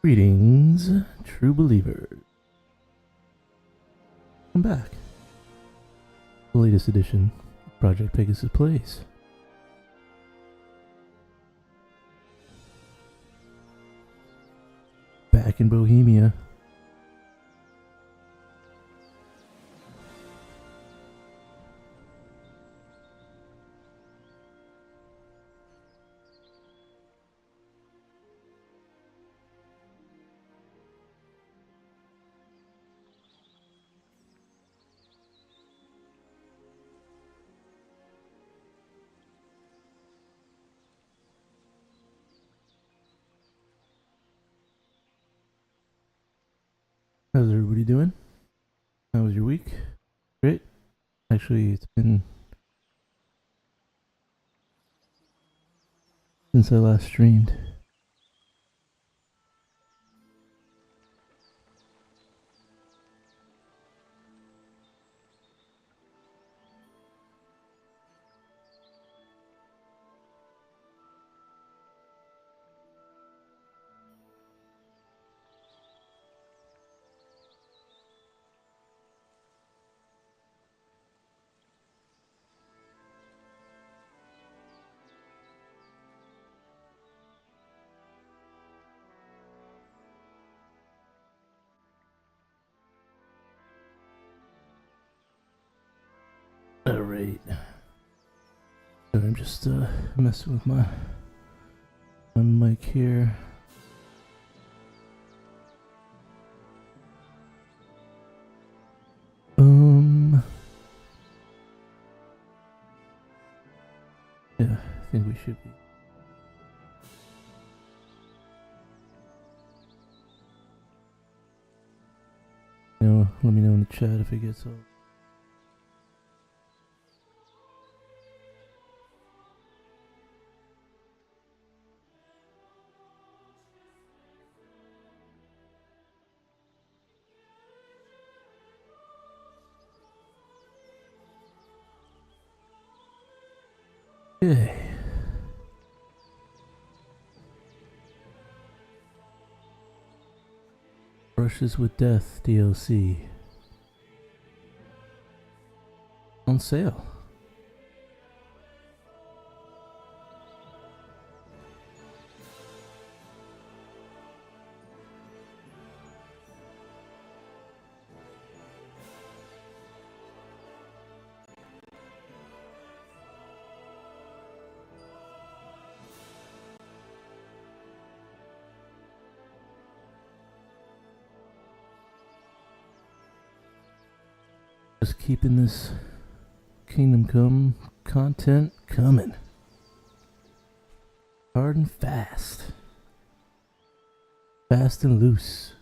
Greetings, true believers. I'm back. The latest edition of Project Pegasus Plays. Back in Bohemia. How's everybody doing? How was your week? Great. Actually, it's been since I last streamed. Alright. I'm just messing with my mic here. Yeah, I think we should be. Let me know in the chat if it gets up. Okay. Brushes with Death DLC on sale. Just keeping this Kingdom Come content coming. Hard and fast. Fast and loose.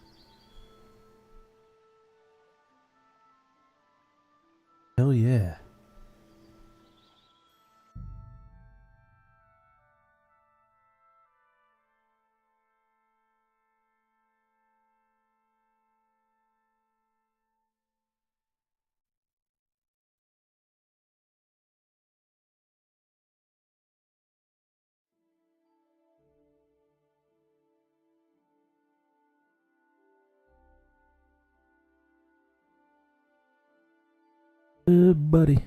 Hell yeah. Buddy.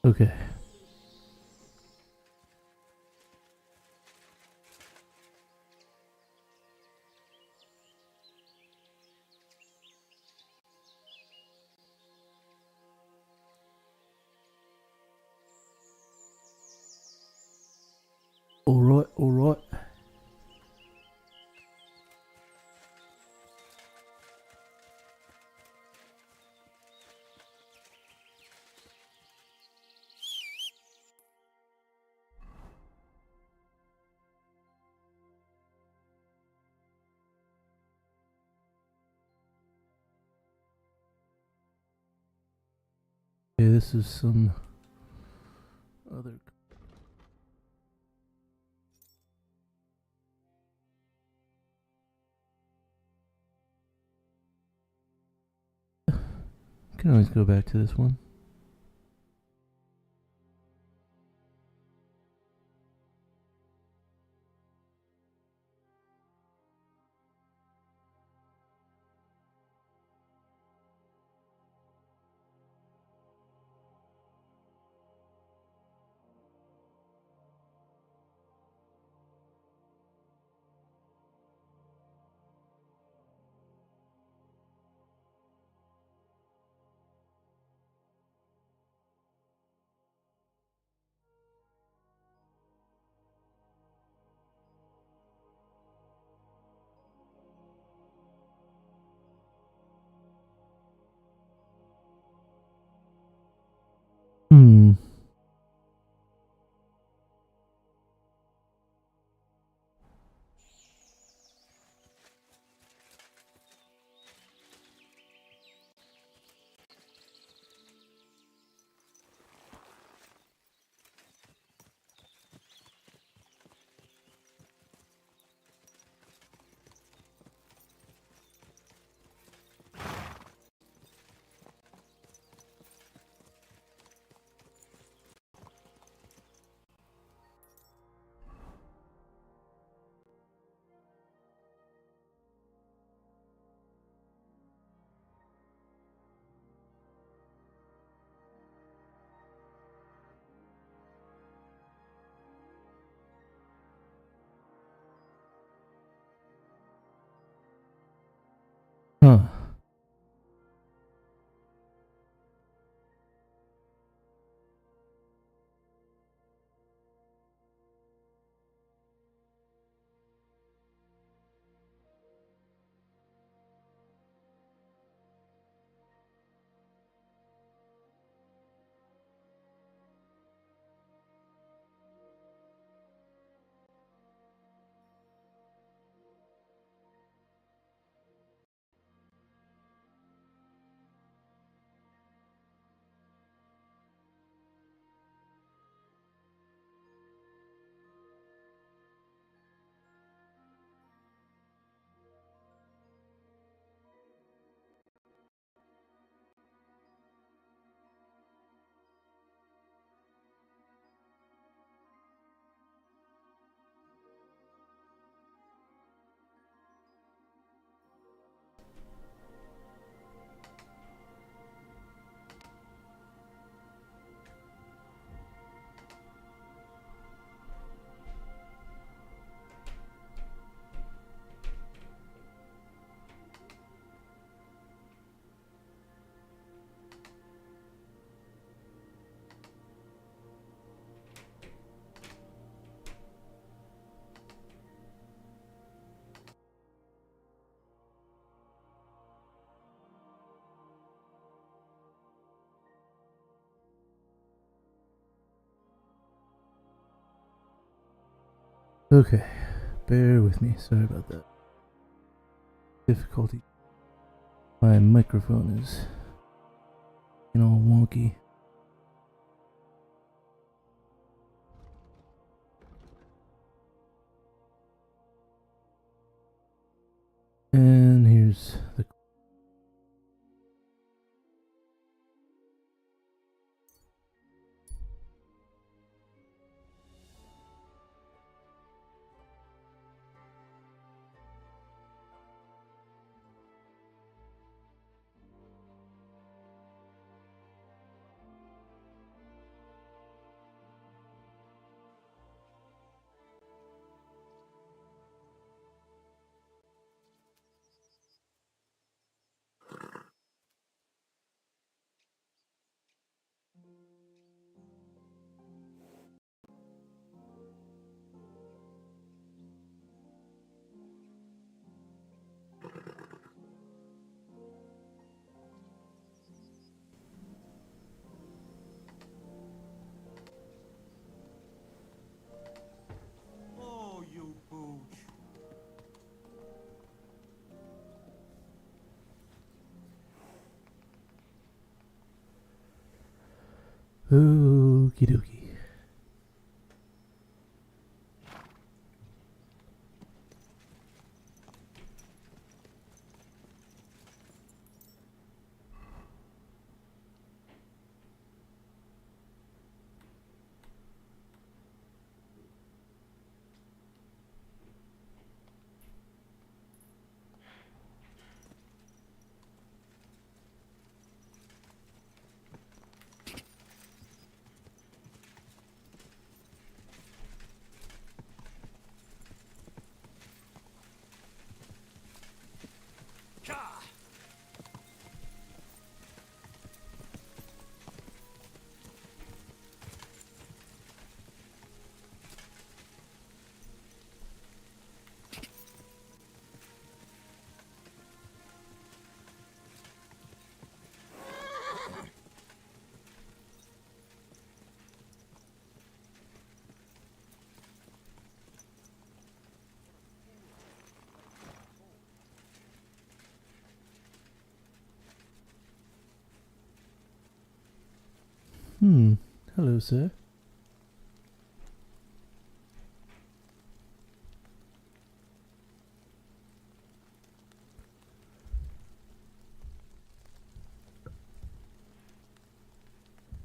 Okay. Alright, alright. Okay, this is some other. Can always go back to this one. Okay, bear with me. Sorry about that. Difficulty. My microphone is, all wonky. And here's the. Oh, you booch. Okie dokie. Hello, sir.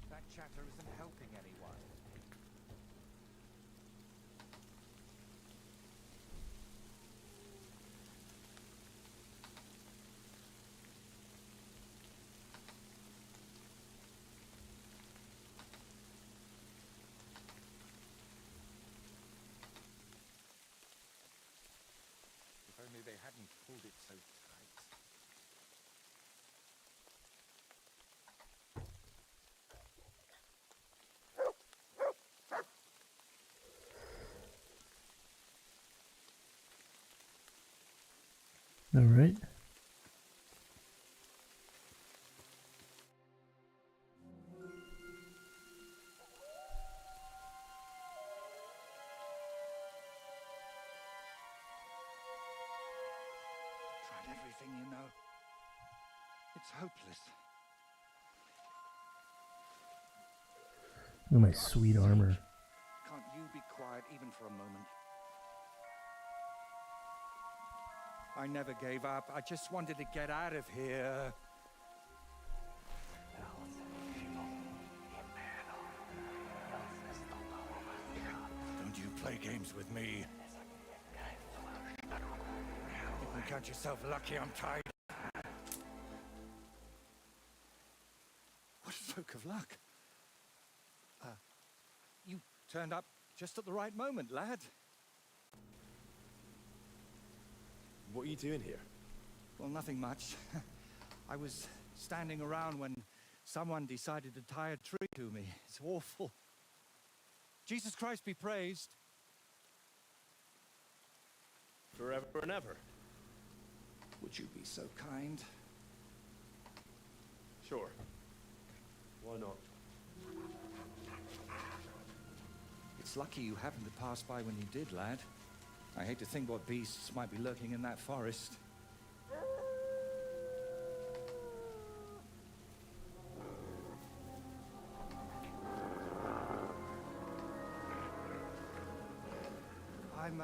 That chatter isn't helping anyone. If only they hadn't pulled it so tight. All right. Tried everything, you know. It's hopeless. Look at my For God's sweet sake, armor. Can't you be quiet even for a moment? I never gave up. I just wanted to get out of here. Don't you play games with me. You can count yourself lucky I'm tied. What a stroke of luck. You turned up just at the right moment, lad. What are you doing here? Well, nothing much. I was standing around when someone decided to tie a tree to me. It's awful. Jesus Christ be praised. Forever and ever. Would you be so kind? Sure. Why not? It's lucky you happened to pass by when you did, lad. I hate to think what beasts might be lurking in that forest. I'm,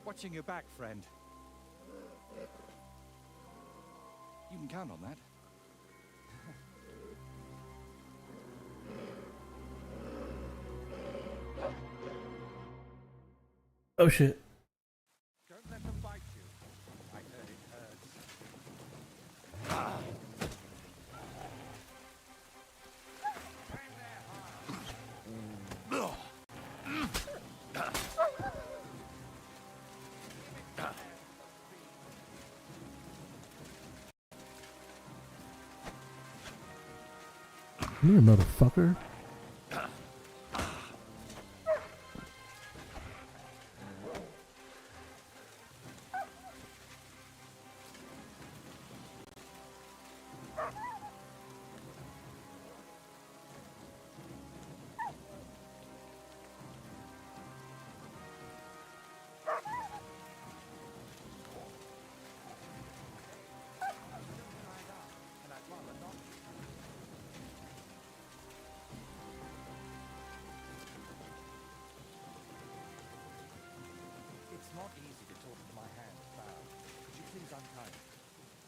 watching your back, friend. You can count on that. Oh shit. Don't let them bite you. I heard it hurts. Come here, motherfucker. It's not easy to talk with my hands bound. Could you please untie me?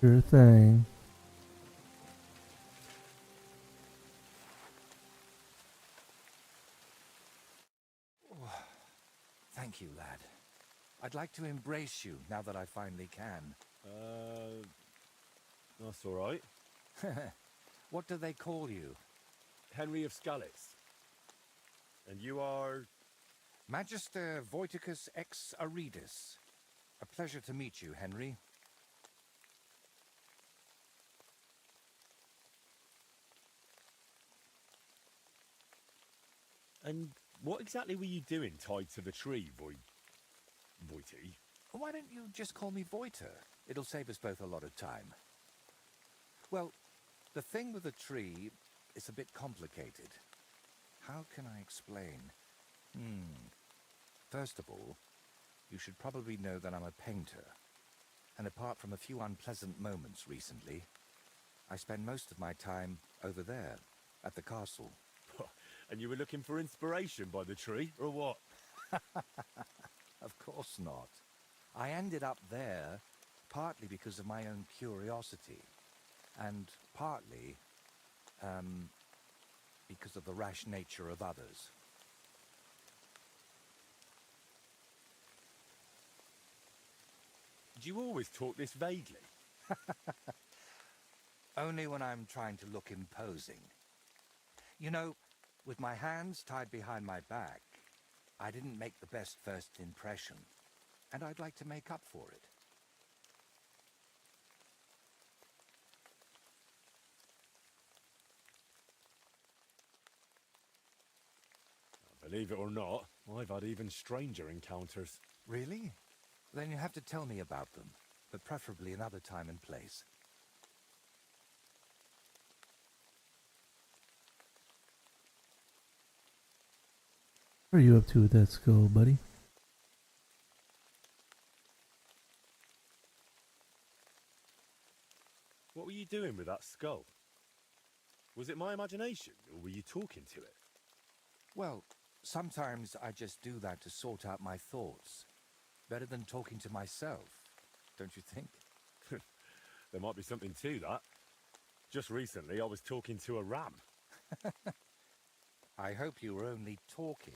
Sure thing. Thank you, lad. I'd like to embrace you now that I finally can. That's all right. What do they call you? Henry of Scalitz. And you are... Magister Voiticus ex Aridus. A pleasure to meet you, Henry. And what exactly were you doing tied to the tree, Voity? Why don't you just call me Voiter? It'll save us both a lot of time. Well, the thing with the tree is a bit complicated. How can I explain? First of all, you should probably know that I'm a painter. And apart from a few unpleasant moments recently, I spend most of my time over there, at the castle. And you were looking for inspiration by the tree, or what? Of course not. I ended up there partly because of my own curiosity, and partly, because of the rash nature of others. Do you always talk this vaguely? Only when I'm trying to look imposing. You know, with my hands tied behind my back, I didn't make the best first impression, and I'd like to make up for it. Believe it or not, I've had even stranger encounters. Really? Then you have to tell me about them, but preferably another time and place. What are you up to with that skull, buddy? What were you doing with that skull? Was it my imagination, or were you talking to it? Well, sometimes I just do that to sort out my thoughts. Better than talking to myself, don't you think? There might be something to that. Just recently, I was talking to a ram. I hope you were only talking.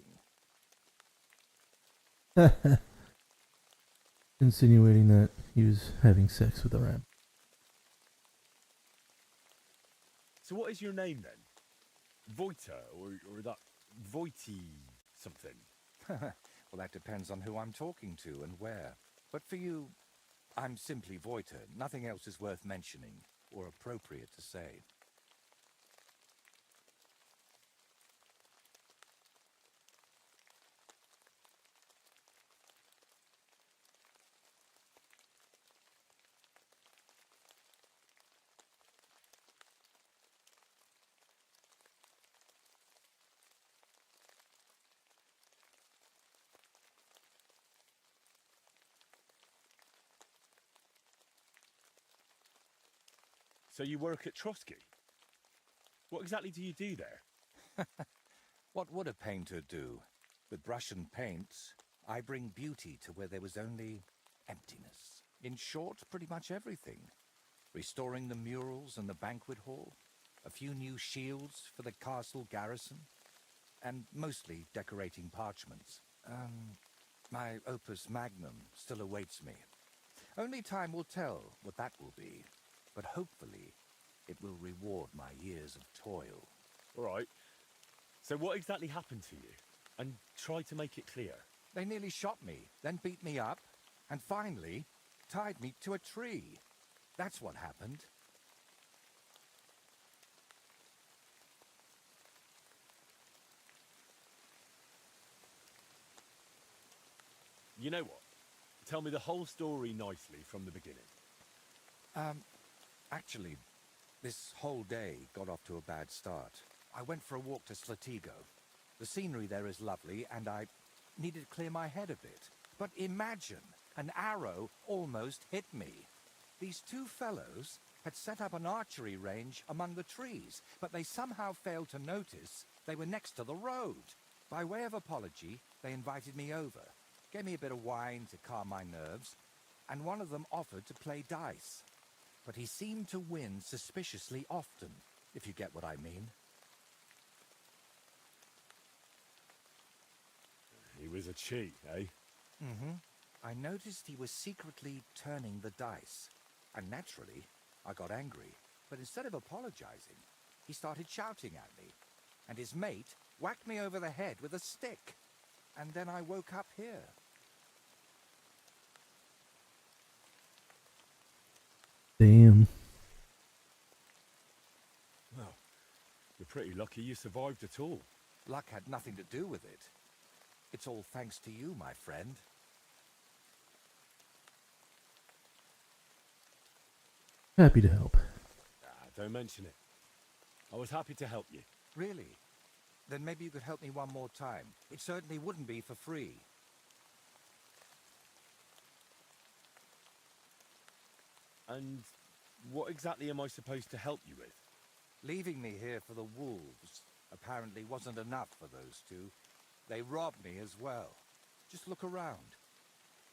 Insinuating that he was having sex with a ram. So what is your name, then? Voiter, or that Voity something? Well, that depends on who I'm talking to and where. But for you, I'm simply Voiter. Nothing else is worth mentioning, or appropriate to say. So you work at Trotsky? What exactly do you do there? What would a painter do? With brush and paint, I bring beauty to where there was only emptiness. In short, pretty much everything. Restoring the murals and the banquet hall, a few new shields for the castle garrison, and mostly decorating parchments. My opus magnum still awaits me. Only time will tell what that will be, but hopefully it will reward my years of toil. All right. So what exactly happened to you? And try to make it clear. They nearly shot me, then beat me up, and finally tied me to a tree. That's what happened. You know what? Tell me the whole story nicely from the beginning. Actually, this whole day got off to a bad start. I went for a walk to Slatigo. The scenery there is lovely, and I needed to clear my head a bit. But imagine, an arrow almost hit me. These two fellows had set up an archery range among the trees, but they somehow failed to notice they were next to the road. By way of apology, they invited me over, gave me a bit of wine to calm my nerves, and one of them offered to play dice. But he seemed to win suspiciously often, if you get what I mean. He was a cheat, eh? I noticed he was secretly turning the dice, and naturally, I got angry. But instead of apologizing, he started shouting at me, and his mate whacked me over the head with a stick. And then I woke up here. Damn. Well, you're pretty lucky you survived at all. Luck had nothing to do with it. It's all thanks to you, my friend. Happy to help. Don't mention it. I was happy to help you. Really? Then maybe you could help me one more time. It certainly wouldn't be for free. And what exactly am I supposed to help you with? Leaving me here for the wolves apparently wasn't enough for those two. They robbed me as well. Just look around.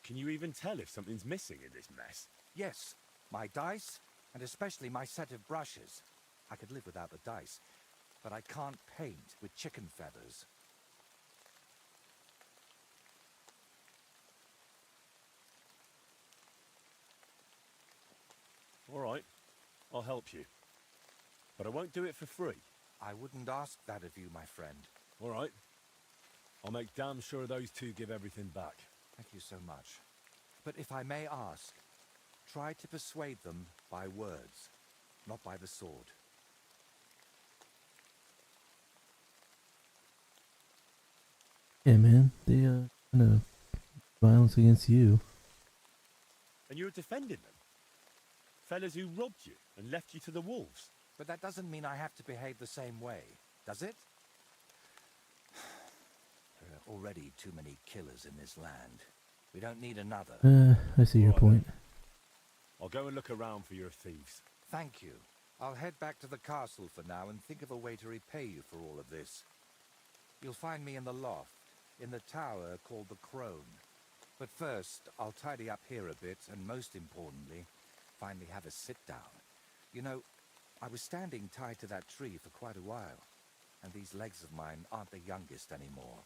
Can you even tell if something's missing in this mess? Yes, my dice, and especially my set of brushes. I could live without the dice, but I can't paint with chicken feathers. All right, I'll help you. But I won't do it for free. I wouldn't ask that of you, my friend. All right. I'll make damn sure those two give everything back. Thank you so much. But if I may ask, try to persuade them by words, not by the sword. Yeah, man. They, kind of violence against you. And you're defending them? Fellas who robbed you and left you to the wolves? But that doesn't mean I have to behave the same way, does it? There are already too many killers in this land. We don't need another. I see your Right, point. I'll go and look around for your thieves. Thank you. I'll head back to the castle for now and think of a way to repay you for all of this. You'll find me in the loft, in the tower called the Crone. But first, I'll tidy up here a bit, and most importantly, finally have a sit-down. You know, I was standing tied to that tree for quite a while, and these legs of mine aren't the youngest anymore.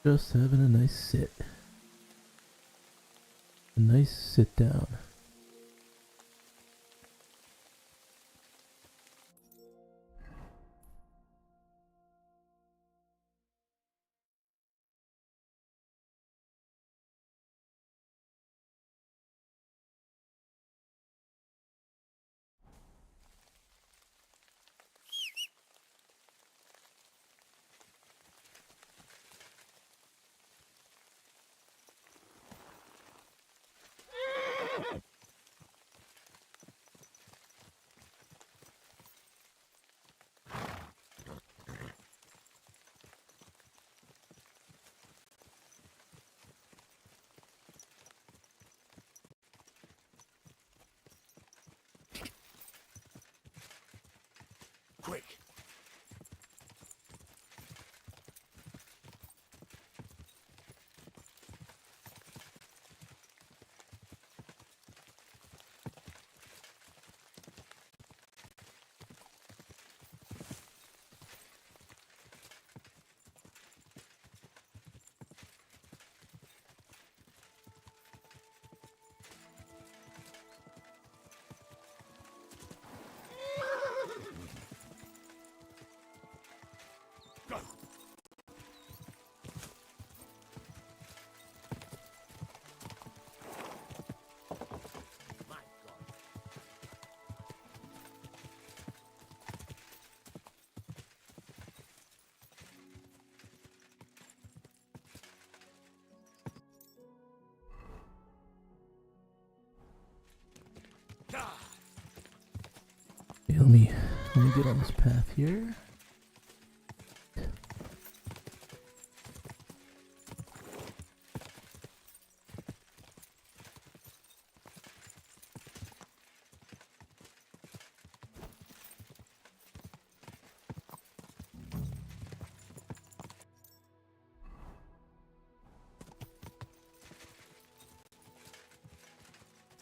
Just having a nice sit. A nice sit down. quick. Okay, let me get on this path here.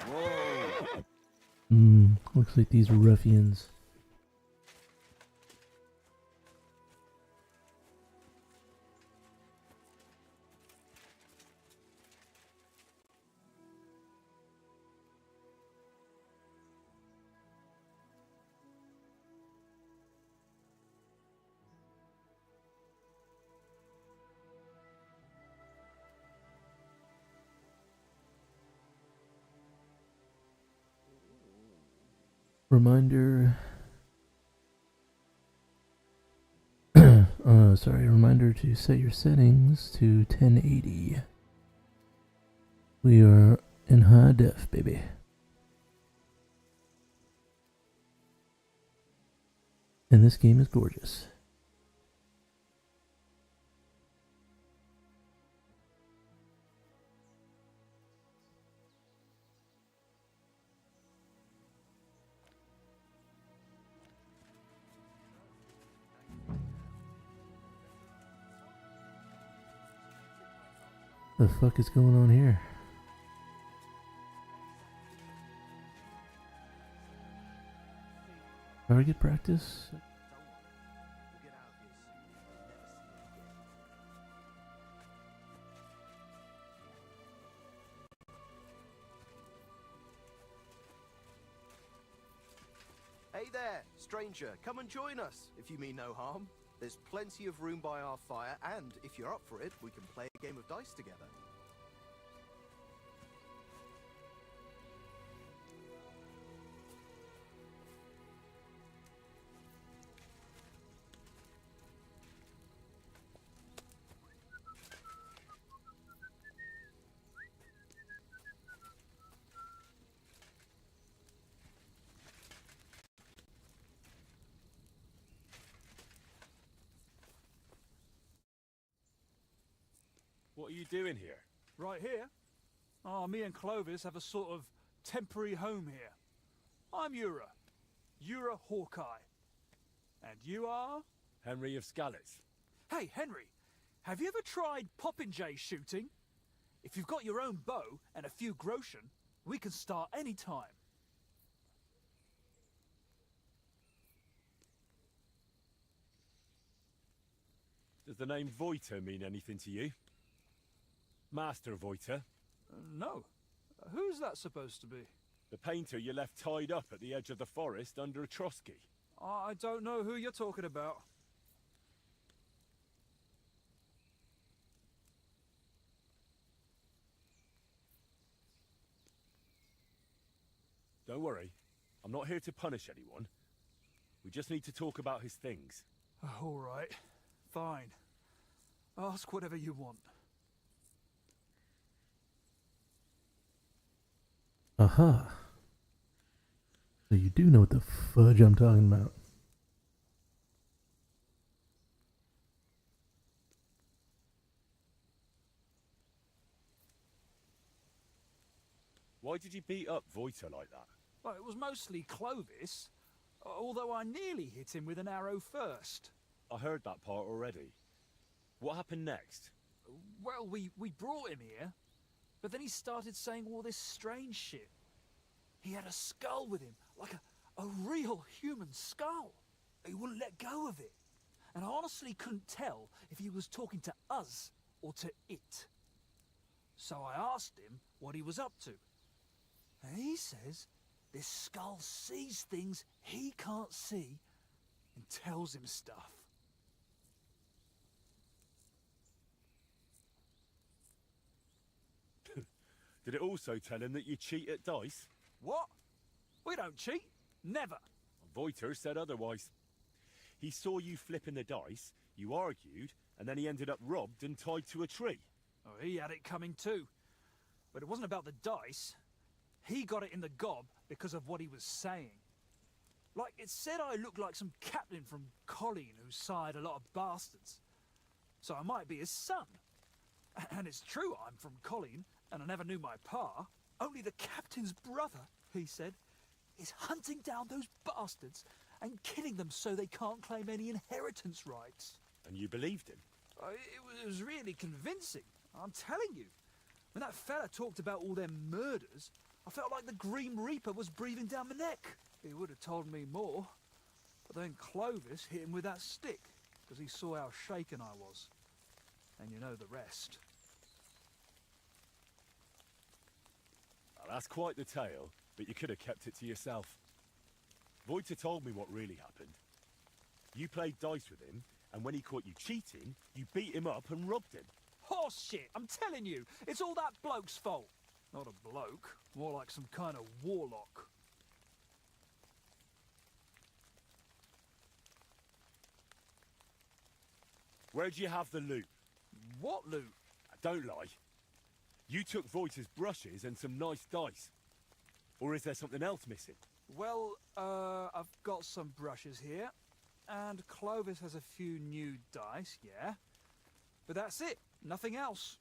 Whoa. Looks like these ruffians. Reminder. Reminder to set your settings to 1080. We are in high def, baby. And this game is gorgeous. The fuck is going on here? Target practice? Hey there, stranger, come and join us, if you mean no harm. There's plenty of room by our fire, and if you're up for it, we can play a game of dice together. What are you doing here? Right here? Oh, me and Clovis have a sort of temporary home here. I'm Ura Hawkeye. And you are? Henry of Scallis. Hey, Henry, have you ever tried popinjay shooting? If you've got your own bow and a few groschen, we can start any time. Does the name Voiter mean anything to you? Master Voiter? No. Who's that supposed to be? The painter you left tied up at the edge of the forest under a Trotsky. I don't know who you're talking about. Don't worry, I'm not here to punish anyone. We just need to talk about his things. All right. Fine. Ask whatever you want. Aha. So you do know what the fudge I'm talking about. Why did you beat up Voiter like that? Well, it was mostly Clovis. Although I nearly hit him with an arrow first. I heard that part already. What happened next? Well, we brought him here, but then he started saying all this strange shit. He had a skull with him, like a real human skull. He wouldn't let go of it. And I honestly couldn't tell if he was talking to us or to it. So I asked him what he was up to. And he says this skull sees things he can't see and tells him stuff. Did it also tell him that you cheat at dice? What? We don't cheat. Never. Voiter said otherwise. He saw you flipping the dice, you argued, and then he ended up robbed and tied to a tree. Oh, he had it coming too. But it wasn't about the dice. He got it in the gob because of what he was saying. Like, it said I looked like some captain from Colleen who sired a lot of bastards. So I might be his son. And it's true I'm from Colleen, and I never knew my pa. Only the captain's brother, he said, is hunting down those bastards and killing them so they can't claim any inheritance rights. And you believed him? It was really convincing, I'm telling you. When that fella talked about all them murders, I felt like the Grim Reaper was breathing down my neck. He would have told me more. But then Clovis hit him with that stick, because he saw how shaken I was. And you know the rest. Well, that's quite the tale, but you could have kept it to yourself. Voiter told me what really happened. You played dice with him, and when he caught you cheating, you beat him up and robbed him. Horse shit, I'm telling you, it's all that bloke's fault. Not a bloke, more like some kind of warlock. Where'd you have the loot? What loot? Don't lie. You took Voiter's brushes and some nice dice. Or is there something else missing? Well, I've got some brushes here, and Clovis has a few new dice, yeah. But that's it, nothing else.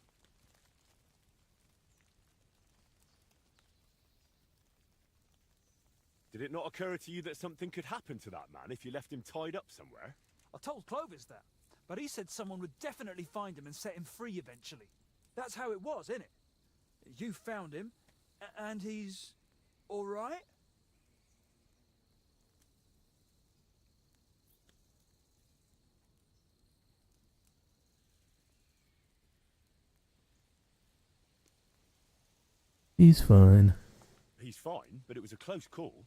Did it not occur to you that something could happen to that man if you left him tied up somewhere? I told Clovis that, but he said someone would definitely find him and set him free eventually. That's how it was, innit? You found him, and he's all right? He's fine. He's fine, but it was a close call.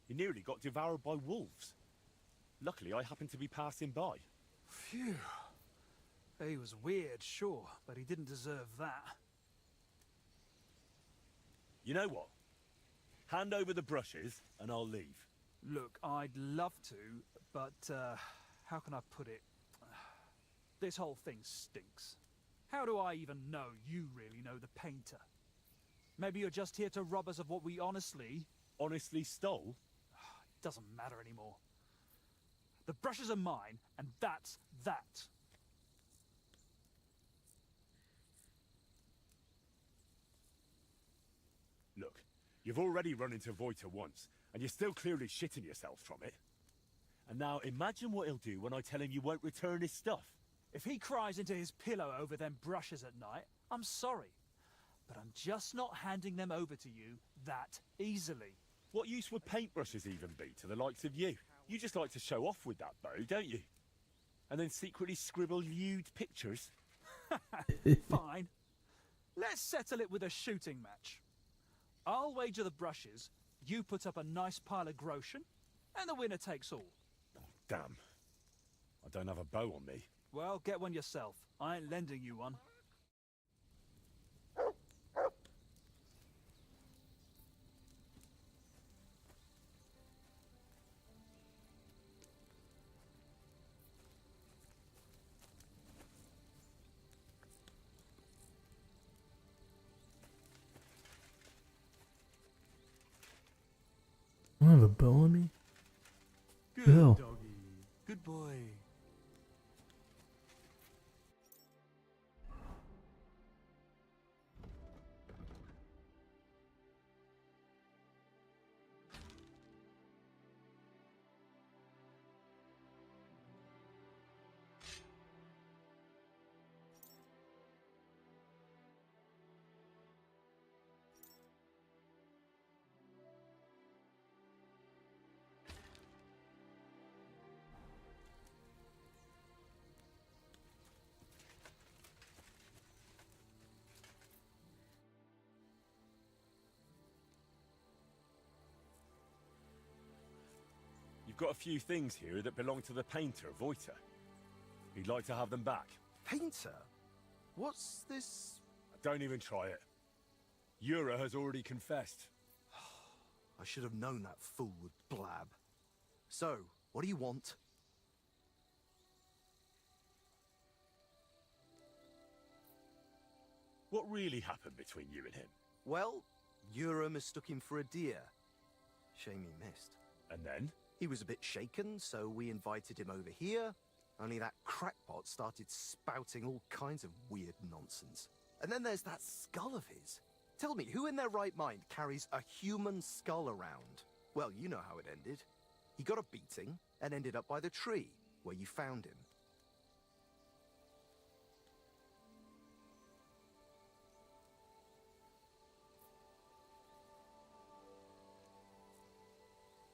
He nearly got devoured by wolves. Luckily, I happened to be passing by. Phew. He was weird, sure, but he didn't deserve that. You know what? Hand over the brushes, and I'll leave. Look, I'd love to, but, how can I put it? This whole thing stinks. How do I even know you really know the painter? Maybe you're just here to rob us of what we honestly... Honestly stole? It doesn't matter anymore. The brushes are mine, and that's that. Look, you've already run into Voiter once, and you're still clearly shitting yourself from it. And now imagine what he'll do when I tell him you won't return his stuff. If he cries into his pillow over them brushes at night, I'm sorry. But I'm just not handing them over to you that easily. What use would paintbrushes even be to the likes of you? You just like to show off with that bow, don't you? And then secretly scribble lewd pictures. Fine. Let's settle it with a shooting match. I'll wager the brushes, you put up a nice pile of groschen, and the winner takes all. Oh, damn. I don't have a bow on me. Well, get one yourself. I ain't lending you one. I don't have a bow on me? Good Hell. doggy. Good boy. got a few things here that belong to the painter, Voita. He'd like to have them back. Painter? What's this? Don't even try it. Yura has already confessed. I should have known that fool would blab. So, what do you want? What really happened between you and him? Well, Yura mistook him for a deer. Shame he missed. And then? He was a bit shaken, so we invited him over here. Only that crackpot started spouting all kinds of weird nonsense. And then there's that skull of his. Tell me, who in their right mind carries a human skull around? Well, you know how it ended. He got a beating and ended up by the tree, where you found him.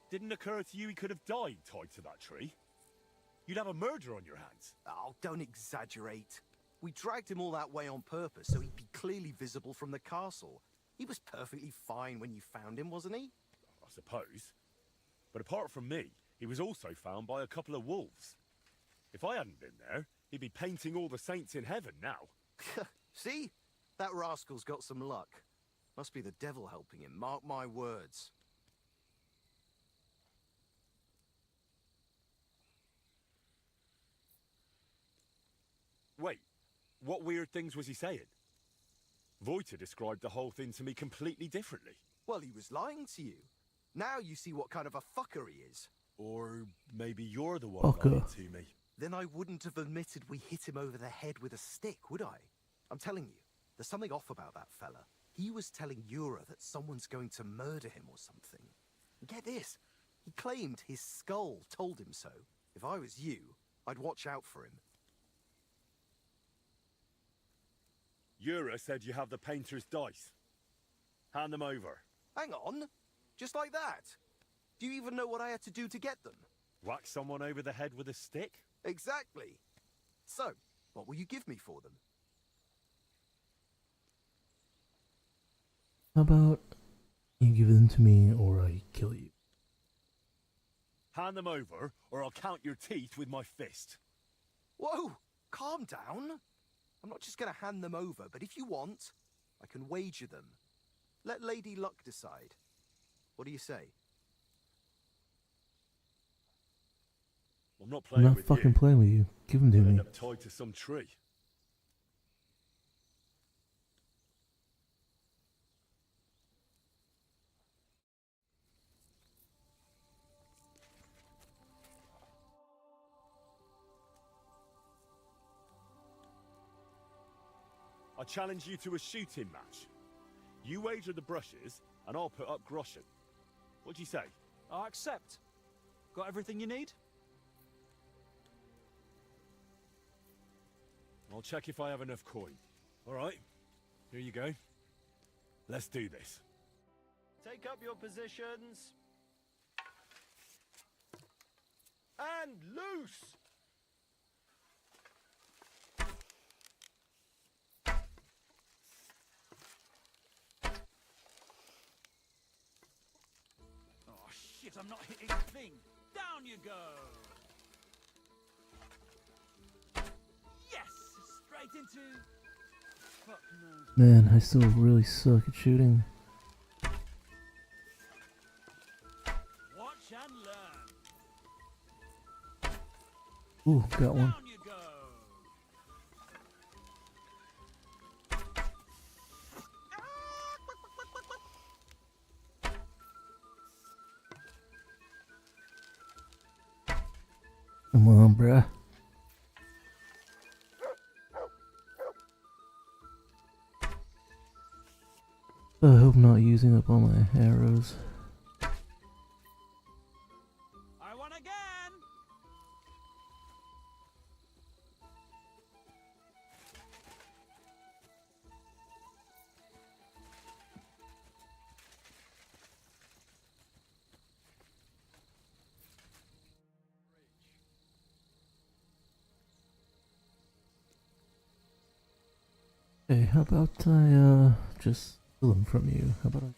Didn't occur to you he could have died tied to that tree? You'd have a murder on your hands. Oh, don't exaggerate. We dragged him all that way on purpose so he'd be clearly visible from the castle. He was perfectly fine when you found him, wasn't he? I suppose. But apart from me, he was also found by a couple of wolves. If I hadn't been there, he'd be painting all the saints in heaven now. See? That rascal's got some luck. Must be the devil helping him, mark my words. Wait, what weird things was he saying? Voita described the whole thing to me completely differently. Well, he was lying to you. Now you see what kind of a fucker he is. Or maybe you're the one Fucker. lying to me. Then I wouldn't have admitted we hit him over the head with a stick, would I? I'm telling you, there's something off about that fella. He was telling Yura that someone's going to murder him or something. Get this, he claimed his skull told him so. If I was you, I'd watch out for him. Yura said you have the painter's dice. Hand them over. Hang on, just like that? Do you even know what I had to do to get them? Whack someone over the head with a stick? Exactly. So, what will you give me for them? How about you give them to me or I kill you? Hand them over, or I'll count your teeth with my fist. Whoa, calm down. I'm not just going to hand them over, but if you want, I can wager them. Let Lady Luck decide. What do you say? I'm not I'm playing not with fucking you. playing with you. Give them to I'll me. end up tied to some tree. I challenge you to a shooting match. You wager the brushes, and I'll put up groschen. What do you say? I accept. Got everything you need? I'll check if I have enough coin. All right, here you go. Let's do this. Take up your positions. And loose! Oh shit, I'm not hitting a thing. Down you go. Yes, straight into... Fuck knows. Man, I still really suck at shooting. Watch and learn. Ooh, got one. Down you go. Come on, bruh. I hope not using up all my arrows. I won again. Hey, how about I, just steal them from you? How about I...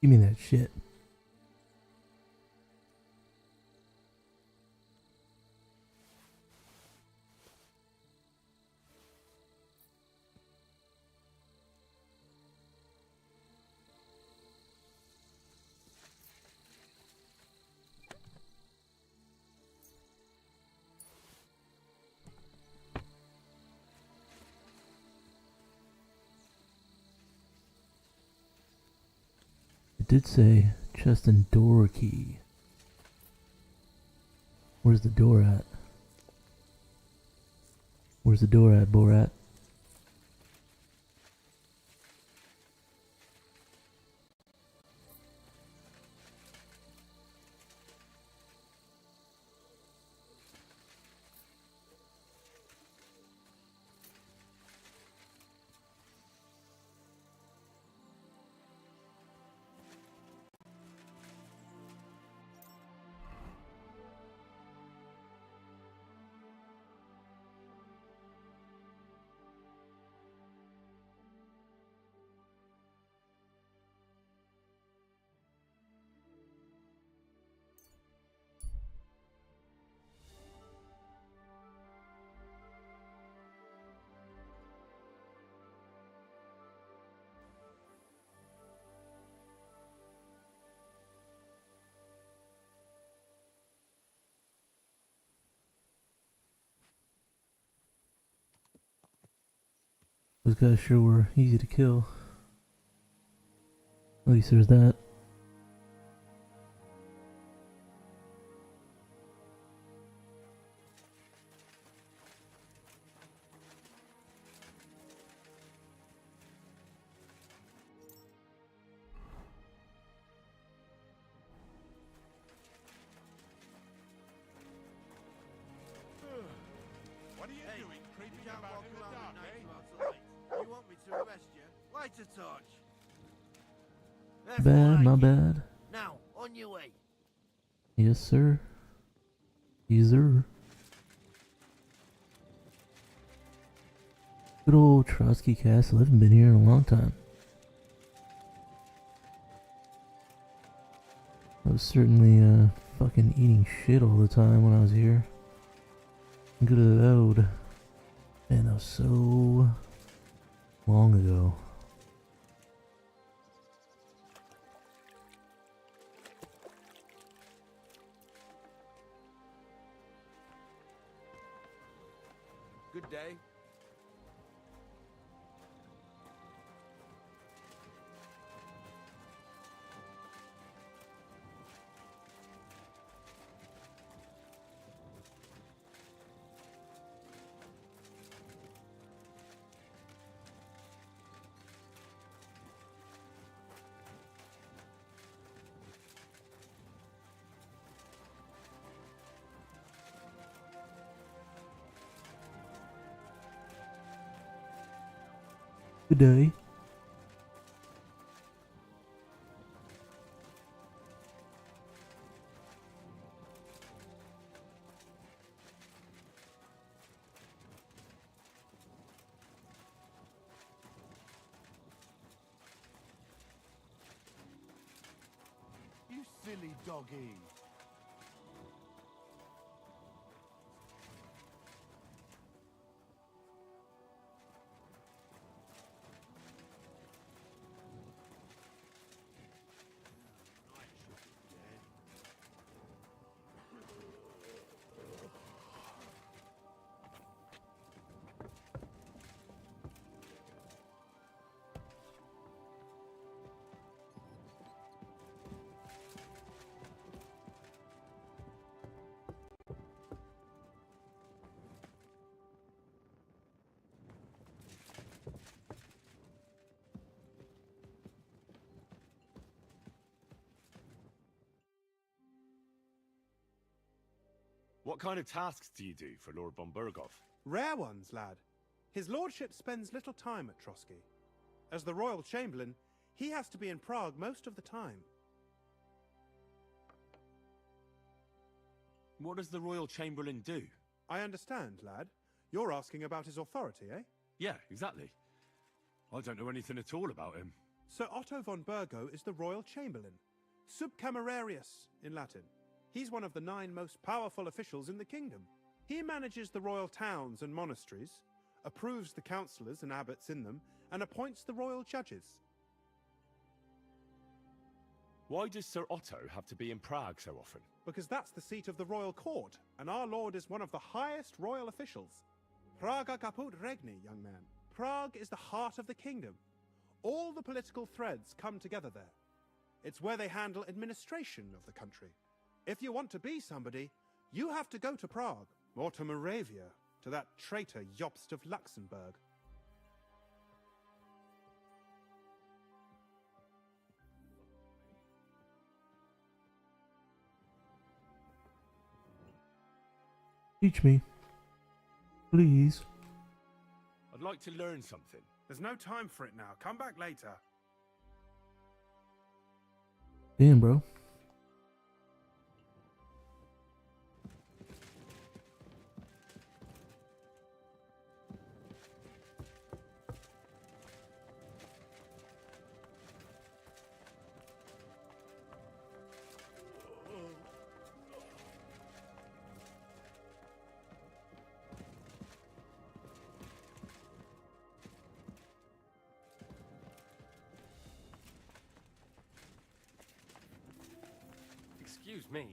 Give me that shit. It did say chest and door key. Where's the door at? Where's the door at, Borat? Those guys sure were easy to kill. At least there's that. What are you doing creeping Can't about walk in the around dark, at night eh? while it's light. You want me to arrest you? Light a torch. That's Bad, what I my did. bad. Now, on your way. Yes, sir. Yes, sir. Good old Trotsky Castle. I haven't been here in a long time. I was certainly fucking eating shit all the time when I was here. Good load. Man, that was so long ago. Good day. Good day. You silly doggy. What kind of tasks do you do for Lord von Burgov? Rare ones, lad. His lordship spends little time at Trotsky. As the royal chamberlain, he has to be in Prague most of the time. What does the royal chamberlain do? I understand, lad. You're asking about his authority, eh? Yeah, exactly. I don't know anything at all about him. Sir Otto von Burgo is the royal chamberlain, subcamerarius in Latin. He's one of the 9 most powerful officials in the kingdom. He manages the royal towns and monasteries, approves the councillors and abbots in them, and appoints the royal judges. Why does Sir Otto have to be in Prague so often? Because that's the seat of the royal court, and our lord is one of the highest royal officials. Praga caput regni, young man. Prague is the heart of the kingdom. All the political threads come together there. It's where they handle administration of the country. If you want to be somebody, you have to go to Prague, or to Moravia, to that traitor Jobst of Luxembourg. Teach me. Please. I'd like to learn something. There's no time for it now. Come back later. Damn, bro. Excuse me.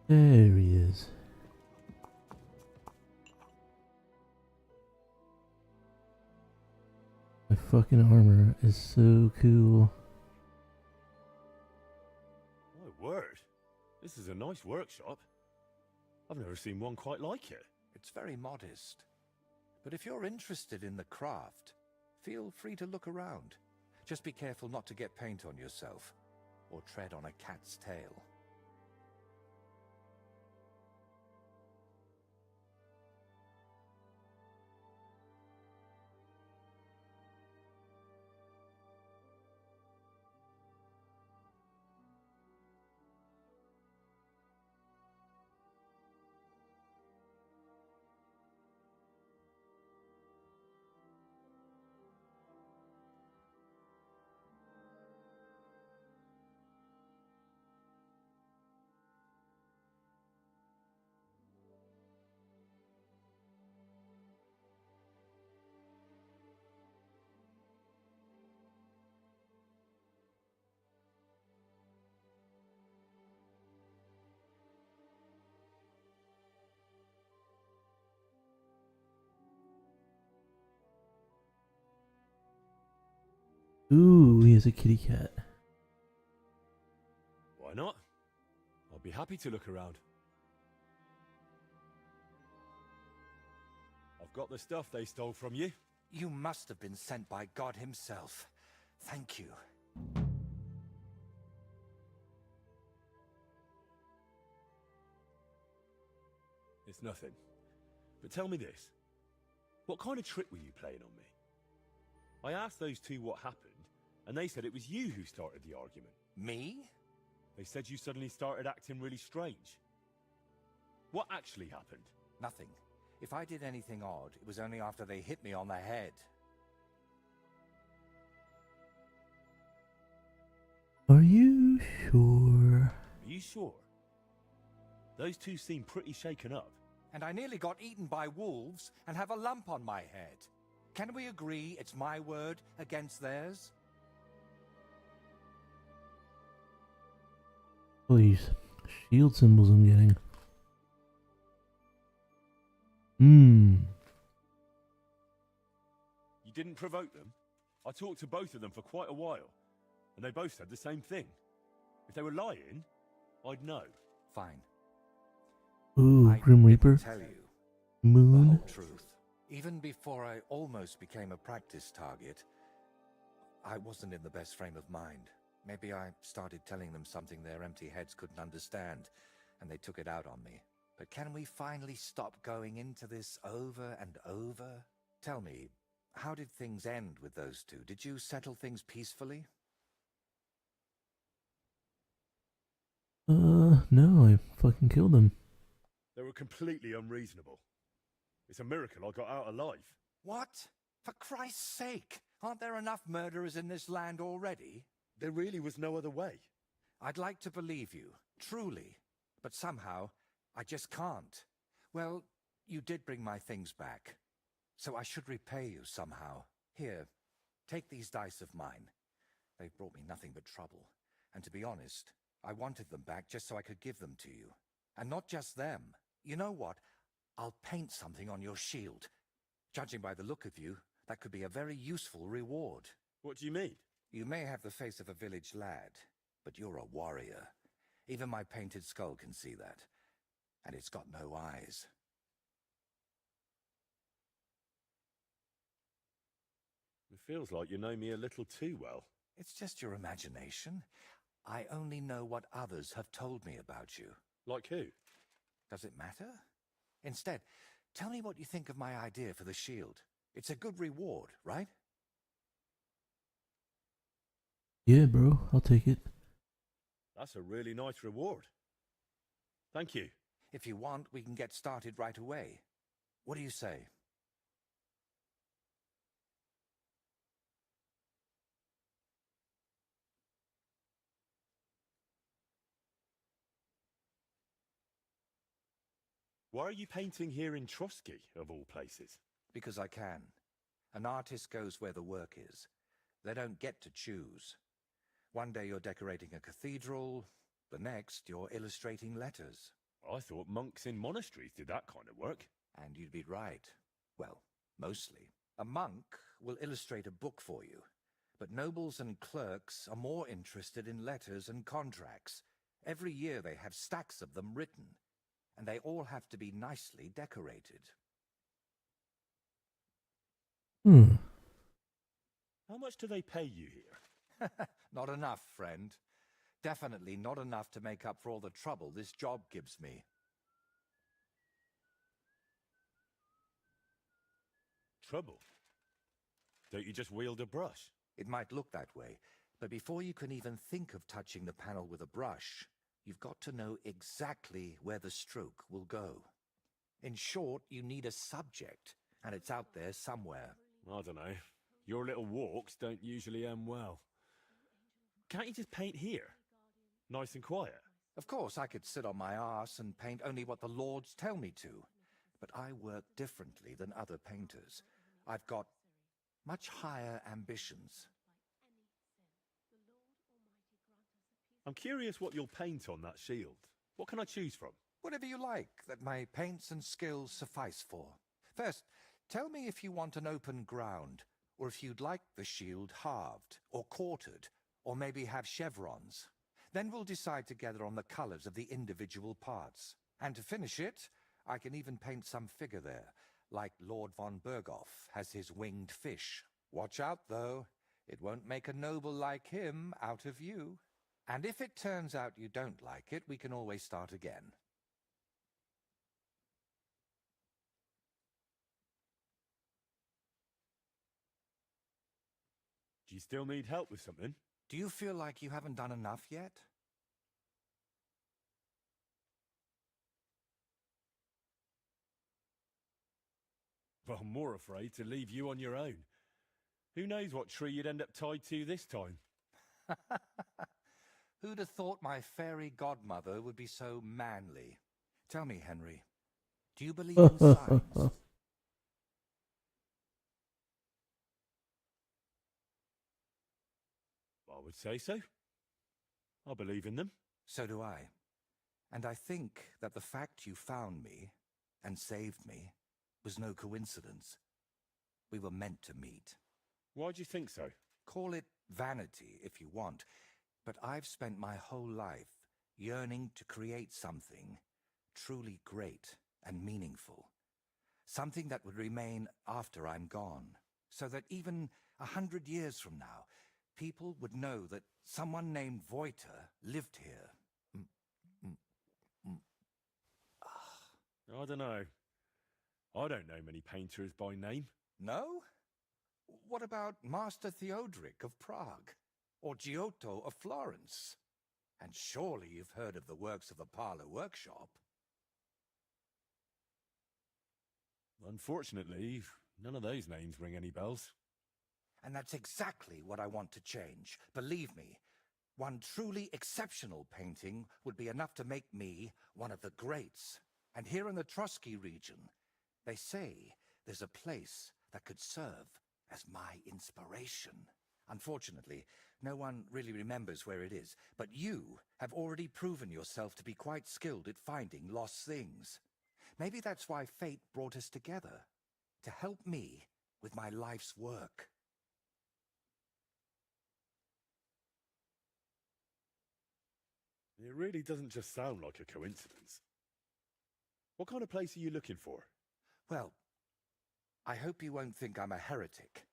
There he is. My fucking armor is so cool. My word. This is a nice workshop. I've never seen one quite like it. It's very modest. But if you're interested in the craft, feel free to look around. Just be careful not to get paint on yourself, or tread on a cat's tail. Ooh, he has a kitty cat. Why not? I'll be happy to look around. I've got the stuff they stole from you. You must have been sent by God himself. Thank you. It's nothing. But tell me this. What kind of trick were you playing on me? I asked those two what happened, and they said it was you who started the argument. Me? They said you suddenly started acting really strange. What actually happened? Nothing. If I did anything odd, it was only after they hit me on the head. Are you sure? Are you sure? Those two seem pretty shaken up. And I nearly got eaten by wolves and have a lump on my head. Can we agree it's my word against theirs? Please. Shield symbols I'm getting. Hmm. You didn't provoke them? I talked to both of them for quite a while, and they both said the same thing. If they were lying, I'd know. Fine. Ooh, I Grim didn't Reaper. tell you the Moon. whole truth. Even before I almost became a practice target, I wasn't in the best frame of mind. Maybe I started telling them something their empty heads couldn't understand, and they took it out on me. But can we finally stop going into this over and over? Tell me, how did things end with those two? Did you settle things peacefully? No, I fucking killed him. They were completely unreasonable. It's a miracle I got out alive. What? For Christ's sake! Aren't there enough murderers in this land already? There really was no other way. I'd like to believe you, truly. But somehow, I just can't. Well, you did bring my things back. So I should repay you somehow. Here, take these dice of mine. They've brought me nothing but trouble. And to be honest, I wanted them back just so I could give them to you. And not just them. You know what? I'll paint something on your shield. Judging by the look of you, that could be a very useful reward. What do you mean? You may have the face of a village lad, but you're a warrior. Even my painted skull can see that. And it's got no eyes. It feels like you know me a little too well. It's just your imagination. I only know what others have told me about you. Like who? Does it matter? Instead, tell me what you think of my idea for the shield. It's a good reward, right? Yeah, bro, I'll take it. That's a really nice reward. Thank you. If you want, we can get started right away. What do you say? Why are you painting here in Trotsky, of all places? Because I can. An artist goes where the work is. They don't get to choose. One day you're decorating a cathedral, the next you're illustrating letters. I thought monks in monasteries did that kind of work. And you'd be right. Well, mostly. A monk will illustrate a book for you, but nobles and clerks are more interested in letters and contracts. Every year they have stacks of them written, and they all have to be nicely decorated. How much do they pay you here? Not enough, friend. Definitely not enough to make up for all the trouble this job gives me. Trouble? Don't you just wield a brush? It might look that way, but before you can even think of touching the panel with a brush, you've got to know exactly where the stroke will go. In short, you need a subject, and it's out there somewhere. I don't know. Your little walks don't usually end well. Can't you just paint here? Nice and quiet. Of course, I could sit on my arse and paint only what the lords tell me to, but I work differently than other painters. I've got much higher ambitions. I'm curious what you'll paint on that shield. What can I choose from? Whatever you like that my paints and skills suffice for. First, tell me if you want an open ground, or if you'd like the shield halved, or quartered, or maybe have chevrons. Then we'll decide together on the colors of the individual parts. And to finish it, I can even paint some figure there, like Lord von Berghoff has his winged fish. Watch out, though. It won't make a noble like him out of you. And if it turns out you don't like it, we can always start again. Do you still need help with something? Do you feel like you haven't done enough yet? Well, I'm more afraid to leave you on your own. Who knows what tree you'd end up tied to this time? Who'd have thought my fairy godmother would be so manly? Tell me, Henry, do you believe in signs? I would say so. I believe in them. So do I. And I think that the fact you found me and saved me was no coincidence. We were meant to meet. Why do you think so? Call it vanity if you want, but I've spent my whole life yearning to create something truly great and meaningful. Something that would remain after I'm gone, so that even 100 years from now, people would know that someone named Voiter lived here. I don't know. I don't know many painters by name. No? What about Master Theodoric of Prague? Or Giotto of Florence? And surely you've heard of the works of the Parlour Workshop. Unfortunately, none of those names ring any bells. And that's exactly what I want to change. Believe me, one truly exceptional painting would be enough to make me one of the greats. And here in the Trotsky region, they say there's a place that could serve as my inspiration. Unfortunately, no one really remembers where it is, but you have already proven yourself to be quite skilled at finding lost things. Maybe that's why fate brought us together, to help me with my life's work. It really doesn't just sound like a coincidence. What kind of place are you looking for? Well, I hope you won't think I'm a heretic,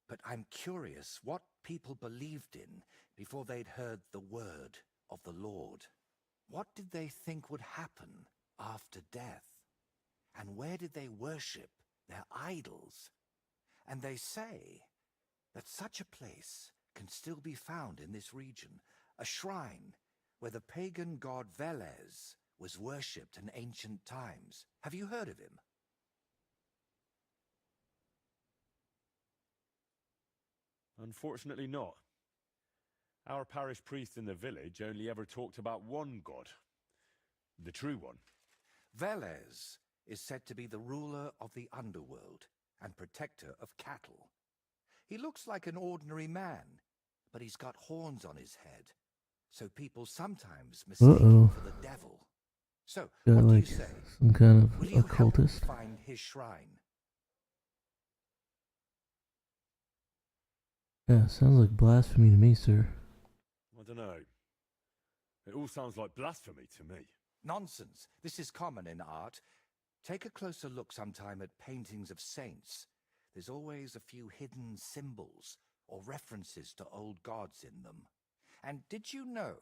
but I'm curious what people believed in before they'd heard the word of the Lord. What did they think would happen after death? And where did they worship their idols? And they say that such a place can still be found in this region, a shrine where the pagan god Velez was worshipped in ancient times. Have you heard of him? Unfortunately not. Our parish priest in the village only ever talked about one god. The true one. Velez is said to be the ruler of the underworld and protector of cattle. He looks like an ordinary man, but he's got horns on his head, so people sometimes mistake him for the devil. So, Got what do you like say? some kind of Will you help me occultist. find his shrine? Yeah, sounds like blasphemy to me, sir. I don't know. It all sounds like blasphemy to me. Nonsense. This is common in art. Take a closer look sometime at paintings of saints. There's always a few hidden symbols or references to old gods in them. And did you know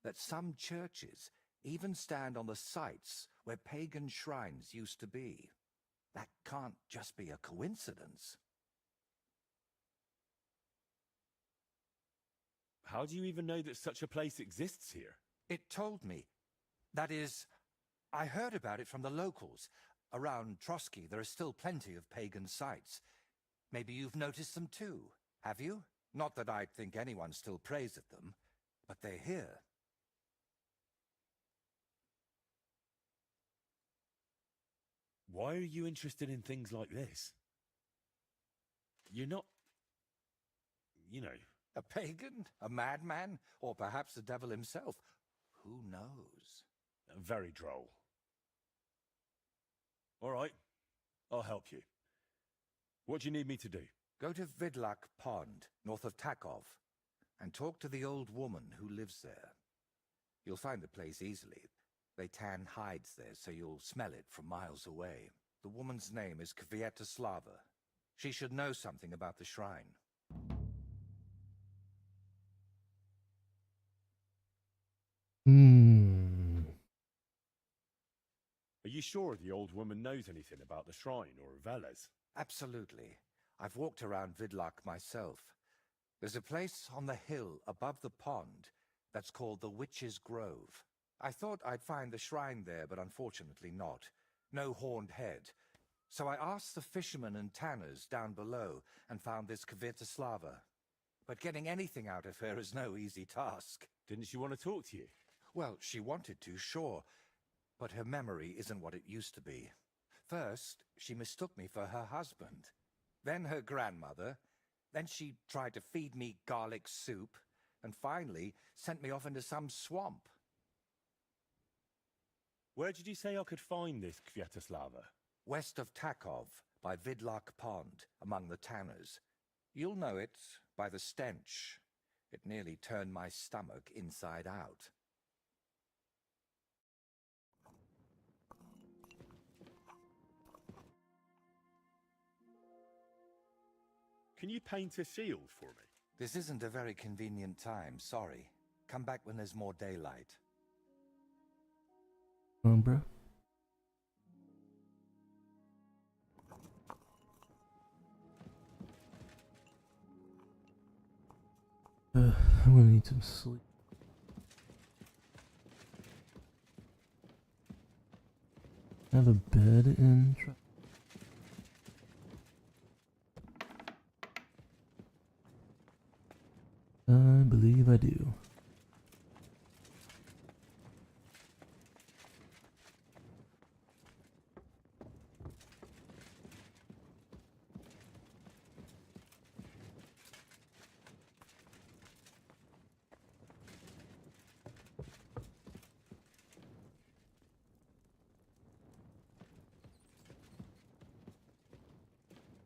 that some churches even stand on the sites where pagan shrines used to be? That can't just be a coincidence. How do you even know that such a place exists here? It told me. That is, I heard about it from the locals. Around Trotsky, there are still plenty of pagan sites. Maybe you've noticed them too, have you? Not that I'd think anyone still prays at them, but they're here. Why are you interested in things like this? You're not... you know... A pagan? A madman? Or perhaps the devil himself? Who knows? very droll. All right, I'll help you. What do you need me to do? Go to Vidlak Pond, north of Takov, and talk to the old woman who lives there. You'll find the place easily. They tan hides there, so you'll smell it from miles away. The woman's name is Kvietoslava. She should know something about the shrine. Are you sure the old woman knows anything about the shrine or Velez? Absolutely. I've walked around Vidlak myself. There's a place on the hill above the pond that's called the Witch's Grove. I thought I'd find the shrine there, but unfortunately not. No horned head. So I asked the fishermen and tanners down below and found this Kvietoslava. But getting anything out of her is no easy task. Didn't she want to talk to you? Well, she wanted to, sure. But her memory isn't what it used to be. First, she mistook me for her husband. Then her grandmother. Then she tried to feed me garlic soup. And finally, sent me off into some swamp. Where did you say I could find this Kvietoslava? West of Takov, by Vidlak Pond, among the tanners. You'll know it by the stench. It nearly turned my stomach inside out. Can you paint a shield for me? This isn't a very convenient time, sorry. Come back when there's more daylight. Come on, bro. I'm gonna need some sleep. Have a bed in. I believe I do.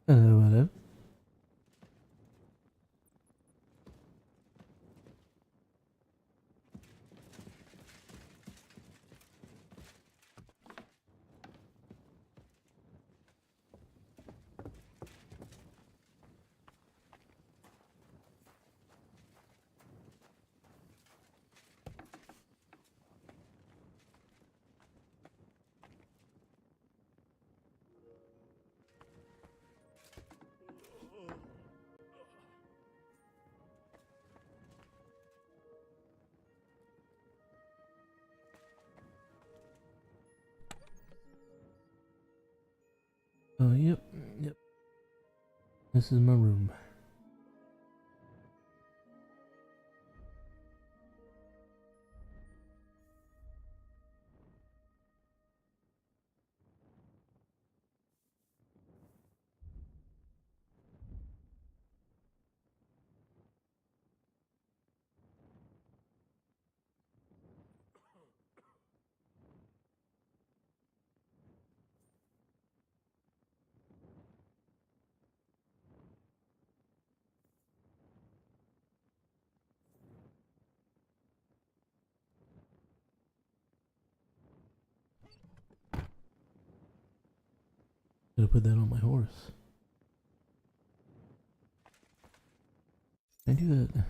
Hello, hello. Oh, yep. This is my room. Gotta put that on my horse. Can I do that?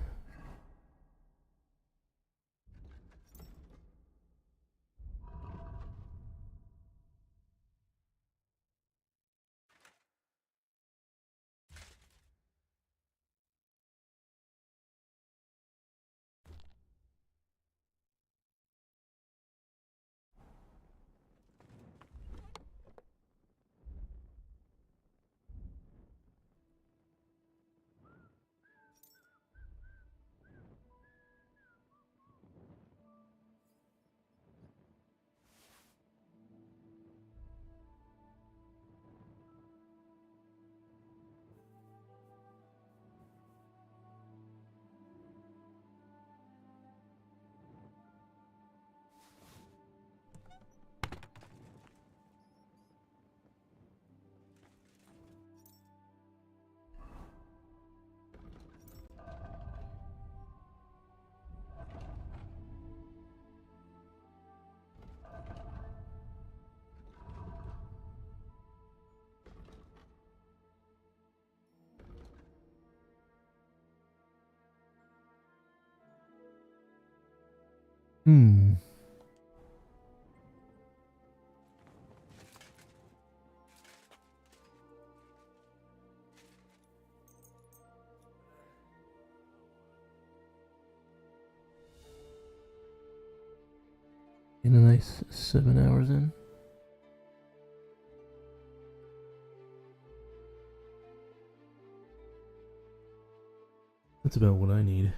Hmm. In a nice 7 hours in. That's about what I need.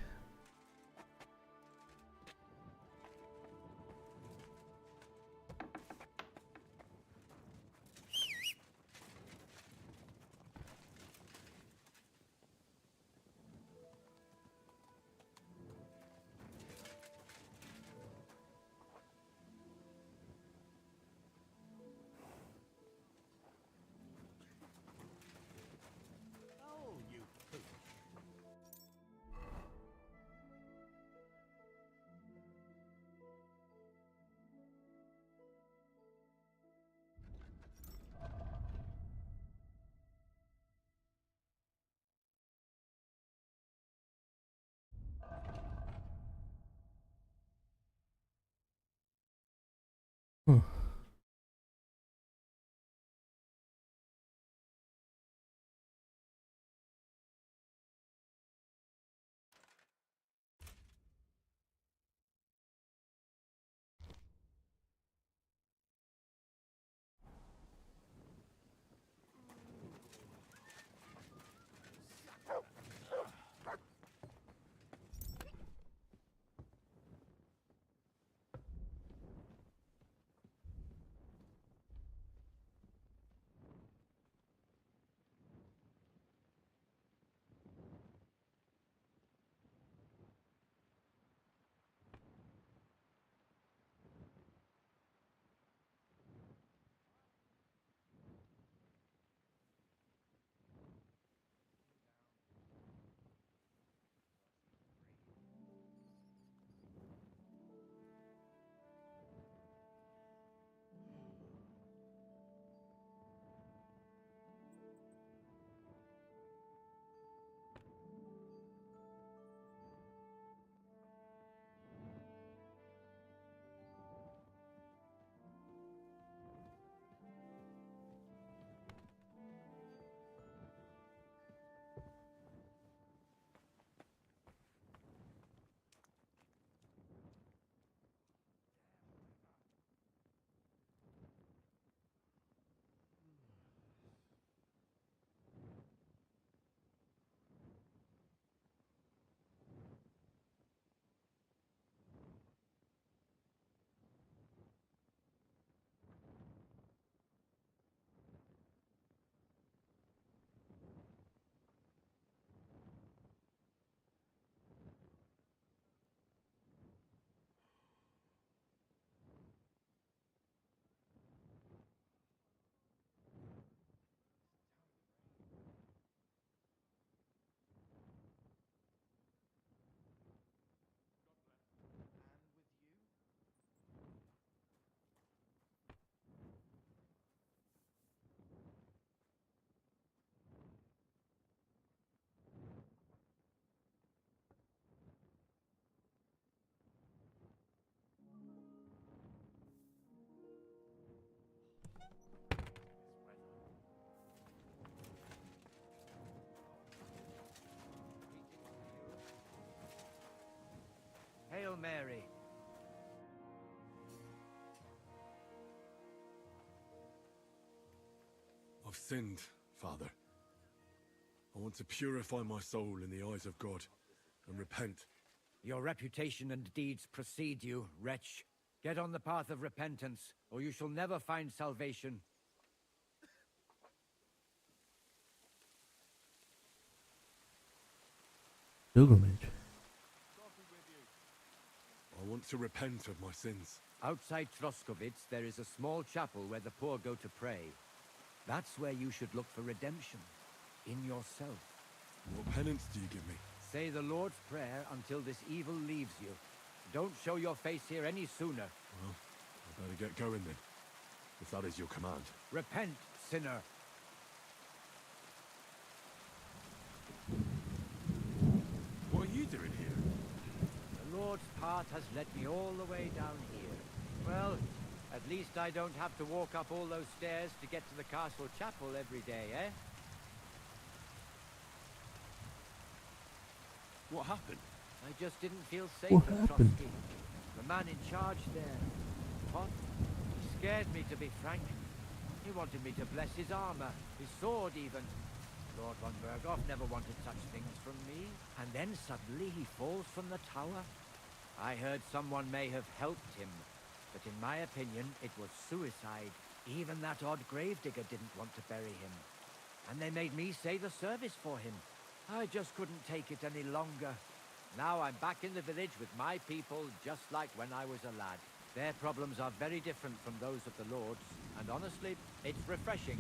I've sinned, Father. I want to purify my soul in the eyes of God and repent. Your reputation and deeds precede you, wretch. Get on the path of repentance, or you shall never find salvation. Pilgrimage. I want to repent of my sins. Outside Troskovitz, there is a small chapel where the poor go to pray. That's where you should look for redemption. In yourself. What penance do you give me? Say the Lord's Prayer until this evil leaves you. Don't show your face here any sooner. Well, I better get going then, if that is your command. Repent, sinner. What are you doing here? The Lord's path has led me all the way down here. Well, at least I don't have to walk up all those stairs to get to the castle chapel every day, eh? What happened? I just didn't feel safe What at happened? Trotsky. The man in charge there. What? He scared me, to be frank. He wanted me to bless his armor, his sword even. Lord von Berghoff never wanted such things from me. And then suddenly he falls from the tower. I heard someone may have helped him, but in my opinion it was suicide. Even that odd gravedigger didn't want to bury him. And they made me say the service for him. I just couldn't take it any longer. Now I'm back in the village with my people, just like when I was a lad. Their problems are very different from those of the Lord's, and honestly, it's refreshing.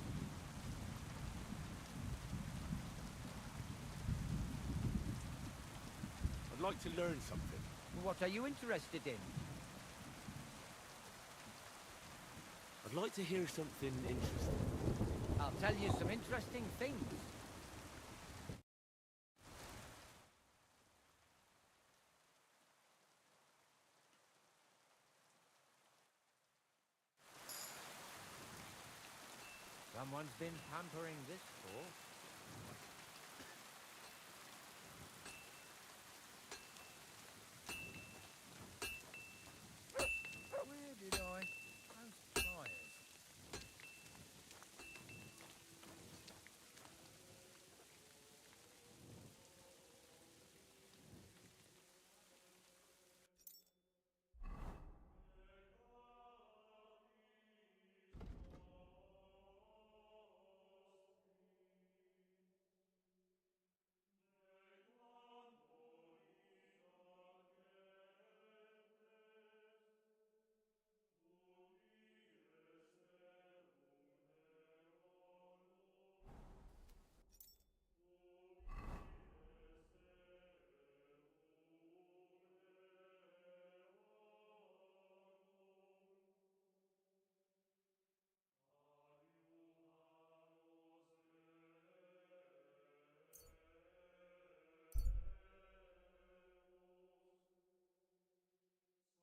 I'd like to learn something. What are you interested in? I'd like to hear something interesting. I'll tell you some interesting things. Someone's been pampering this horse. Where did I? Those tires.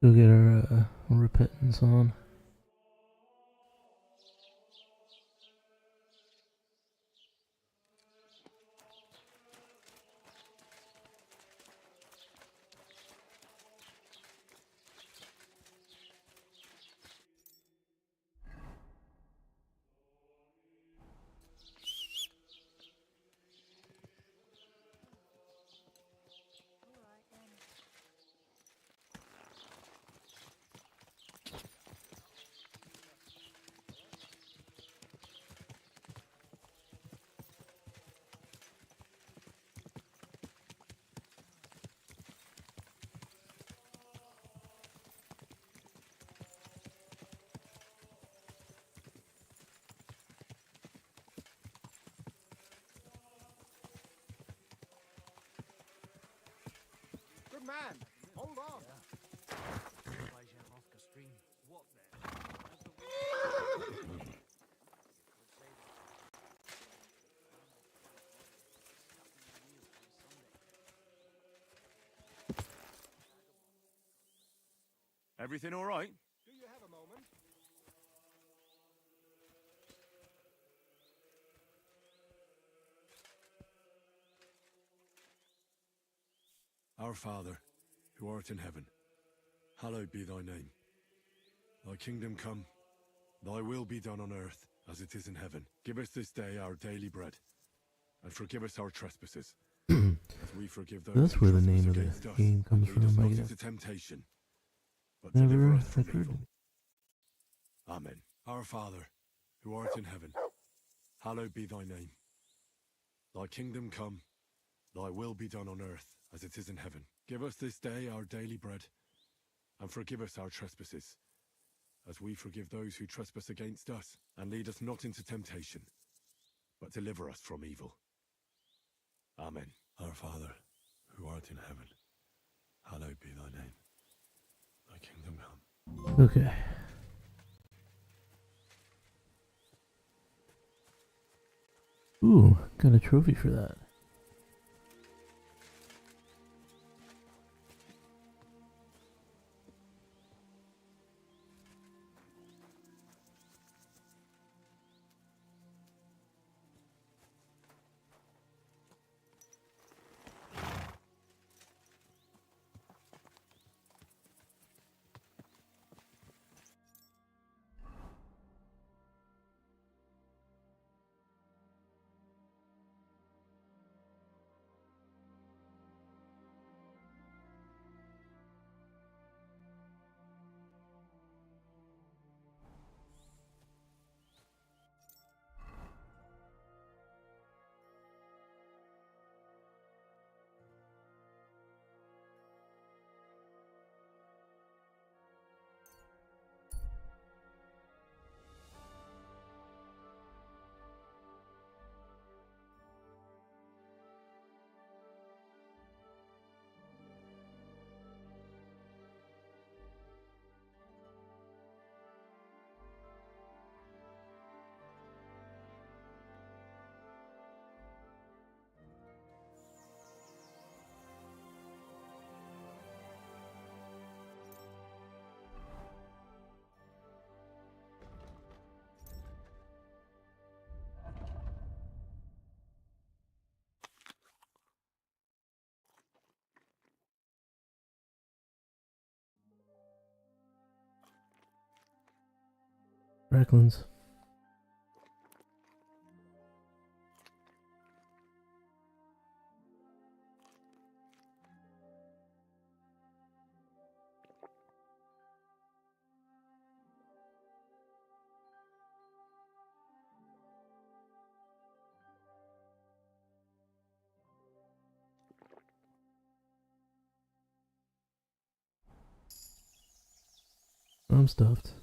Go get our repentance on. Good man. Hold on. What then? Everything all right? Do you have a moment? Our Father, who art in heaven, hallowed be thy name. Thy kingdom come, Thy will be done on earth, as it is in heaven. Give us this day our daily bread, and forgive us our trespasses, as we forgive those That's who where the trespass name of against the us. game comes Lead us from, I not guess. into temptation, but deliver Never us from had heard evil. it. Amen. Our Father, who art in heaven, hallowed be thy name. Thy kingdom come, thy will be done on earth, as it is in heaven. Give us this day our daily bread, and forgive us our trespasses, as we forgive those who trespass against us. And lead us not into temptation, but deliver us from evil. Amen. Our Father, who art in heaven, hallowed be thy name. Thy kingdom come. Okay. Ooh, got a trophy for that. Recklands. I'm stuffed.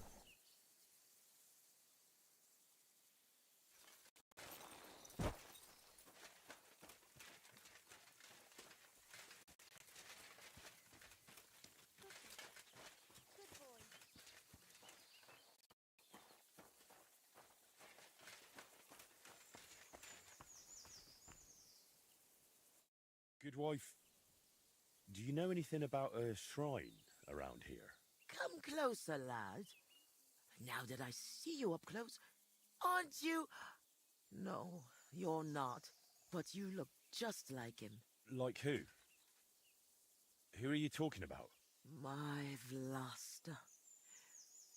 Good wife, do you know anything about a shrine around here? Come closer, lad. Now that I see you up close, aren't you? No, you're not. But you look just like him. Like who? Who are you talking about? My Vlasta.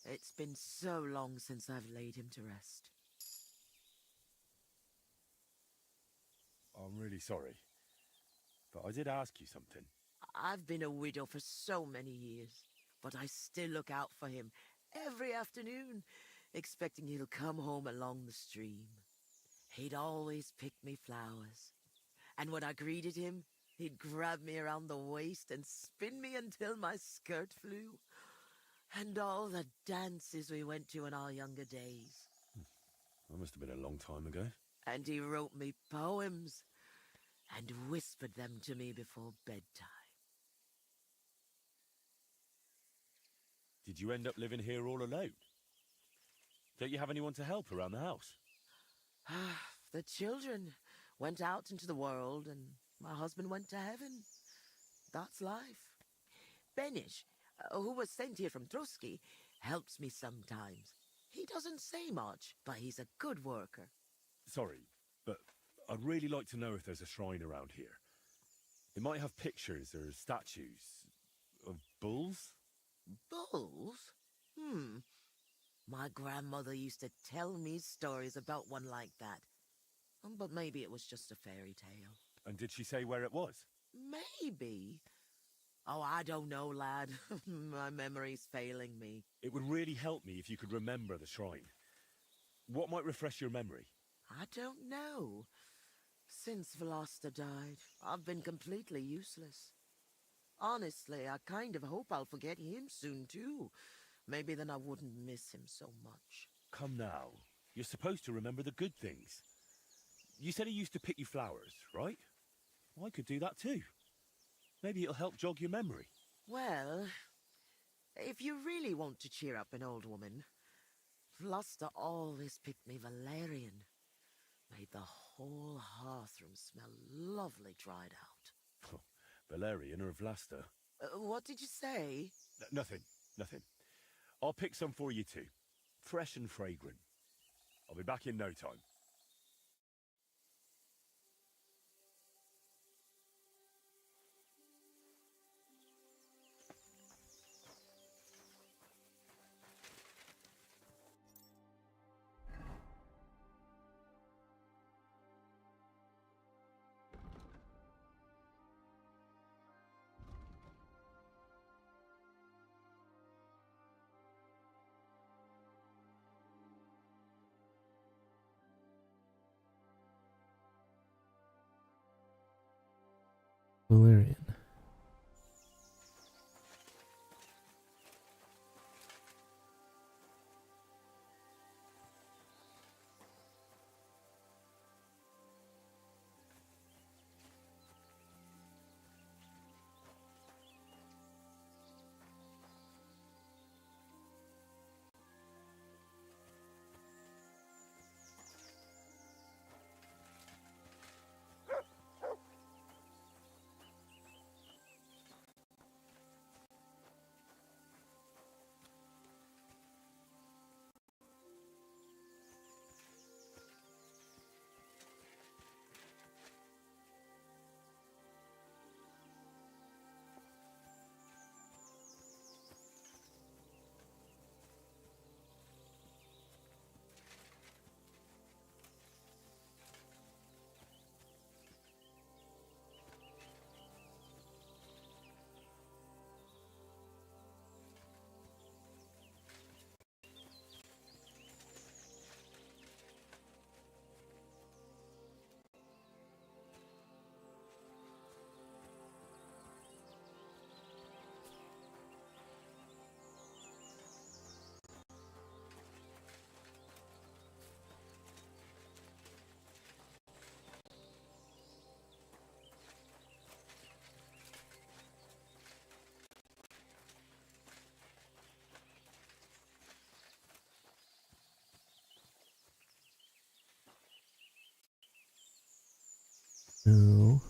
It's been so long since I've laid him to rest. I'm really sorry, but I did ask you something. I've been a widow for so many years, but I still look out for him every afternoon, expecting he'll come home along the stream. He'd always pick me flowers, and when I greeted him, he'd grab me around the waist and spin me until my skirt flew. And all the dances we went to in our younger days. That must have been a long time ago. And he wrote me poems and whispered them to me before bedtime. Did you end up living here all alone? Don't you have anyone to help around the house? The children went out into the world and my husband went to heaven. That's life. Benish, who was sent here from Trusky, helps me sometimes. He doesn't say much, but he's a good worker. Sorry, but I'd really like to know if there's a shrine around here. It might have pictures or statues of bulls. Bulls? My grandmother used to tell me stories about one like that. But maybe it was just a fairy tale. And did she say where it was? Maybe. Oh, I don't know, lad. My memory's failing me. It would really help me if you could remember the shrine. What might refresh your memory? I don't know. Since Veloster died, I've been completely useless. Honestly, I kind of hope I'll forget him soon, too. Maybe then I wouldn't miss him so much. Come now. You're supposed to remember the good things. You said he used to pick you flowers, right? Well, I could do that too. Maybe it'll help jog your memory. Well, if you really want to cheer up an old woman, Veloster always picked me valerian. Made the whole hearthroom smell lovely dried out. Valerian or Vlasta? What did you say? Nothing. I'll pick some for you too. Fresh and fragrant. I'll be back in no time. Valerian. No.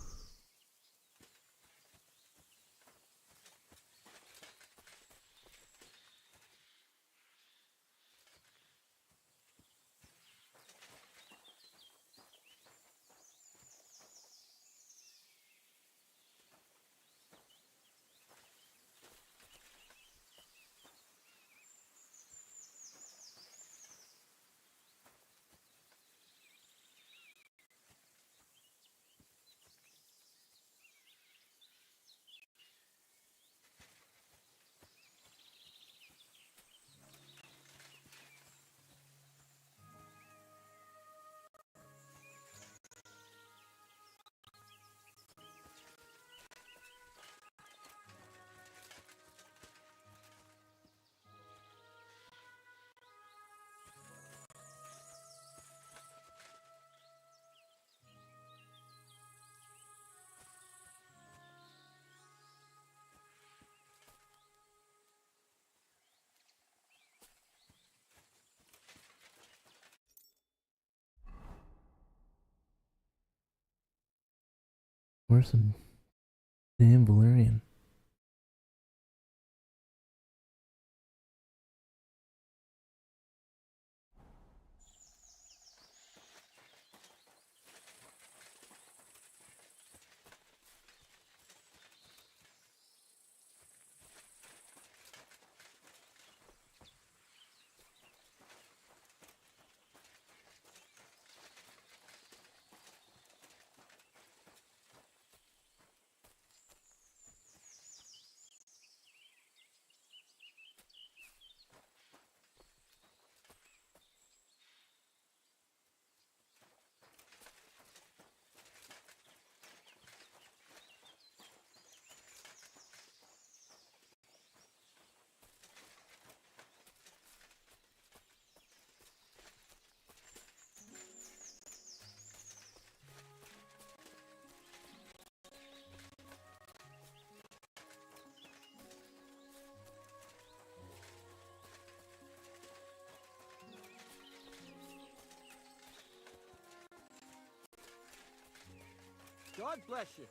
Where's some damn Valerian? God bless you.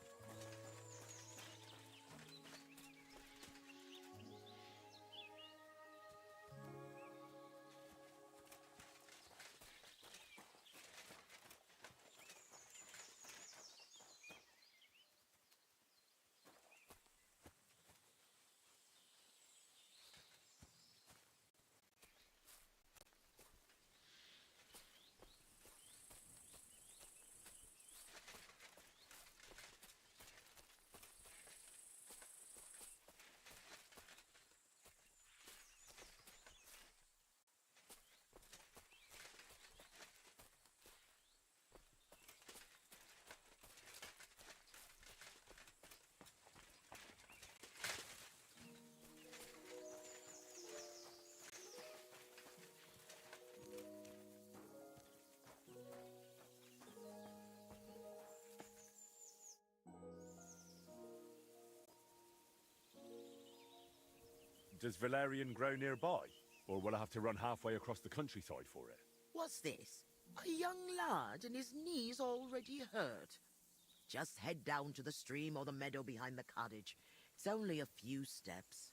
Does valerian grow nearby? Or will I have to run halfway across the countryside for it? What's this? A young lad and his knees already hurt. Just head down to the stream or the meadow behind the cottage. It's only a few steps.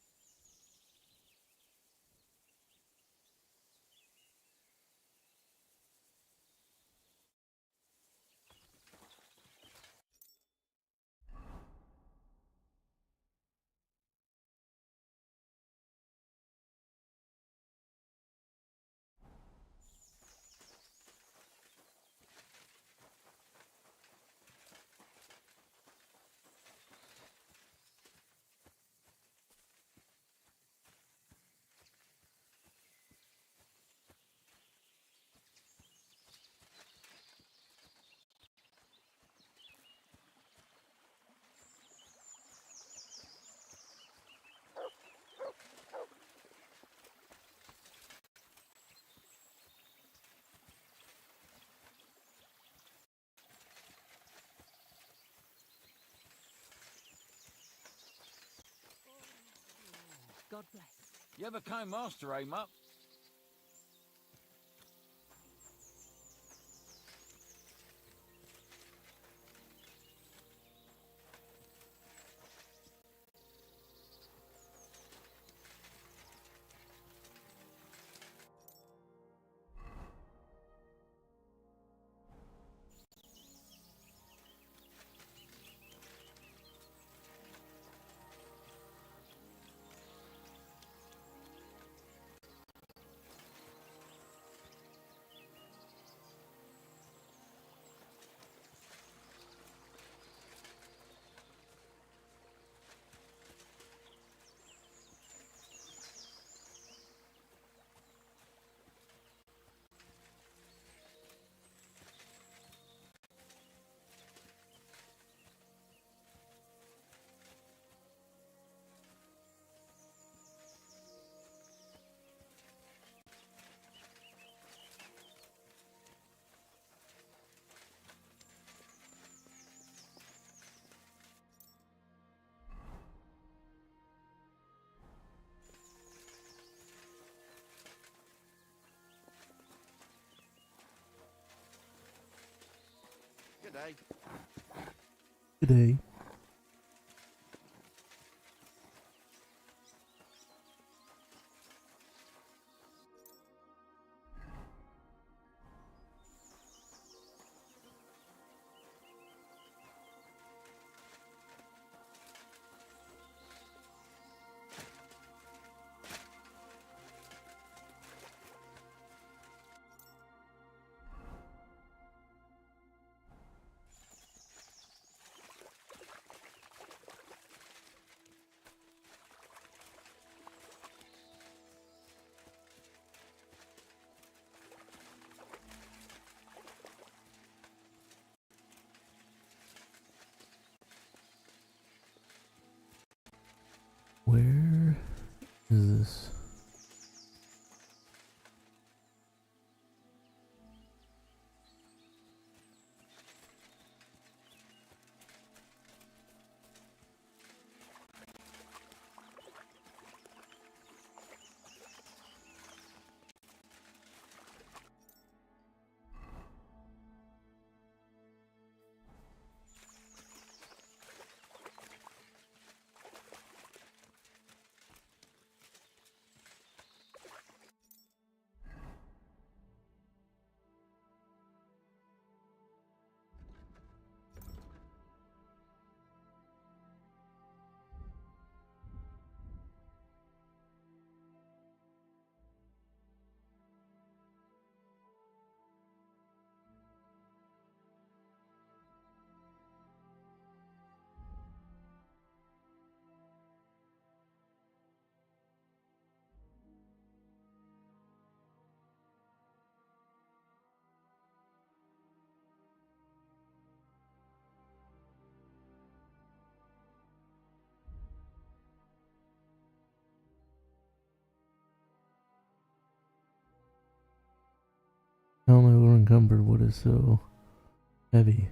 God bless. You ever came master, eh, Mutt? Good day. Good day. Where is this? encumbered? What is so heavy?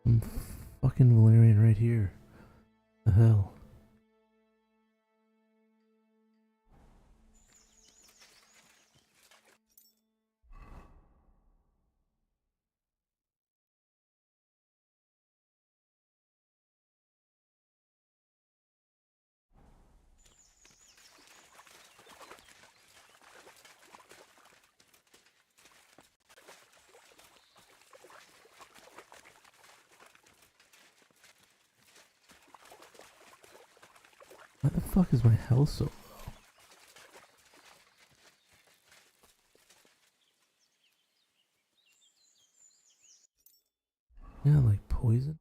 I'm fucking Valerian right here. The hell? Why the fuck is my health so low? Yeah, like poison?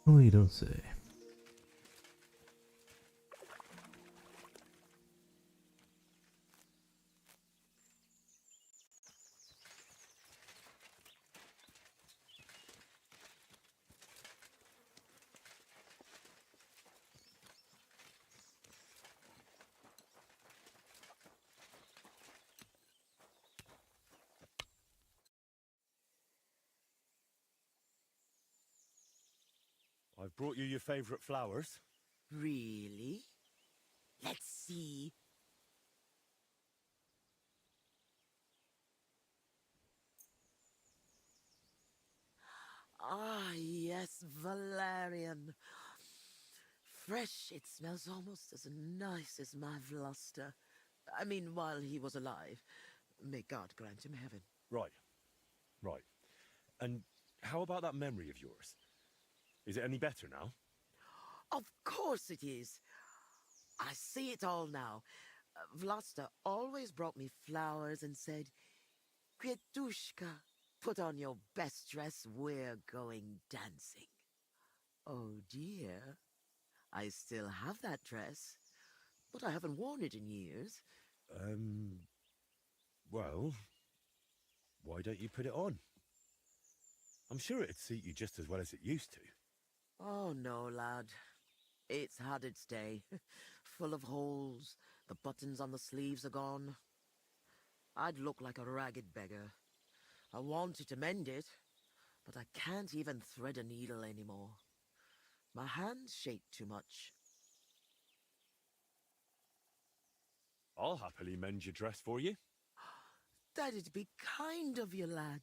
Oh, you don't say. I've brought you your favourite flowers. Really? Let's see. Ah, yes, valerian. Fresh, it smells almost as nice as my Vlasta. I mean, while he was alive. May God grant him heaven. Right. Right. And how about that memory of yours? Is it any better now? Of course it is. I see it all now. Vlasta always brought me flowers and said, Květuška, put on your best dress. We're going dancing. Oh dear. I still have that dress, but I haven't worn it in years. Well, why don't you put it on? I'm sure it'd suit you just as well as it used to. Oh no, lad. It's had its day. Full of holes. The buttons on the sleeves are gone. I'd look like a ragged beggar. I wanted to mend it, but I can't even thread a needle anymore. My hands shake too much. I'll happily mend your dress for you. That'd be kind of you, lad.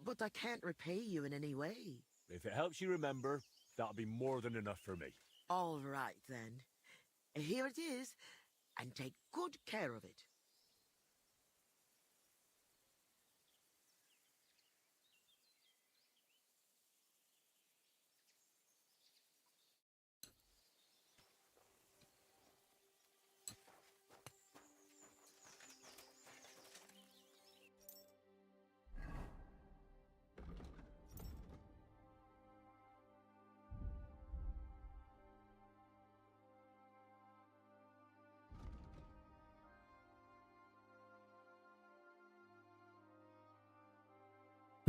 But I can't repay you in any way. If it helps you remember, that'll be more than enough for me. All right, then. Here it is, and take good care of it.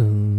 Um.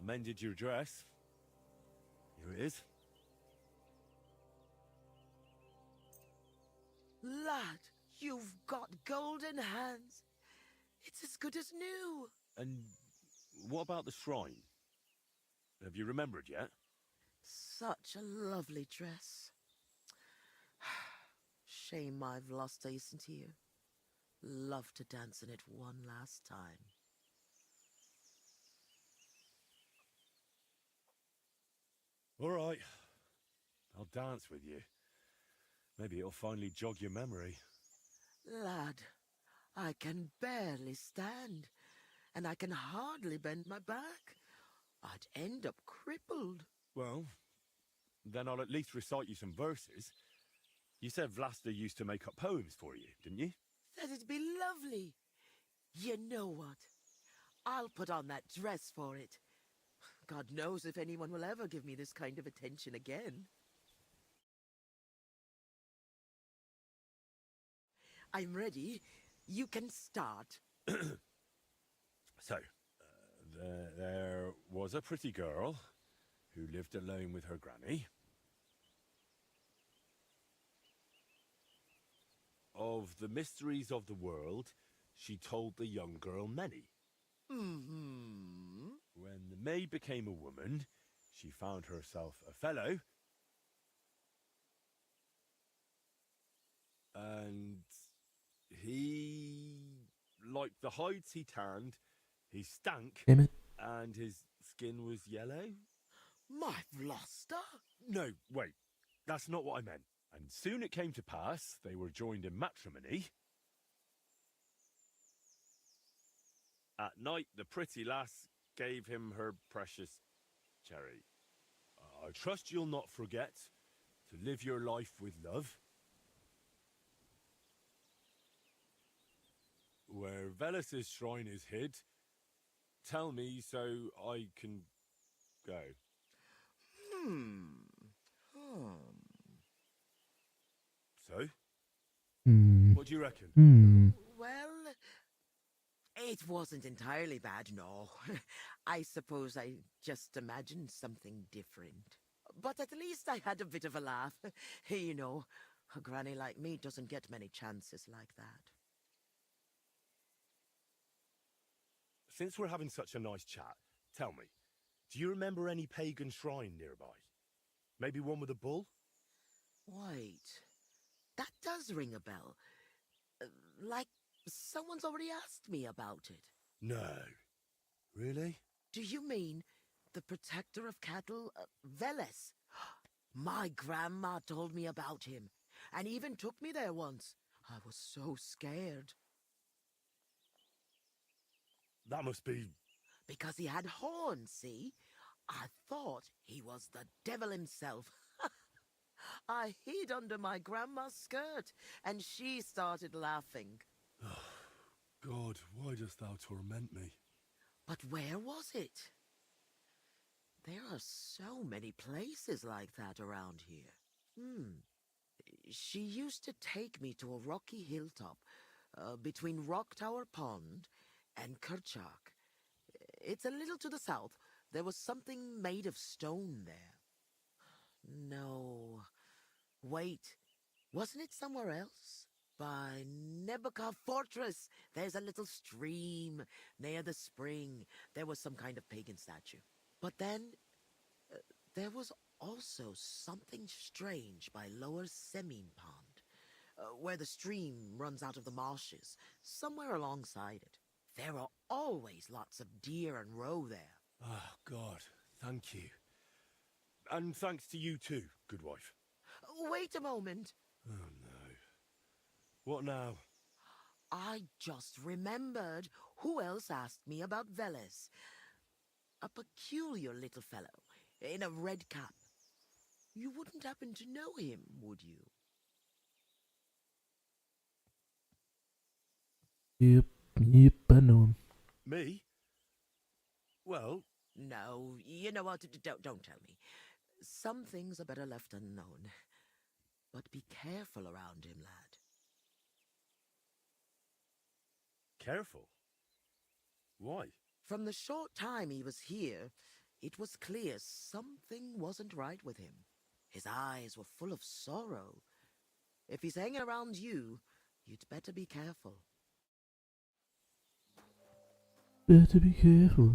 I mended your dress. Here it is. Lad, you've got golden hands. It's as good as new. And what about the shrine? Have you remembered yet? Such a lovely dress. Shame I've lost I isn't here. Love to dance in it one last time. All right. I'll dance with you. Maybe it'll finally jog your memory. Lad, I can barely stand, and I can hardly bend my back. I'd end up crippled. Well, then I'll at least recite you some verses. You said Vlasta used to make up poems for you, didn't you? That'd be lovely. You know what? I'll put on that dress for it. God knows if anyone will ever give me this kind of attention again. I'm ready. You can start. So, there was a pretty girl who lived alone with her granny. Of the mysteries of the world, she told the young girl many. Mm-hmm. When the maid became a woman, she found herself a fellow. And he, like the hides he tanned, he stank. Damn it. And his skin was yellow. My Vlasta? No, wait, that's not what I meant. And soon it came to pass they were joined in matrimony. That night, the pretty lass gave him her precious cherry. I trust you'll not forget to live your life with love. Where Velus's shrine is hid, tell me so I can go. So? What do you reckon? Well, it wasn't entirely bad, no. I suppose I just imagined something different. But at least I had a bit of a laugh. You know, a granny like me doesn't get many chances like that. Since we're having such a nice chat, tell me, do you remember any pagan shrine nearby? Maybe one with a bull? Wait, that does ring a bell. Like someone's already asked me about it. No. Really? Do you mean the protector of cattle, Veles? My grandma told me about him, and even took me there once. I was so scared. That must be... Because he had horns, see? I thought he was the devil himself. I hid under my grandma's skirt, and she started laughing. God, why dost thou torment me? But where was it? There are so many places like that around here. She used to take me to a rocky hilltop between Rock Tower Pond and Kerchak. It's a little to the south. There was something made of stone there. No. Wait. Wasn't it somewhere else? By Nebuchadnezzar Fortress. There's a little stream. Near the spring, there was some kind of pagan statue. But then, there was also something strange by Lower Semine Pond, where the stream runs out of the marshes, somewhere alongside it. There are always lots of deer and roe there. Oh, God, thank you. And thanks to you too, good wife. Wait a moment. Oh, no. What now? I just remembered who else asked me about Veles. A peculiar little fellow in a red cap. You wouldn't happen to know him, would you? Yep, I know him. Me? Well... No, you know what? Don't tell me. Some things are better left unknown. But be careful around him, lad. Careful? Why? From the short time he was here, it was clear something wasn't right with him. His eyes were full of sorrow. If he's hanging around you, you'd better be careful. Better be careful.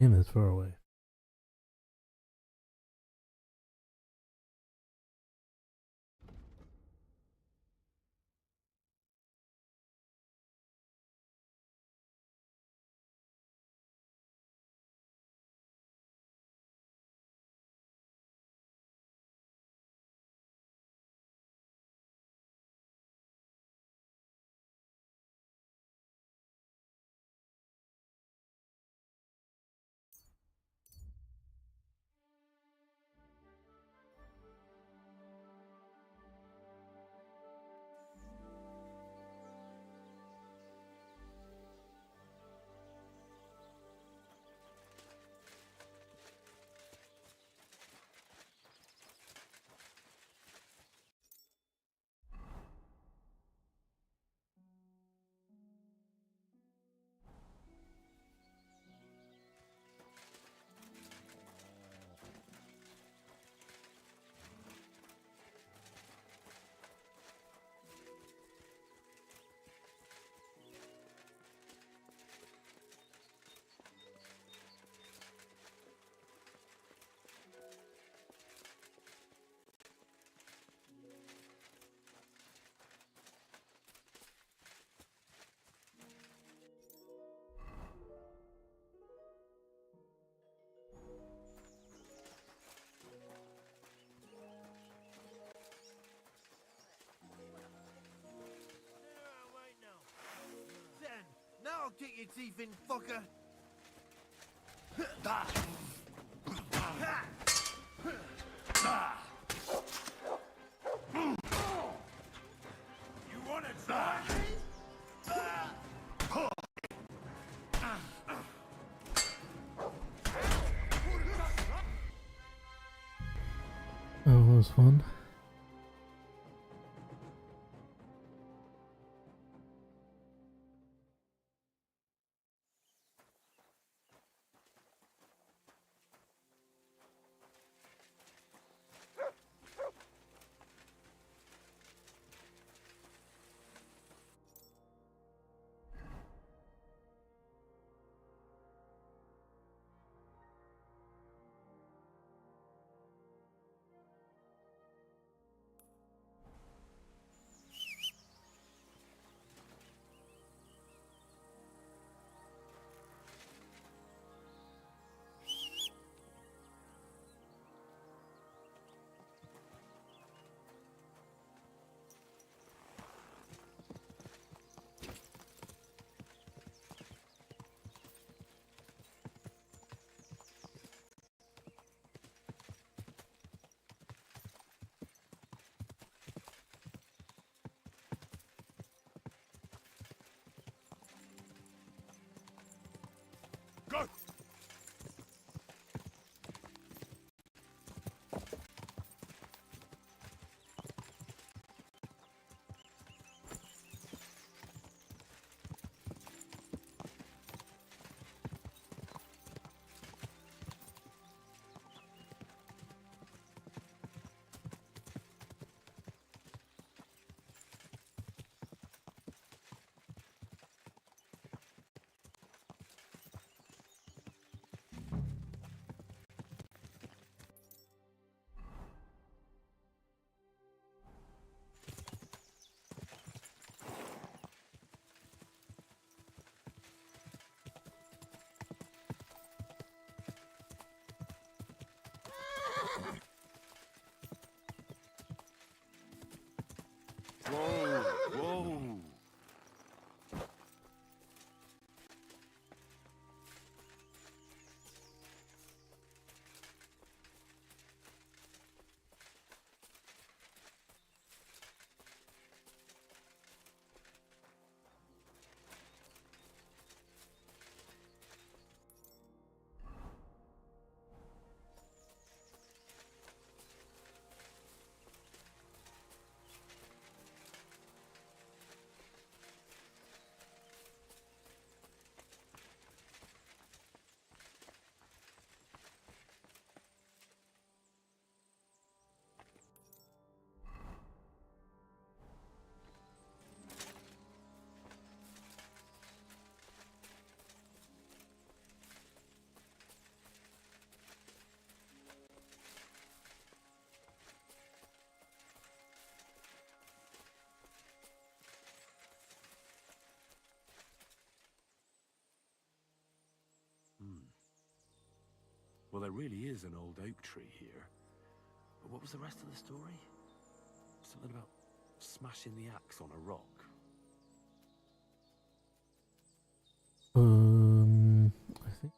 Damn, that's far away. your teeth in, fucker. You wanna try me? Oh, that was fun. Go! Whoa, whoa. Well, there really is an old oak tree here. But what was the rest of the story? Something about smashing the axe on a rock. I think.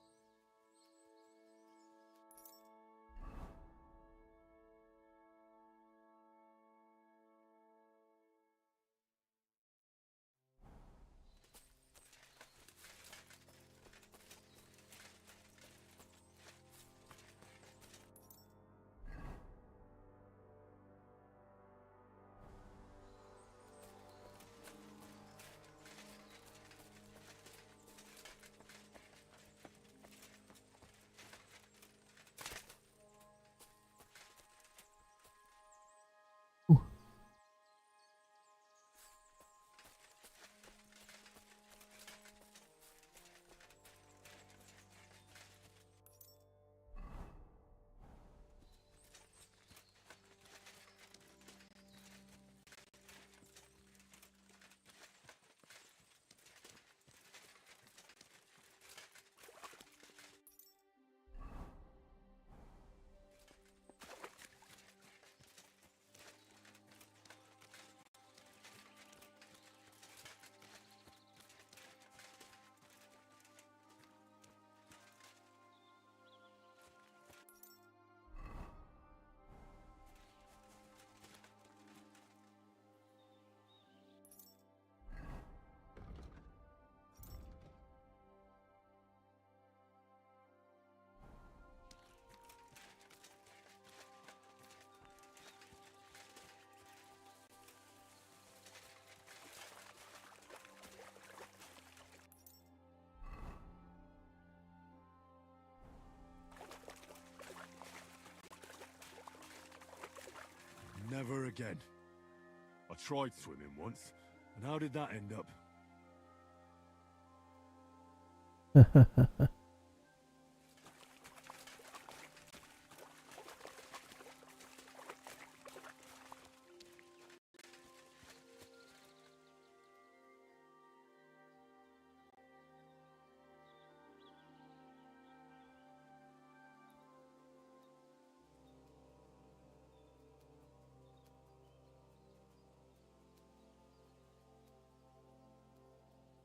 Never again. I tried swimming once, and how did that end up?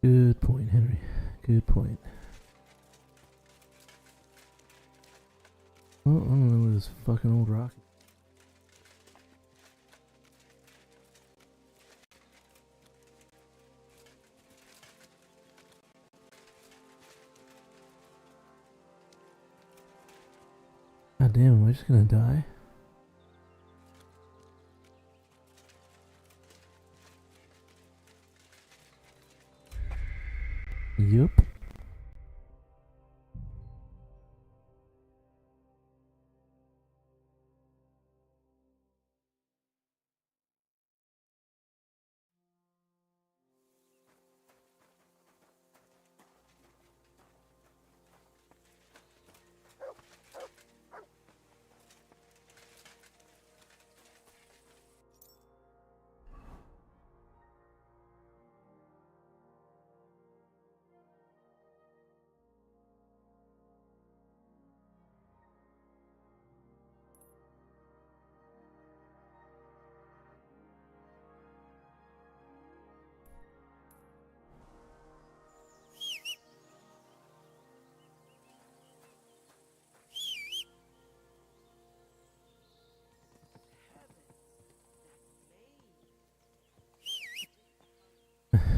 Good point, Henry. Good point. Well, I don't know where this fucking old rock is. God damn, am I just gonna die? Yup.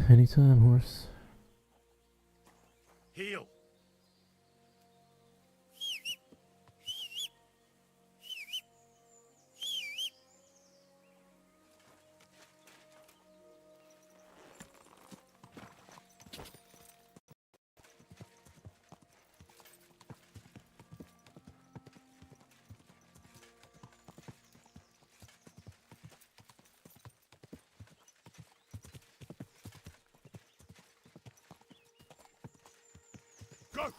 Anytime, horse. Heel! Go!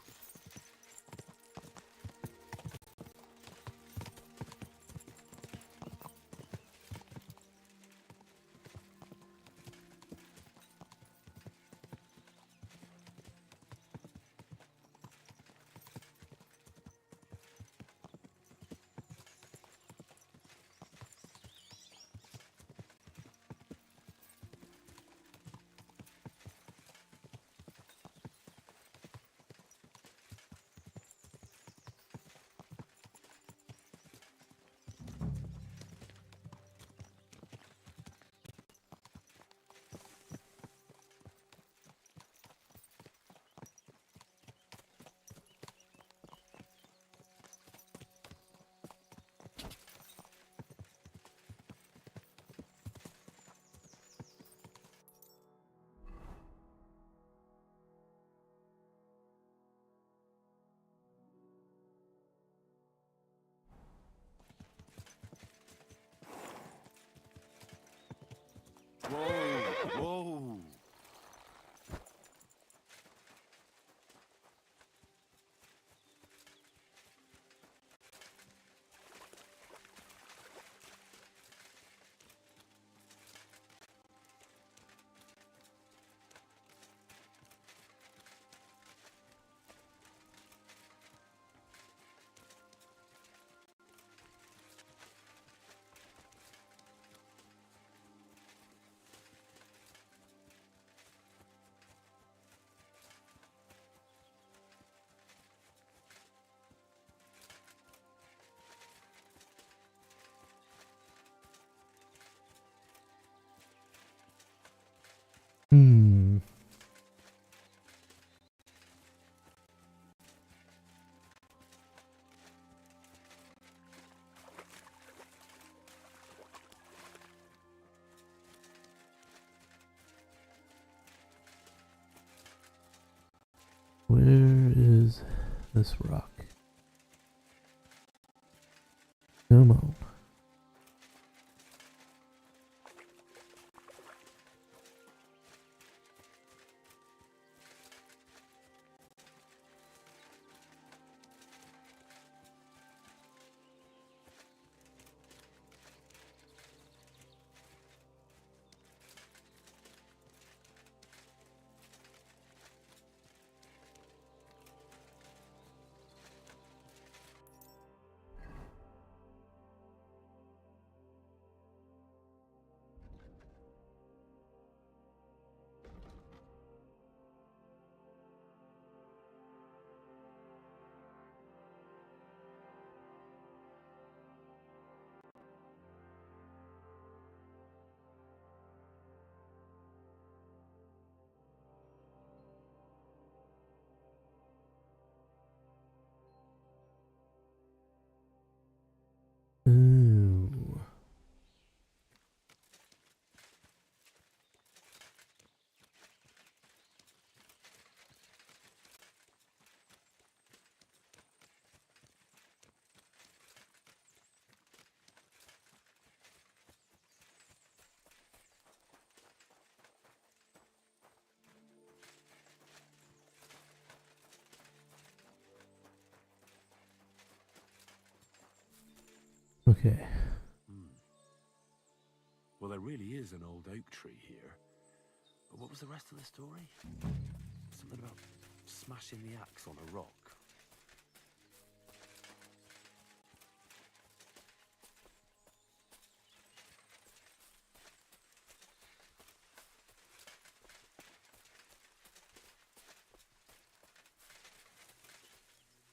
Whoa! Whoa! Hmm. Where is this rock? Come on. Ooh. Okay. Well, there really is an old oak tree here. But what was the rest of the story? Something about smashing the axe on a rock.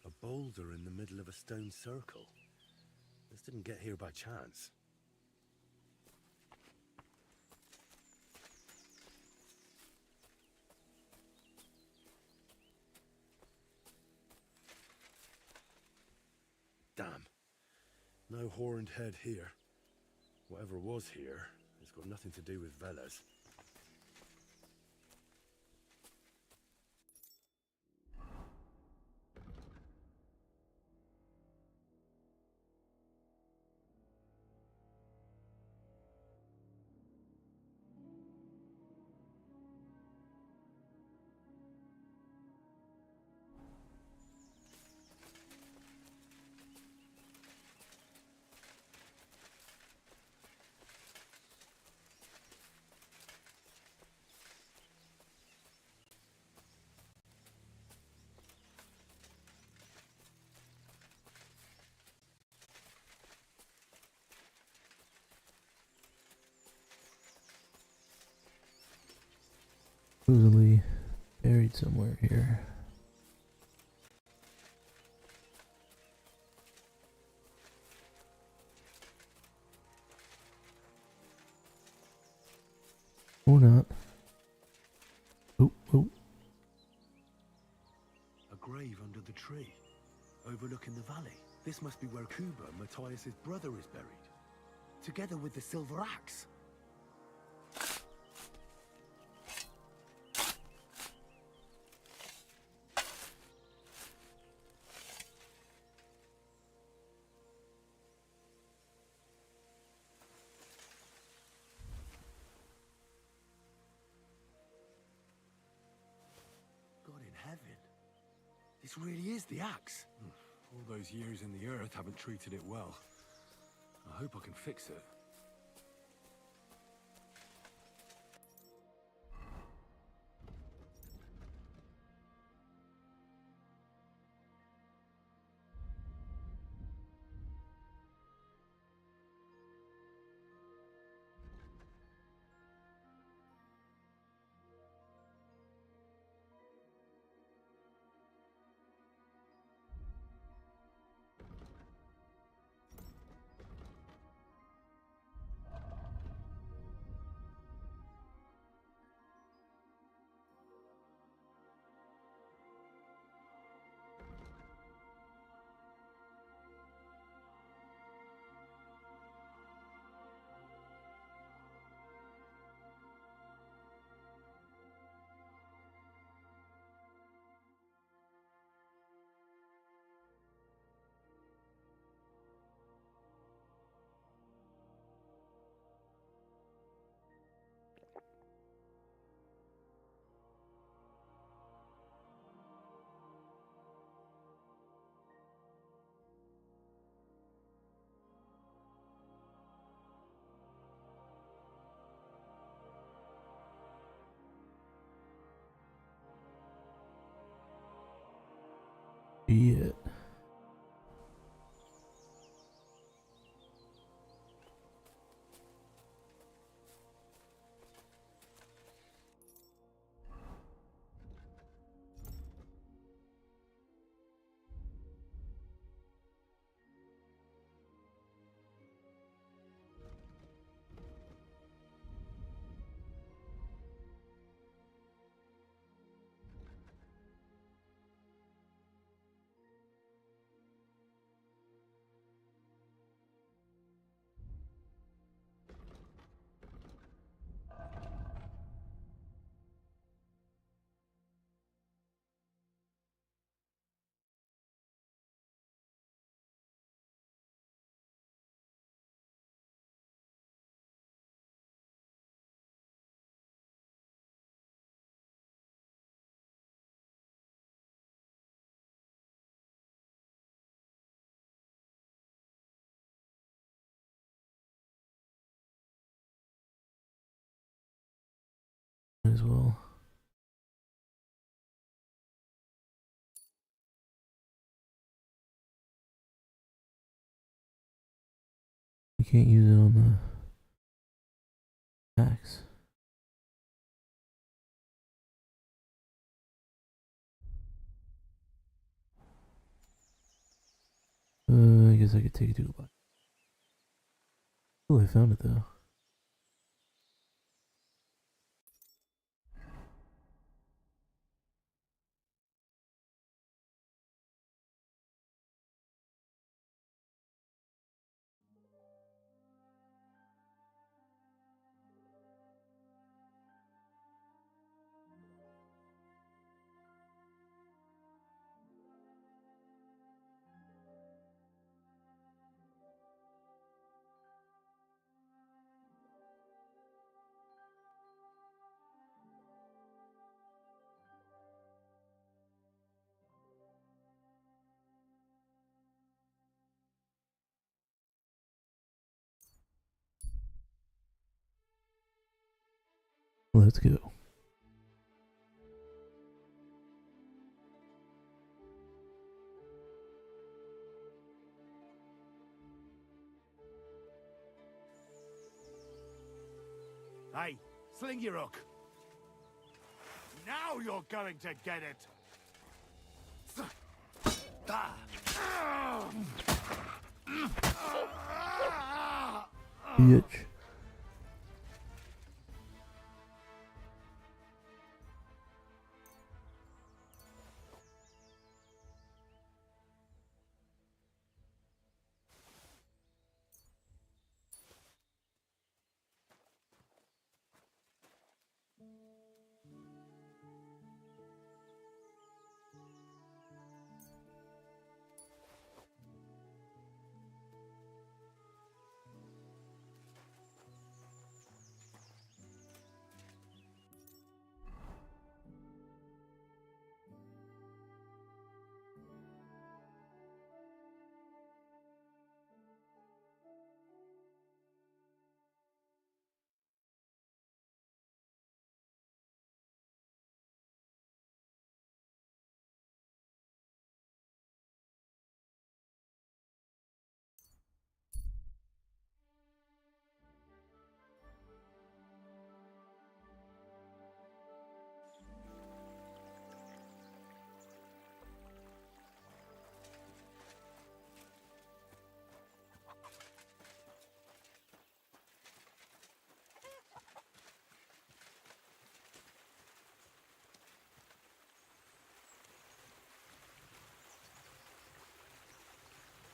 A boulder in the middle of a stone circle. This didn't get here by chance. Damn. No horned head here. Whatever was here has got nothing to do with Veles. Supposedly buried somewhere here. Or not. Oh, oh. A grave under the tree, overlooking the valley. This must be where Kuba, Matthias's brother, is buried. Together with the silver axe. God in heaven. This really is the axe. All those years in the earth haven't treated it well. I hope I can fix it. Shit. Might as well. You can't use it on the axe. I guess I could take it to a bike. Oh, I found it though. Let's go. Hey, sling your hook. Now you're going to get it. Bitch.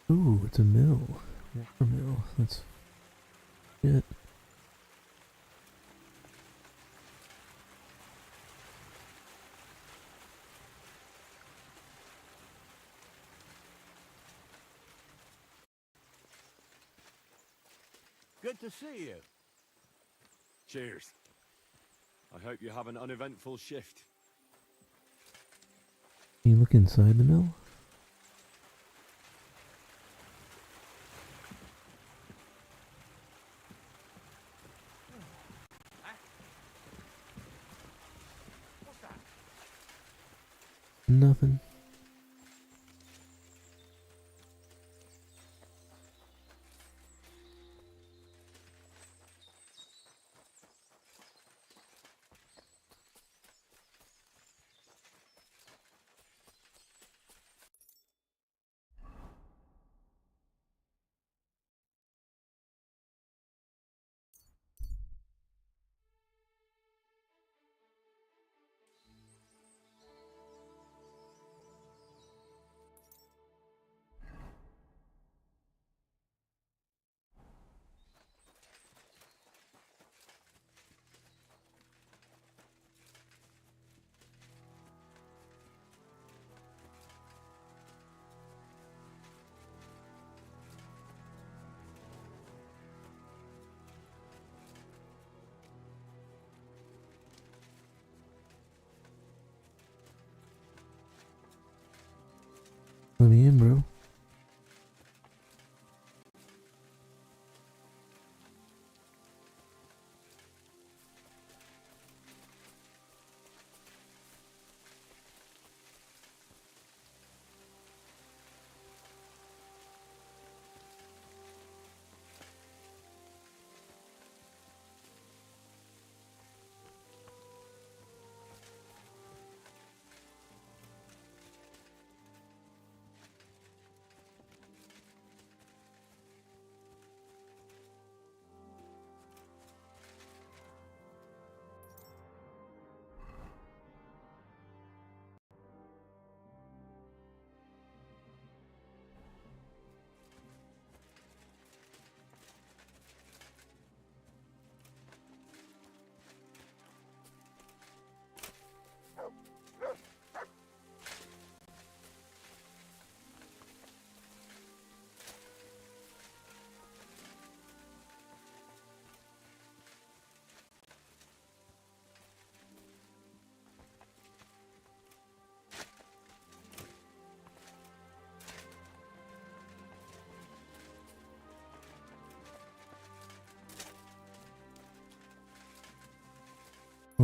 Ooh, it's a mill. Water mill. That's it. Good to see you. Cheers. I hope you have an uneventful shift. Can you look inside the mill? Nothing.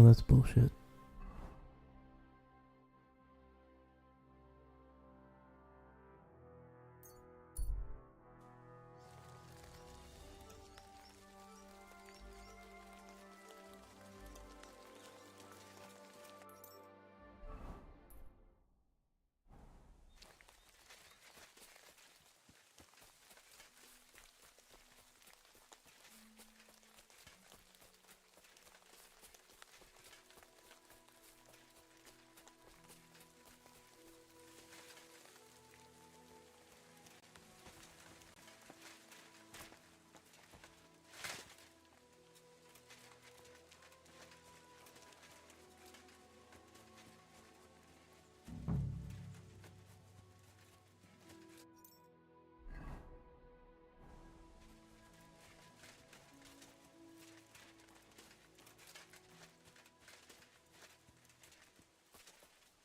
Oh, that's bullshit.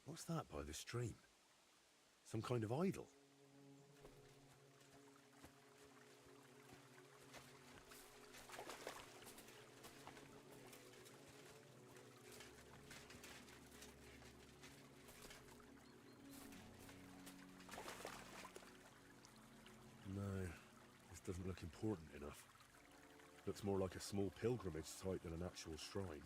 What's that by the stream? Some kind of idol? No, this doesn't look important enough. Looks more like a small pilgrimage site than an actual shrine.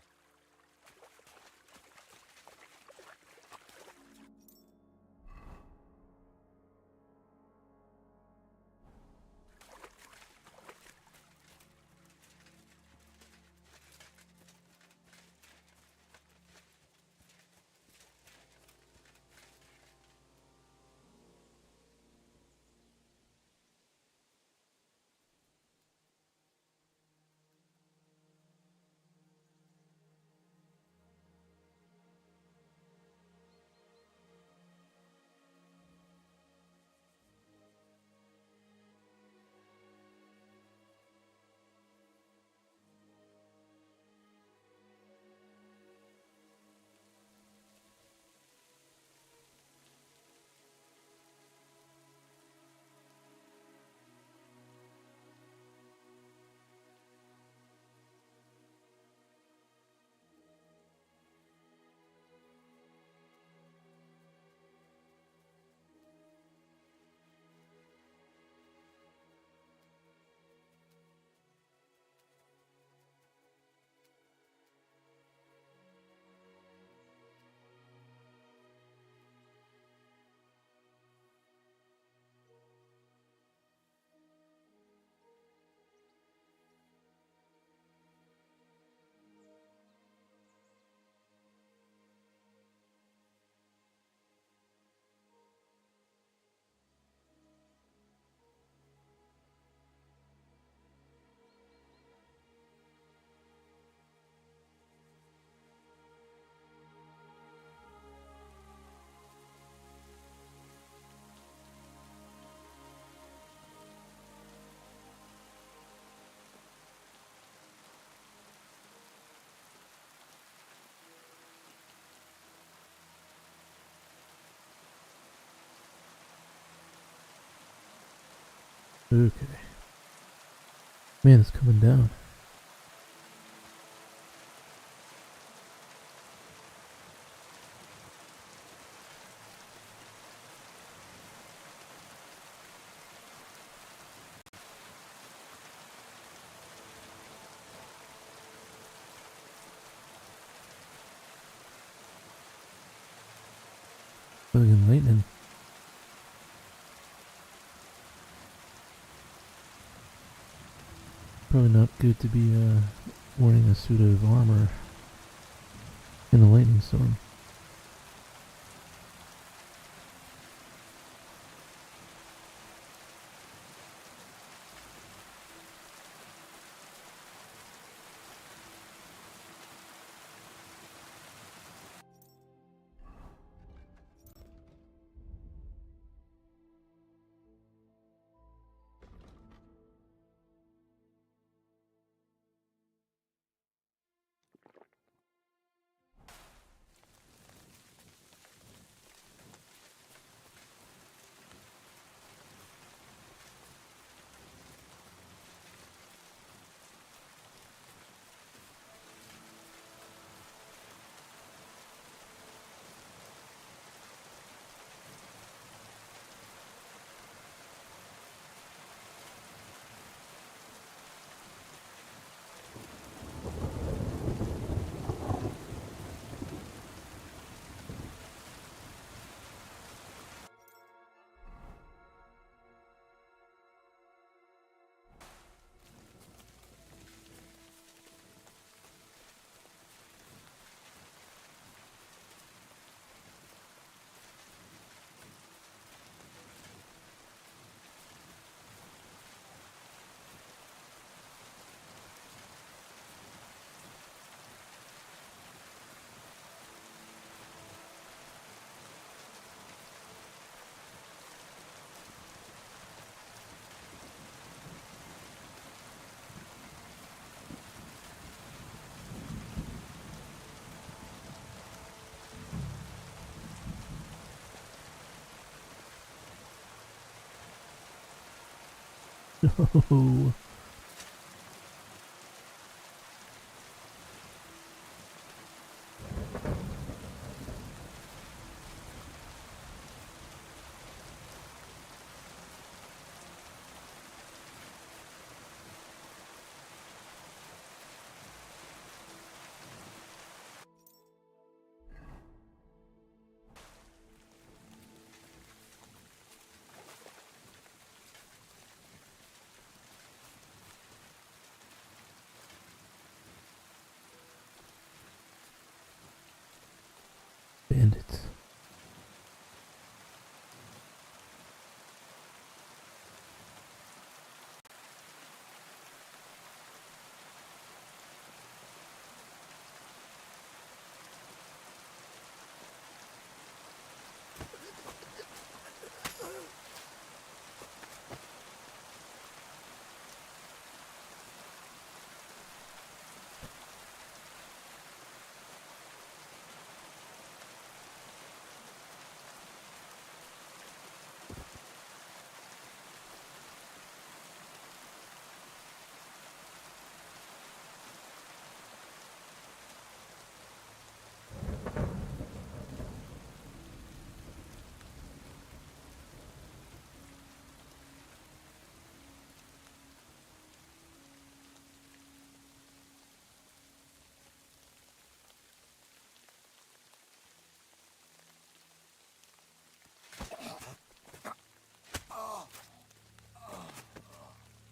Okay. Man, it's coming down. Fucking lightning. Probably not good to be wearing a suit of armor in a lightning storm. Oh. Bandits.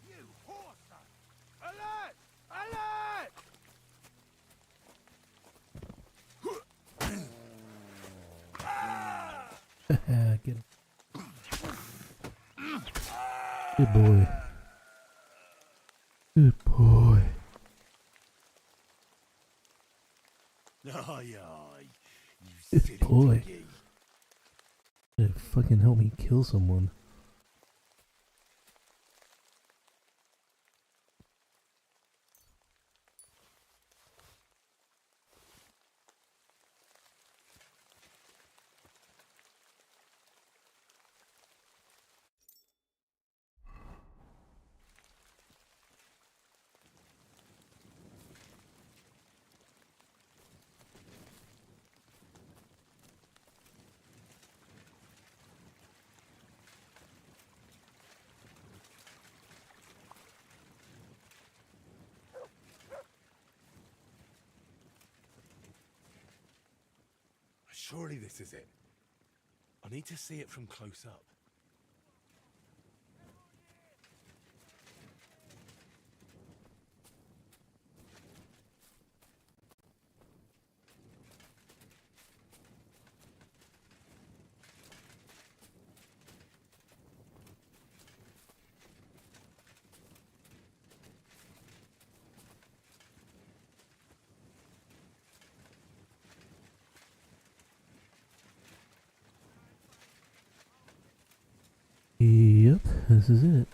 You horse! Alert! Alert! Get him. Good boy. Good boy. Aye, aye. You Good silly boy. piggy. It fucking help me kill someone. Surely this is it. I need to see it from close up. Yep, this is it.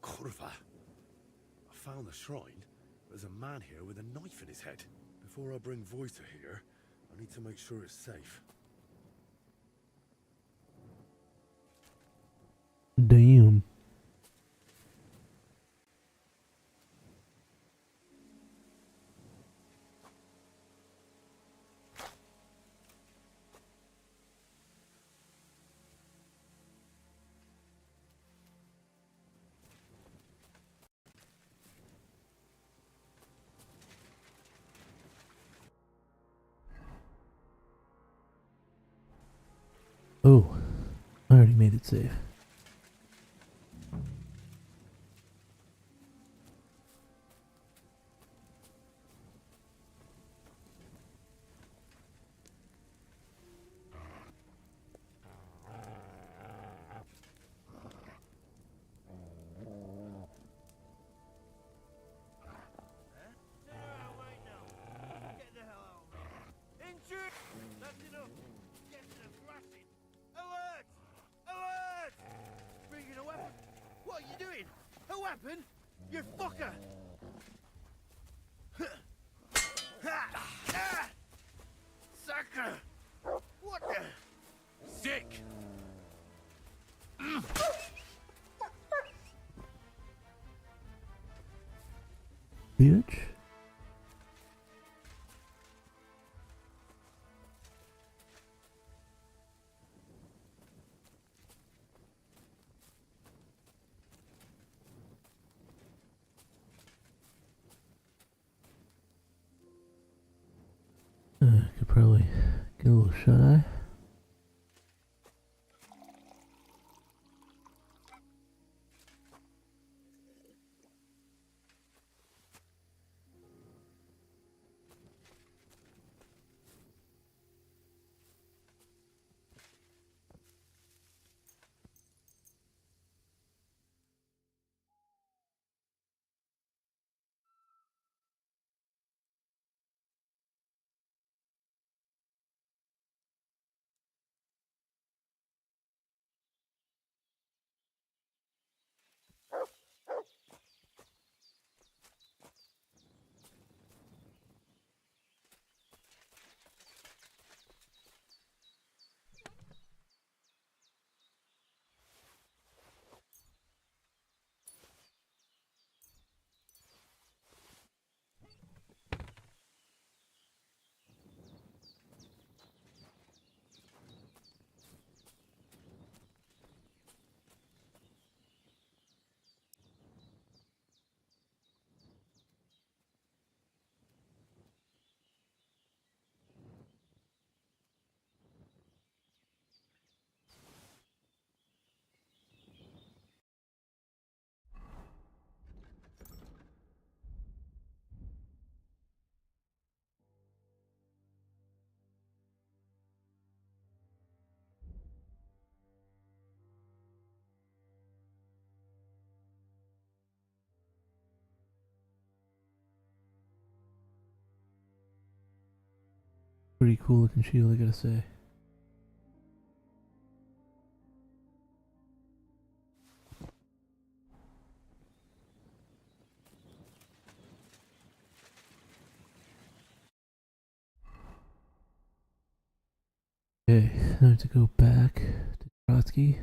Curva. I found the shrine. There's a man here with a knife in his head. Before I bring Voita here, I need to make sure it's safe. Damn. Oh, I already made it safe. A weapon? You fucker! Sucker! What the? Sick! Bitch. Could probably get a little shut-eye. Pretty cool looking shield, I gotta say. Okay, now to go back to Trotsky.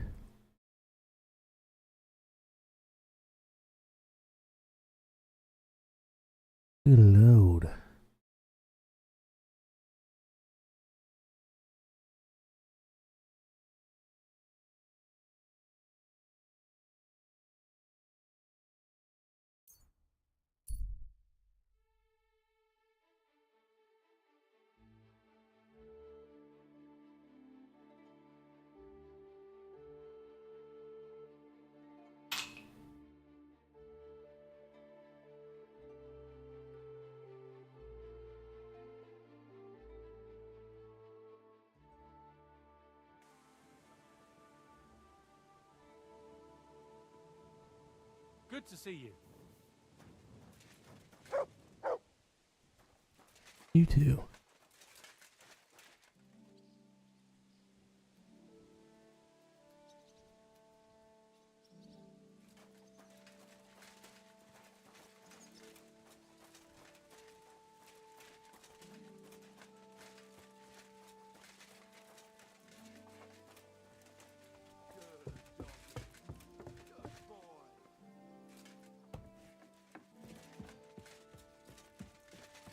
Good load. Good to see you. You too.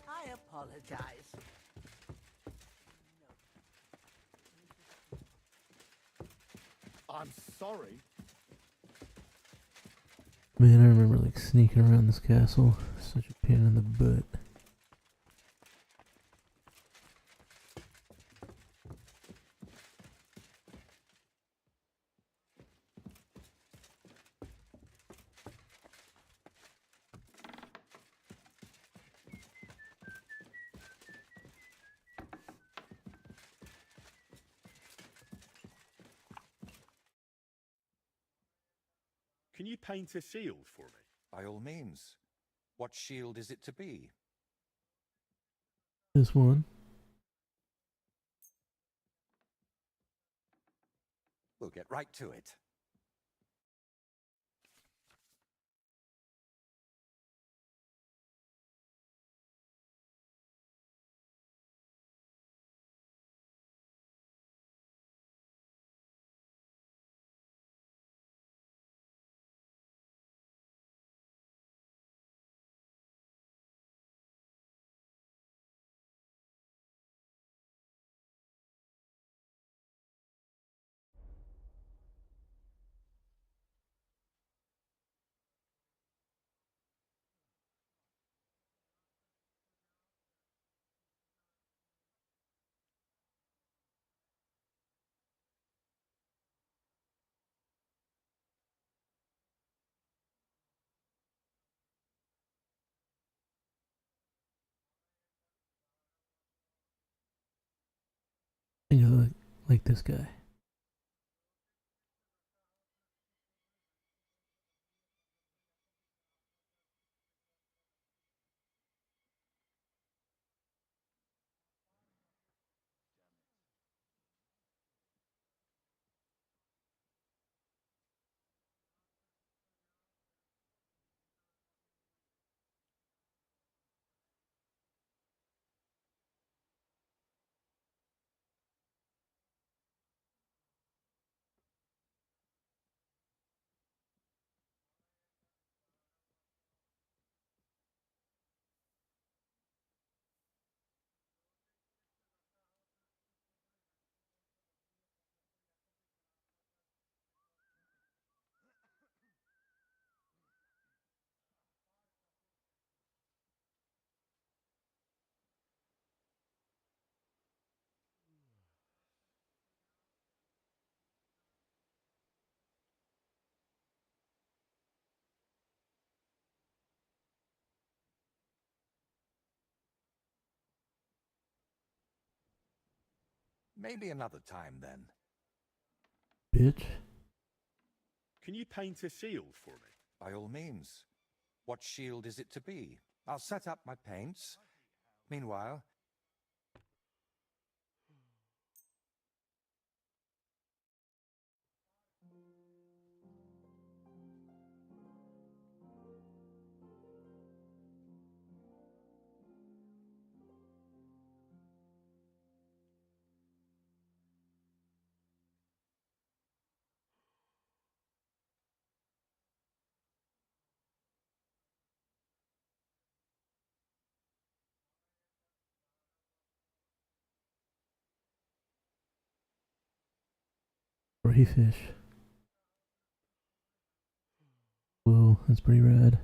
I apologize. I'm sorry. Man, I remember like sneaking around this castle. Such a pain in the butt. Can you paint a shield for me? By all means. What shield is it to be? This one. We'll get right to it. Like this guy. Maybe another time then. Bitch. Can you paint a shield for me? By all means. What shield is it to be? I'll set up my paints. Meanwhile, Crayfish. Whoa, that's pretty rad.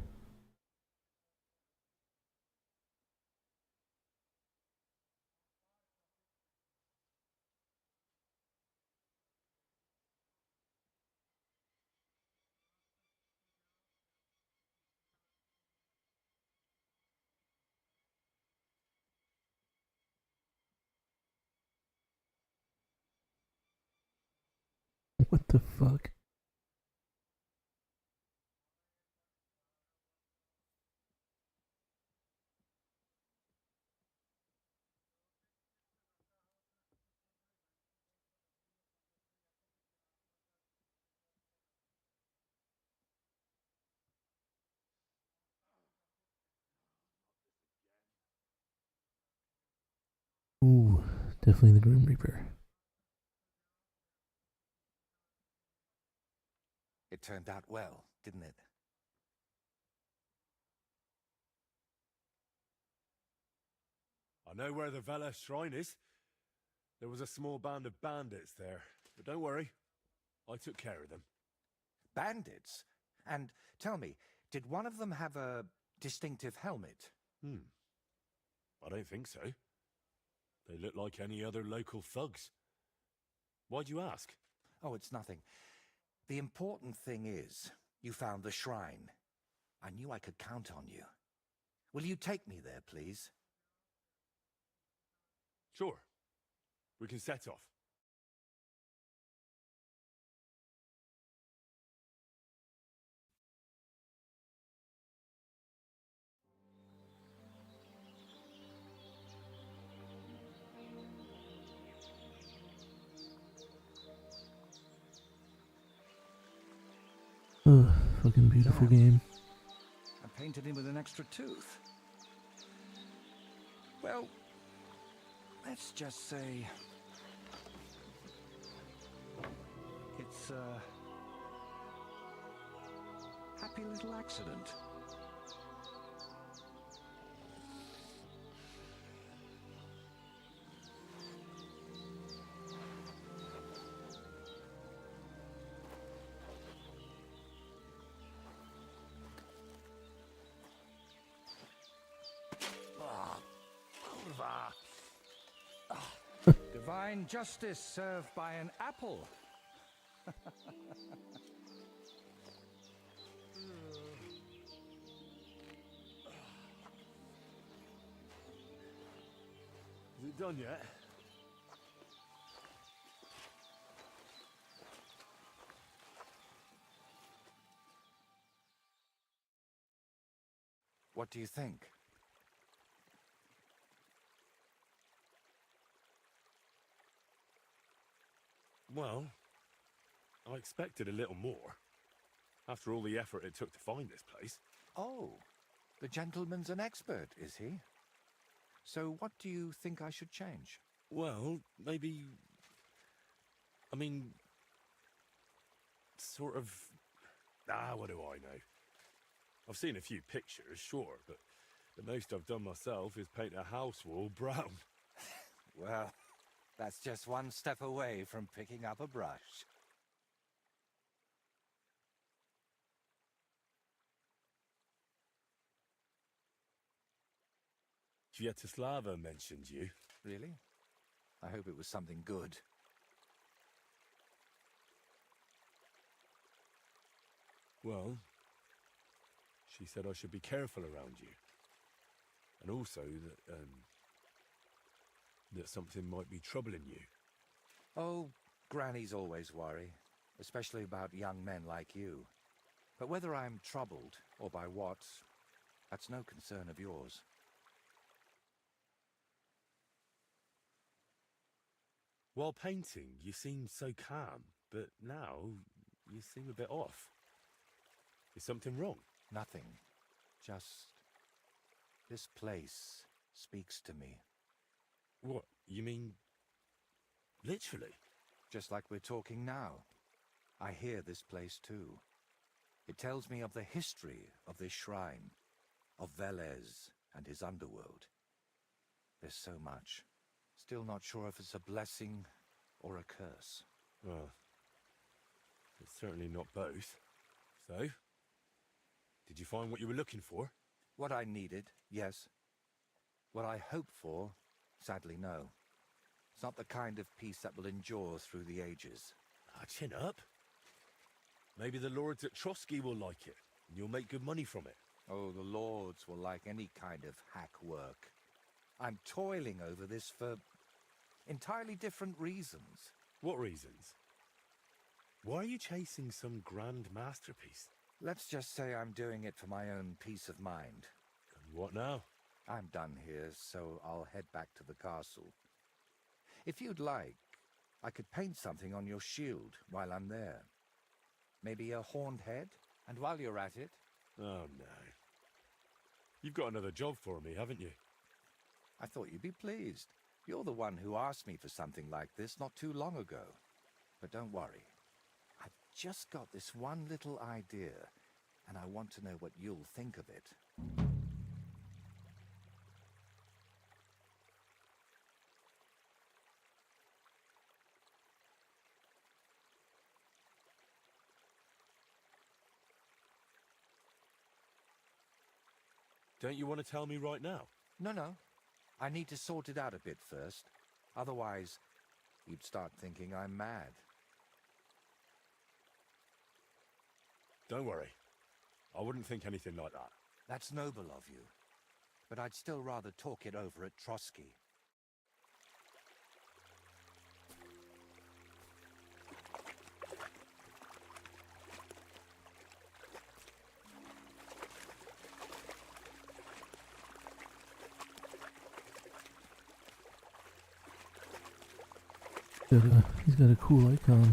What the fuck? Ooh, definitely the Grim Reaper. it turned out well, didn't it? I know where the Vela shrine is. There was a small band of bandits there. But don't worry, I took care of them. Bandits? And tell me, did one of them have a distinctive helmet? I don't think so. They look like any other local thugs. Why'd you ask? Oh, it's nothing. The important thing is, you found the shrine. I knew I could count on you. Will you take me there, please? Sure. We can set off. Oh, fucking beautiful game. I painted him with an extra tooth. Well, let's just say it's a happy little accident. Divine justice served by an apple. Is it done yet? What do you think? Well, I expected a little more. After all the effort it took to find this place. Oh, the gentleman's an expert, is he? So what do you think I should change? Well, maybe... I mean... sort of... what do I know? I've seen a few pictures, sure, but the most I've done myself is paint a house wall brown. Well, that's just one step away from picking up a brush. Sviatoslava mentioned you. Really? I hope it was something good. Well, she said I should be careful around you. And also that, that something might be troubling you. Oh, grannies always worry, especially about young men like you. But whether I'm troubled, or by what, that's no concern of yours. While painting, you seemed so calm, but now you seem a bit off. Is something wrong? Nothing. Just... this place speaks to me. What, you mean... literally? Just like we're talking now. I hear this place too. It tells me of the history of this shrine, of Velez and his underworld. There's so much. Still not sure if it's a blessing or a curse. Well, it's certainly not both. So, did you find what you were looking for? What I needed, yes. What I hope for, sadly no. It's not the kind of peace that will endure through the ages. Chin up. Maybe the lords at Trotsky will like it, and you'll make good money from it. Oh, the lords will like any kind of hack work. I'm toiling over this for entirely different reasons. What reasons? Why are you chasing some grand masterpiece? Let's just say I'm doing it for my own peace of mind. And what now? I'm done here, so I'll head back to the castle. If you'd like, I could paint something on your shield while I'm there. Maybe a horned head? And while you're at it... Oh, no. You've got another job for me, haven't you? I thought you'd be pleased. You're the one who asked me for something like this not too long ago. But don't worry. I've just got this one little idea, and I want to know what you'll think of it. Don't you want to tell me right now? No. I need to sort it out a bit first. Otherwise, you'd start thinking I'm mad. Don't worry. I wouldn't think anything like that. That's noble of you. But I'd still rather talk it over at Trotsky. He's got a cool icon.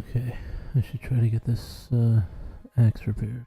Okay, I should try to get this axe repaired.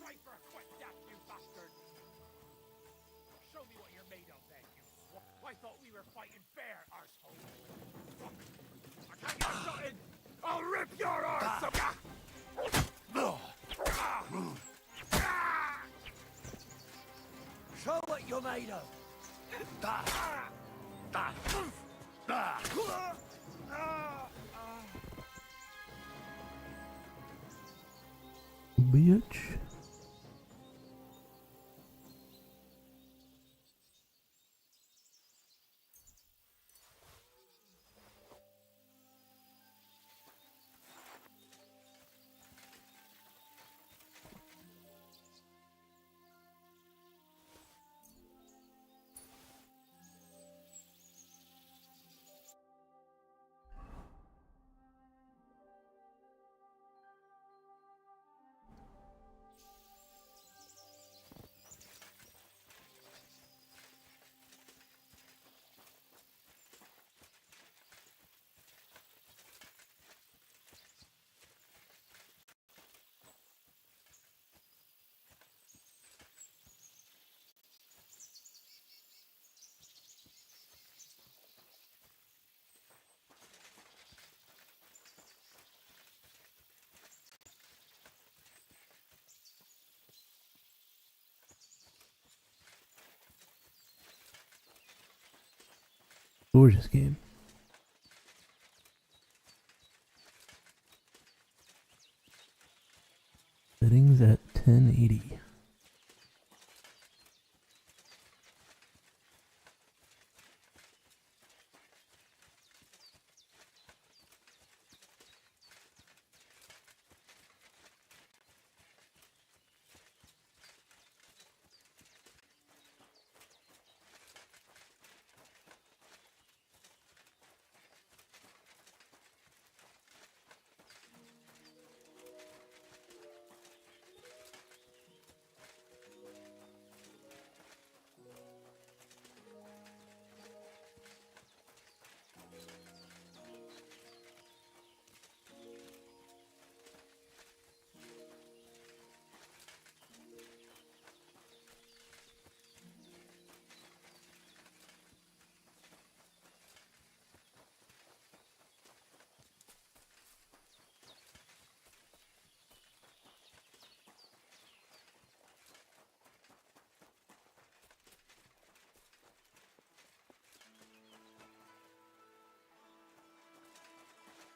Try for a quick death, you bastard! Show me what you're made of, then, you swap. I thought we were fighting fair, arsehole. Fuck. I can't get a shot in! I'll rip your arse up! Show what you're made of. Bitch. Gorgeous game. Settings at 1080.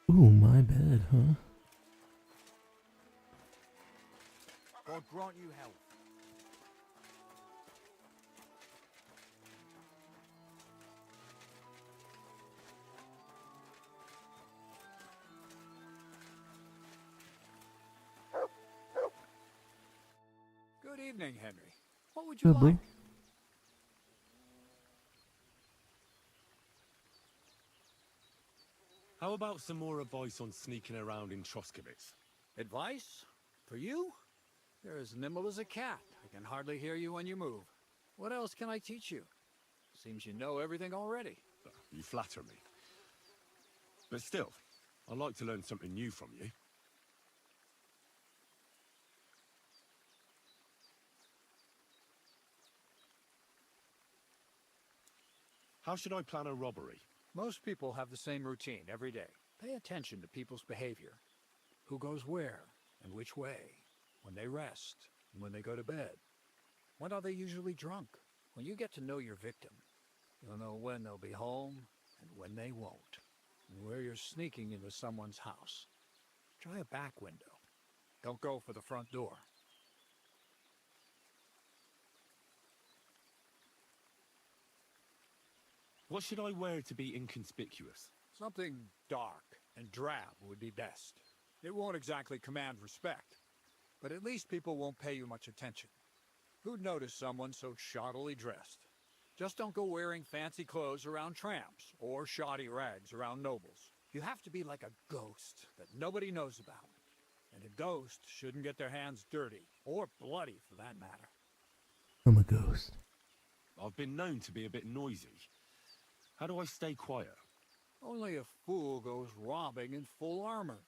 Ooh, my bad, huh? God grant you health. Good evening, Henry. What would you Yeah, bro. like? How about some more advice on sneaking around in Troskowitz? Advice? For you? You're as nimble as a cat. I can hardly hear you when you move. What else can I teach you? Seems you know everything already. You flatter me. But still, I'd like to learn something new from you. How should I plan a robbery? Most people have the same routine every day. Pay attention to people's behavior. Who goes where, And which way? When they rest, and when they go to bed. When are they usually drunk? When you get to know your victim, you'll know when they'll be home and when they won't. And where you're sneaking into someone's house. Try a back window. Don't go for the front door. What should I wear to be inconspicuous? Something dark and drab would be best. It won't exactly command respect, but at least people won't pay you much attention. Who'd notice someone so shoddily dressed? Just don't go wearing fancy clothes around tramps or shoddy rags around nobles. You have to be like a ghost that nobody knows about. And a ghost shouldn't get their hands dirty, or bloody for that matter. I'm a ghost. I've been known to be a bit noisy. How do I stay quiet? Only a fool goes robbing in full armor.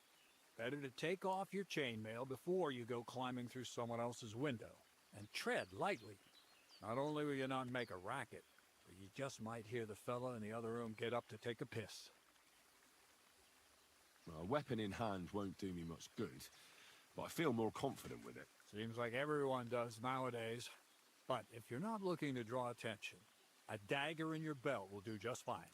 Better to take off your chainmail before you go climbing through someone else's window. And tread lightly. Not only will you not make a racket, but you just might hear the fella in the other room get up to take a piss. A weapon in hand won't do me much good, but I feel more confident with it. Seems like everyone does nowadays. But if you're not looking to draw attention, a dagger in your belt will do just fine.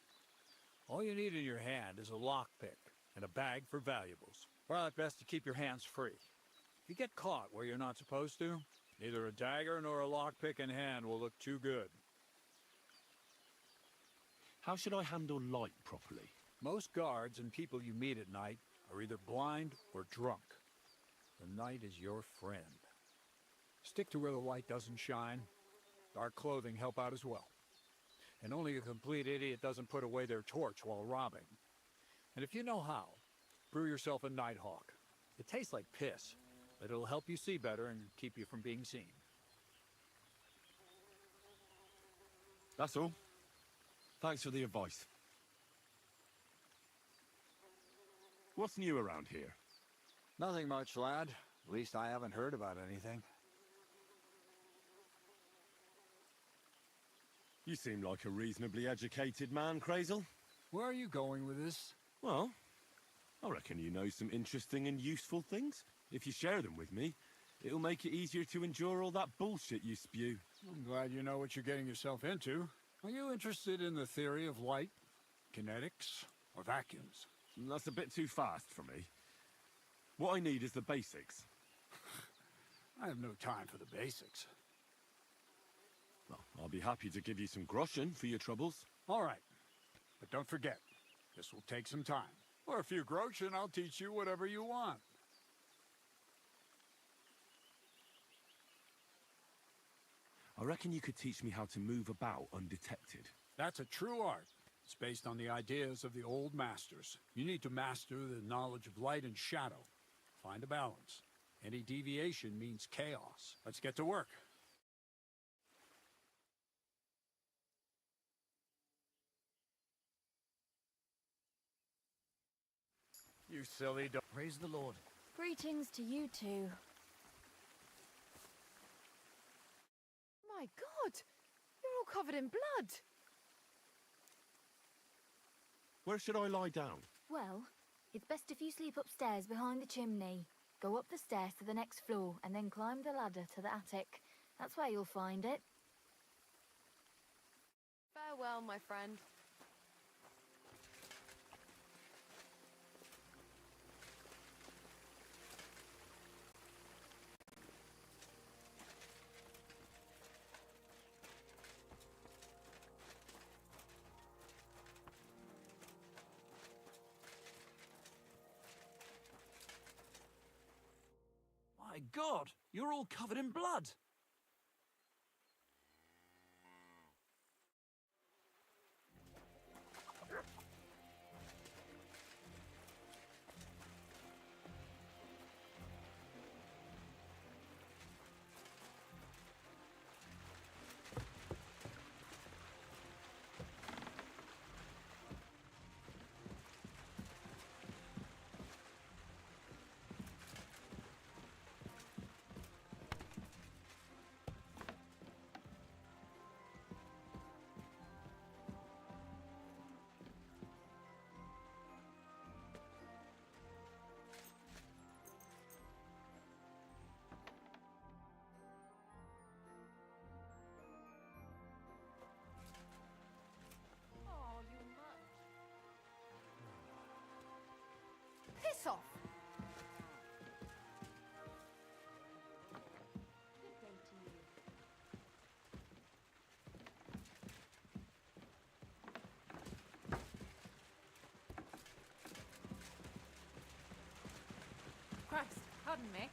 All you need in your hand is a lockpick and a bag for valuables. Well, it's best to keep your hands free. If you get caught where you're not supposed to, neither a dagger nor a lockpick in hand will look too good. How should I handle light properly? Most guards and people you meet at night are either blind or drunk. The night is your friend. Stick to where the light doesn't shine. Dark clothing help out as well. And only a complete idiot doesn't put away their torch while robbing. And if you know how, brew yourself a Nighthawk. It tastes like piss, but it'll help you see better and keep you from being seen. That's all. Thanks for the advice. What's new around here? Nothing much, lad. At least I haven't heard about anything. You seem like a reasonably educated man, Crazel. Where are you going with this? Well, I reckon you know some interesting and useful things. If you share them with me, it'll make it easier to endure all that bullshit you spew. I'm glad you know what you're getting yourself into. Are you interested in the theory of light, kinetics, or vacuums? That's a bit too fast for me. What I need is the basics. I have no time for the basics. Well, I'll be happy to give you some groschen for your troubles. All right. But don't forget, this will take some time. For a few groschen, I'll teach you whatever you want. I reckon you could teach me how to move about undetected. That's a true art. It's based on the ideas of the old masters. You need to master the knowledge of light and shadow. Find a balance. Any deviation means chaos. Let's get to work. You silly dog. Praise the Lord. Greetings to you two. My God! You're all covered in blood! Where should I lie down? Well, it's best if you sleep upstairs behind the chimney. Go up the stairs to the next floor and then climb the ladder to the attic. That's where you'll find it. Farewell, my friend. My God, you're all covered in blood. Pardon me.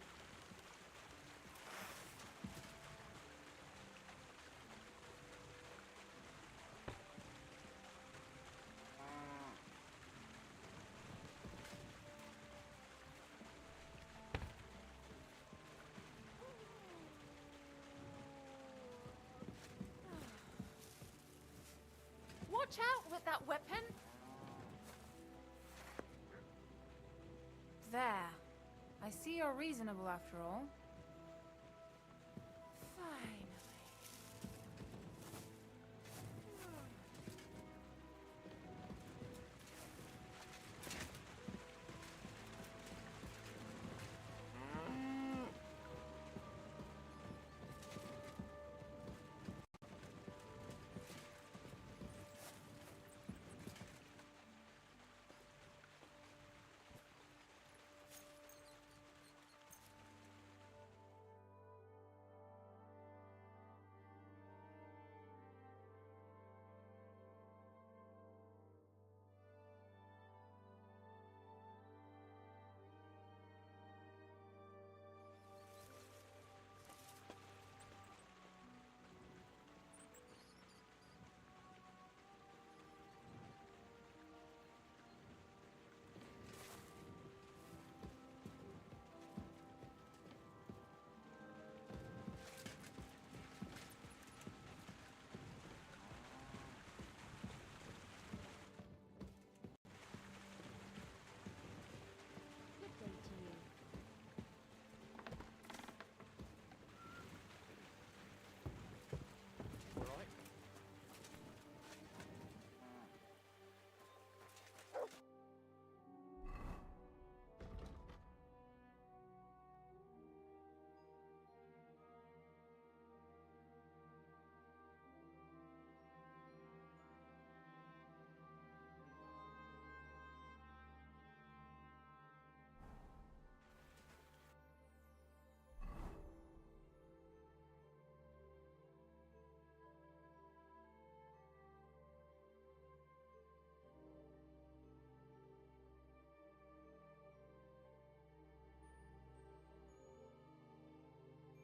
Watch out with that weapon! There. I see you're reasonable after all. Finally.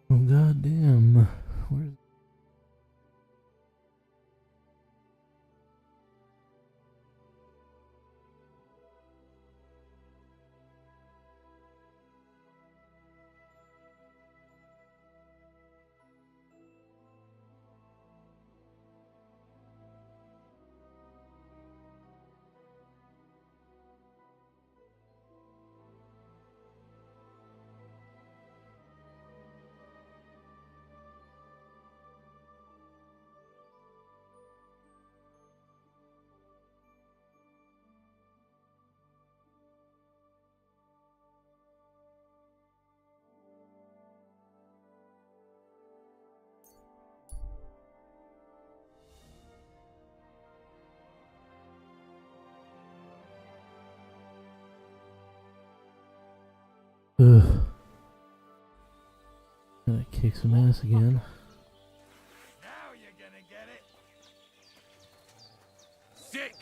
Oh goddamn! Where's ugh? Gotta kick some ass again. Now you're gonna get it. Sick.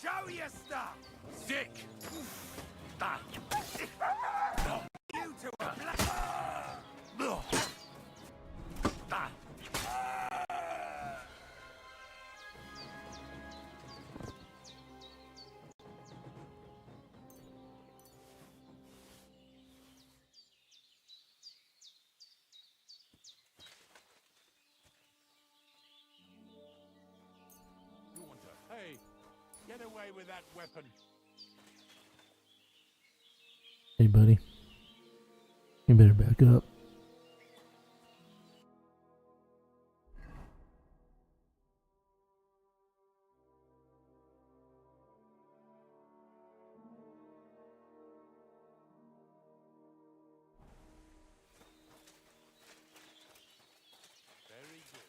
Show your stuff. Sick. You two are Hey, get away with that weapon. Hey, buddy. You better back up. Very good.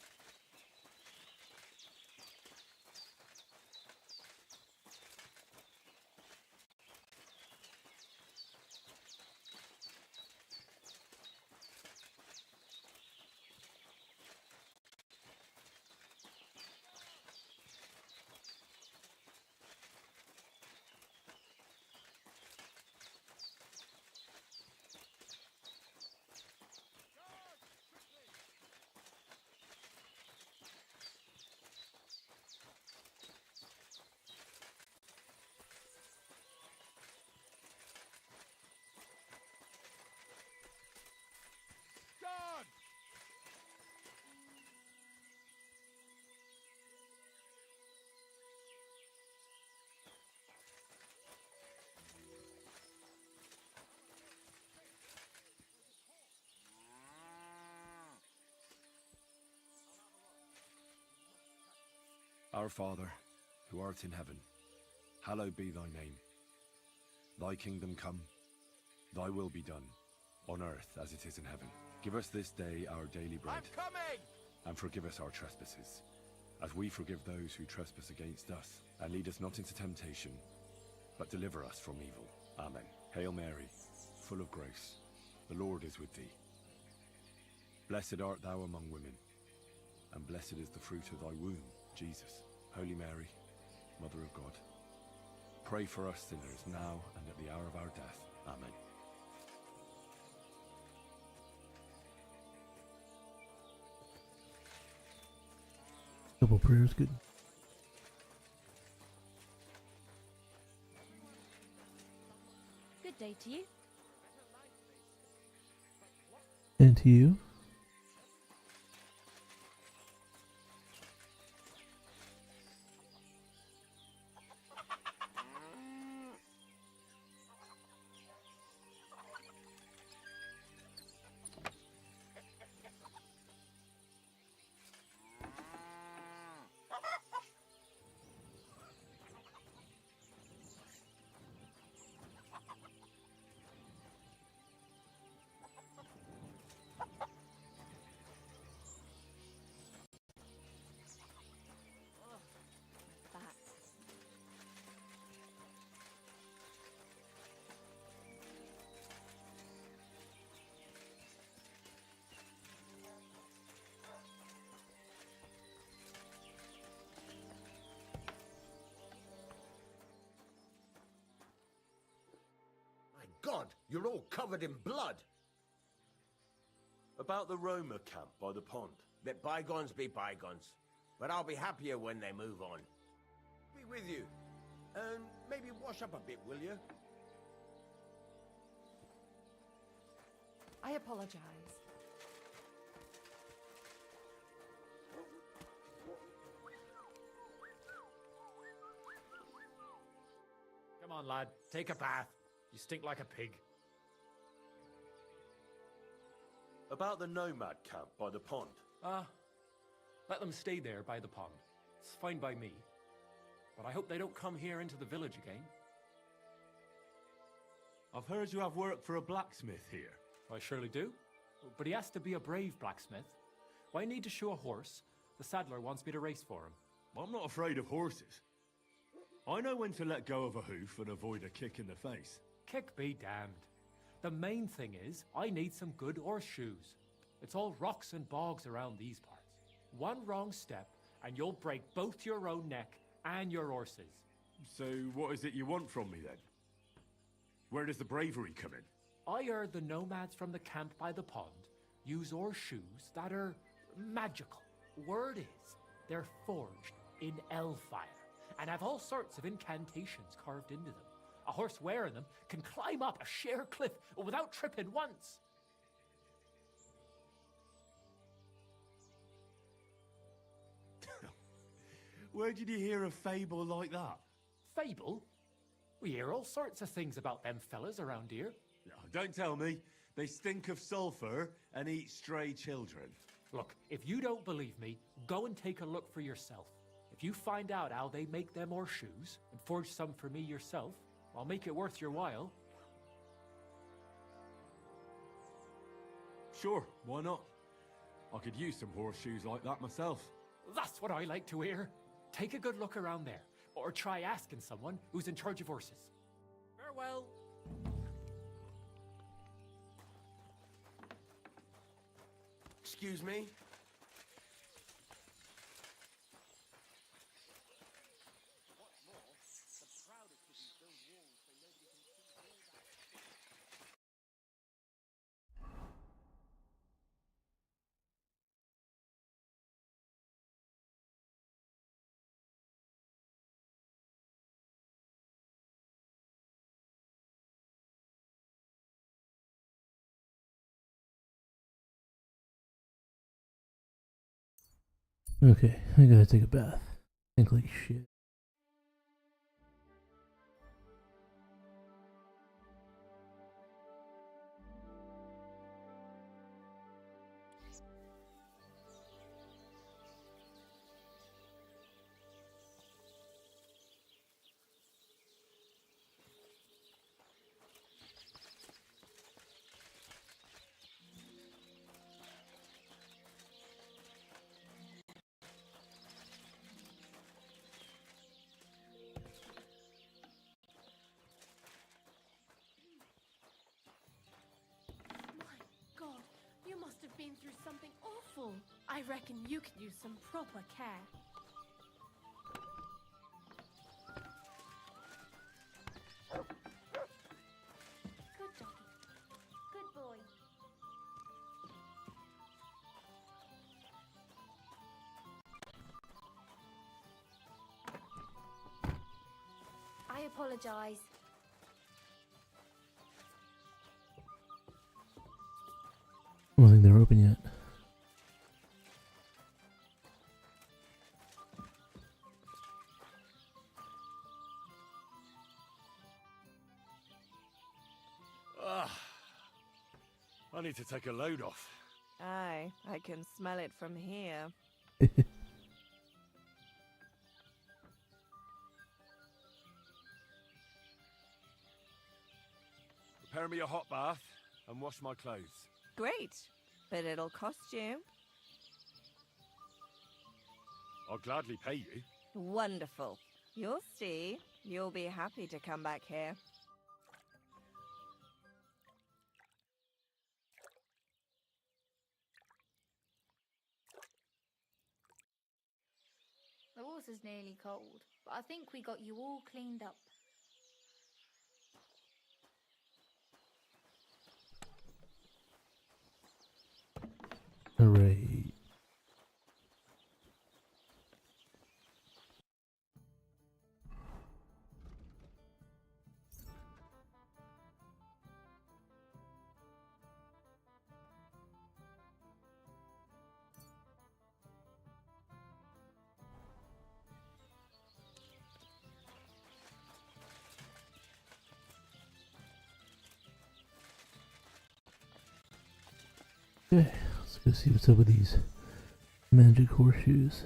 Our Father, who art in heaven, hallowed be thy name. Thy kingdom come, thy will be done, on earth as it is in heaven. Give us this day our daily bread. I'm coming! And forgive us our trespasses, as we forgive those who trespass against us. And lead us not into temptation, but deliver us from evil. Amen. Hail Mary, full of grace, the Lord is with thee. Blessed art thou among women, and blessed is the fruit of thy womb, Jesus. Holy Mary, Mother of God, pray for us sinners now and at the hour of our death. Amen. Couple prayers, good. Good day to you. And to you. God, you're all covered in blood. About the Roma camp by the pond. Let bygones be bygones. But I'll be happier when they move on. Be with you. And maybe wash up a bit, will you? I apologize. Come on, lad. Take a bath. You stink like a pig. About the nomad camp by the pond. Let them stay there by the pond. It's fine by me. But I hope they don't come here into the village again. I've heard you have work for a blacksmith here. I surely do. But he has to be a brave blacksmith. Why need to show a horse? The saddler wants me to race for him. I'm not afraid of horses. I know when to let go of a hoof and avoid a kick in the face. Kick be damned. The main thing is, I need some good horseshoes. It's all rocks and bogs around these parts. One wrong step, and you'll break both your own neck and your horse's. So what is it you want from me then? Where does the bravery come in? I heard the nomads from the camp by the pond use horseshoes that are magical. Word is, they're forged in hellfire and have all sorts of incantations carved into them. A horse wearing them can climb up a sheer cliff without tripping once. Where did you hear a fable like that? Fable? We hear all sorts of things about them fellas around here. No, don't tell me. They stink of sulphur and eat stray children. Look, if you don't believe me, go and take a look for yourself. If you find out how they make them horseshoes and forge some for me yourself, I'll make it worth your while. Sure, why not? I could use some horseshoes like that myself. That's what I like to hear. Take a good look around there, or try asking someone who's in charge of horses. Farewell. Excuse me? Okay, I gotta take a bath. Think like shit. been through something awful. I reckon you could use some proper care. Good doggy. Good boy. I apologize. I don't think they're open yet. I need to take a load off. Aye, I can smell it from here. Prepare me a hot bath and wash my clothes. Great, but it'll cost you. I'll gladly pay you. Wonderful. You'll see. You'll be happy to come back here. The water's nearly cold, but I think we got you all cleaned up. Hooray. Okay, let's go see what's up with these magic horseshoes.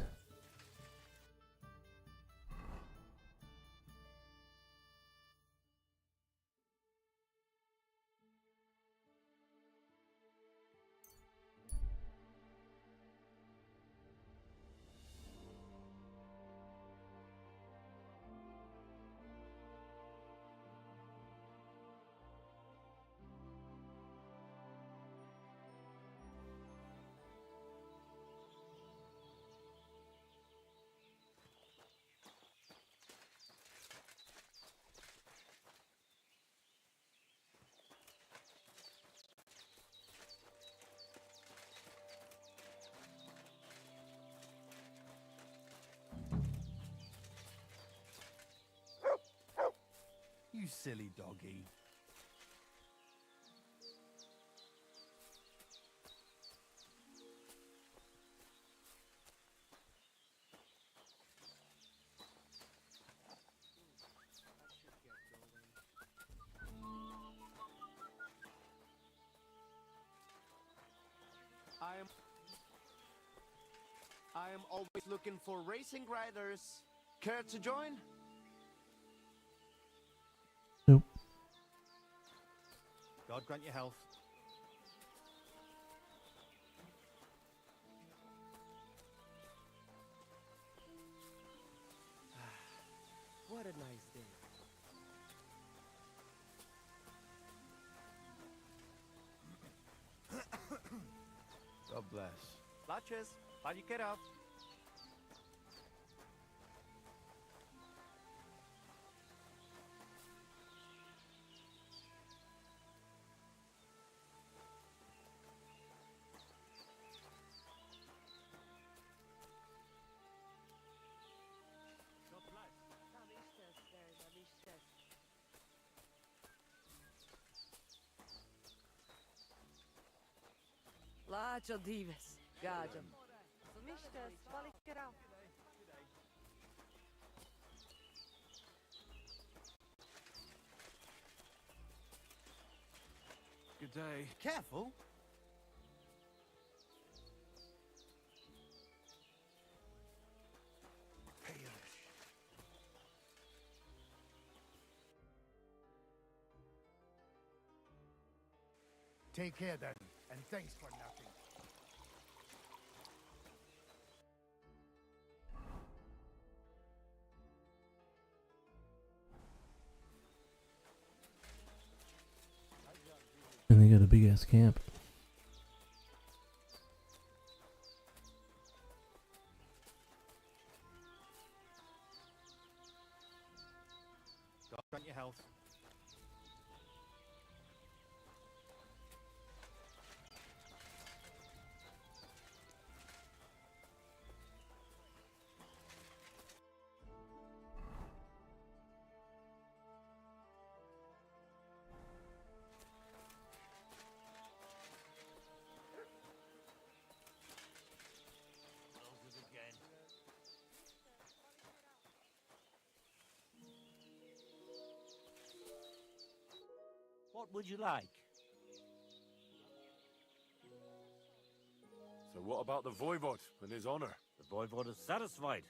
You silly doggy. I am always looking for racing riders. Care to join? Nope. God grant you health. What a nice day. God bless. Latches, how do you get out? Laat je dives. Gadem. Good day. Careful. Take care then, and thanks for nothing. And they got a big ass camp. your health. Close it again. What would you like? So what about the Voivod and his honor? The Voivod is satisfied.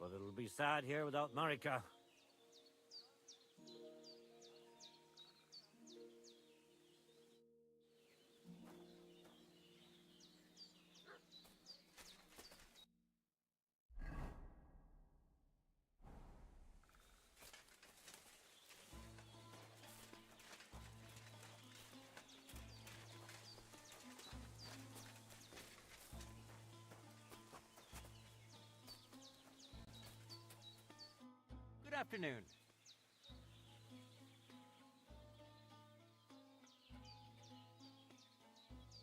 But it'll be sad here without Marika. Good afternoon.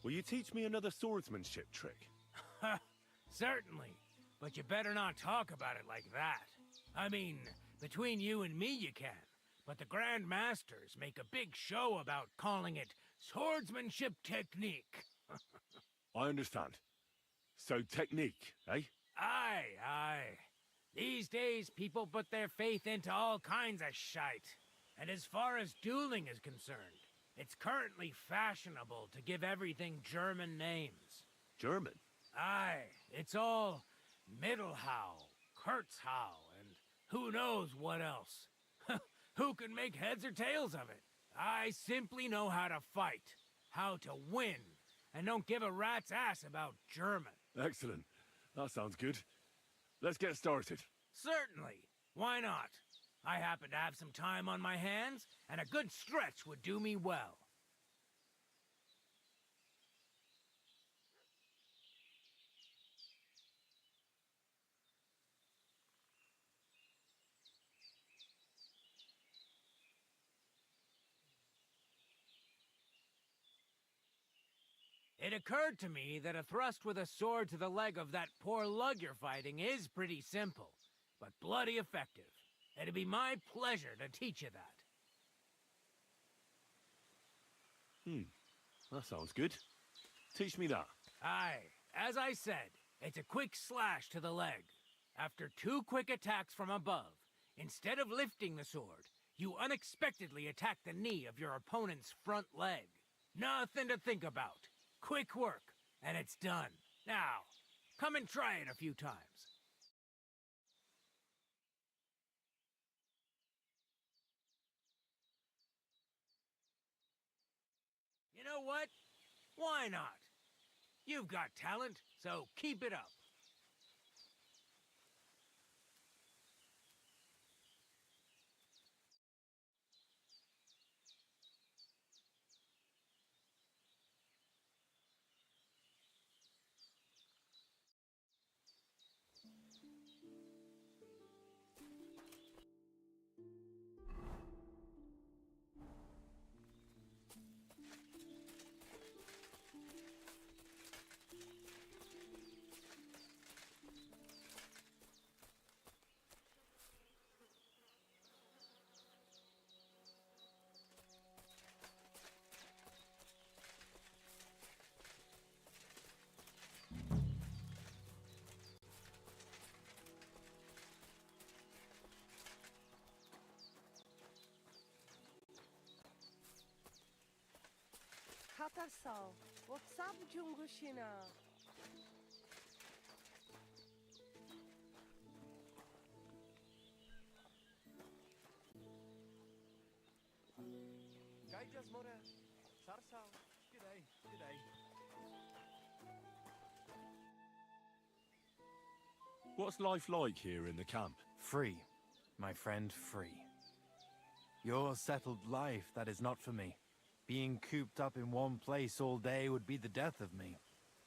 Will you teach me another swordsmanship trick? Certainly. But you better not talk about it like that. I mean, between you and me you can. But the Grand Masters make a big show about calling it swordsmanship technique. I understand. So technique, eh? Aye, aye. These days, people put their faith into all kinds of shite. And as far as dueling is concerned, it's currently fashionable to give everything German names. German? Aye, it's all Mittelhau, Kurzhau, and who knows what else. Who can make heads or tails of it? I simply know how to fight, how to win, and don't give a rat's ass about German. Excellent. That sounds good. Let's get started. Certainly. Why not? I happen to have some time on my hands, and a good stretch would do me well. It occurred to me that a thrust with a sword to the leg of that poor lug you're fighting is pretty simple, but bloody effective. It'd be my pleasure to teach you that. That sounds good. Teach me that. Aye, as I said, it's a quick slash to the leg. After 2 quick attacks from above, instead of lifting the sword, you unexpectedly attack the knee of your opponent's front leg. Nothing to think about. Quick work, and it's done. Now, come and try it a few times. You know what? Why not? You've got talent, so keep it up. Katasal, what's up, Jungushina? G'day, g'day. What's life like here in the camp? Free, my friend, free. Your settled life, that is not for me. Being cooped up in one place all day would be the death of me.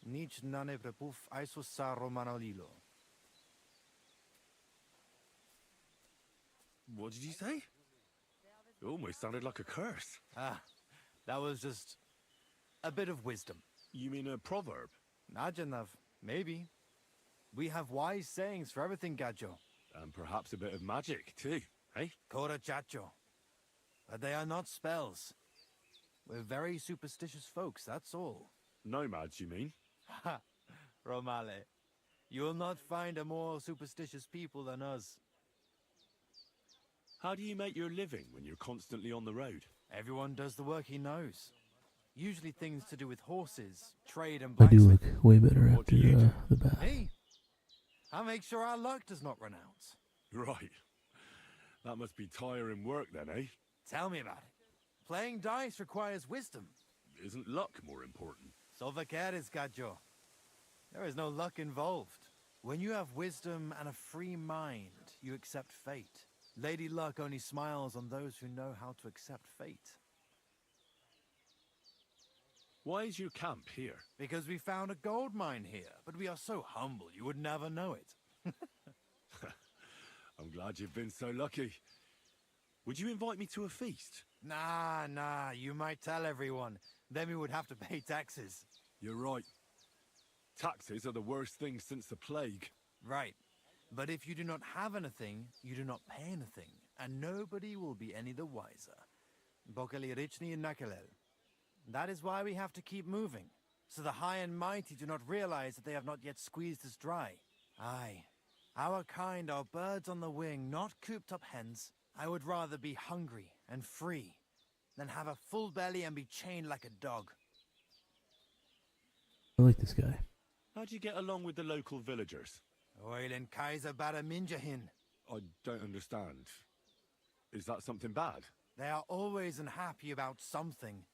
Nic nane prepuf aisosaro manolilo. What did you say? It almost sounded like a curse. Ah, that was just a bit of wisdom. You mean a proverb? Najanav, maybe. We have wise sayings for everything, Gajo. And perhaps a bit of magic, too, eh? Kora Chacho. But they are not spells. We're very superstitious folks, that's all. Nomads, you mean? Ha! Romale. You will not find a more superstitious people than us. How do you make your living when you're constantly on the road? Everyone does the work he knows. Usually things to do with horses, trade and I do look blacksmithing. way better after the bath. Me? I make sure our luck does not run out. Right. That must be tiring work then, eh? Tell me about it. Playing dice requires wisdom. Isn't luck more important? Solvaqueres, Gajo. There is no luck involved. When you have wisdom and a free mind, you accept fate. Lady Luck only smiles on those who know how to accept fate. Why is your camp here? Because we found a gold mine here, but we are so humble you would never know it. I'm glad you've been so lucky. Would you invite me to a feast? Nah, you might tell everyone. Then we would have to pay taxes. You're right. Taxes are the worst thing since the plague. Right. But if you do not have anything, you do not pay anything, and nobody will be any the wiser. Bokali Richni and Nakalel. That is why we have to keep moving, so the high and mighty do not realize that they have not yet squeezed us dry. Aye, our kind are birds on the wing, not cooped up hens. I would rather be hungry and free than have a full belly and be chained like a dog. I like this guy. How'd you get along with the local villagers? Oil and Kaiser Bada Minjahin. I don't understand. Is that something bad? They are always unhappy about something.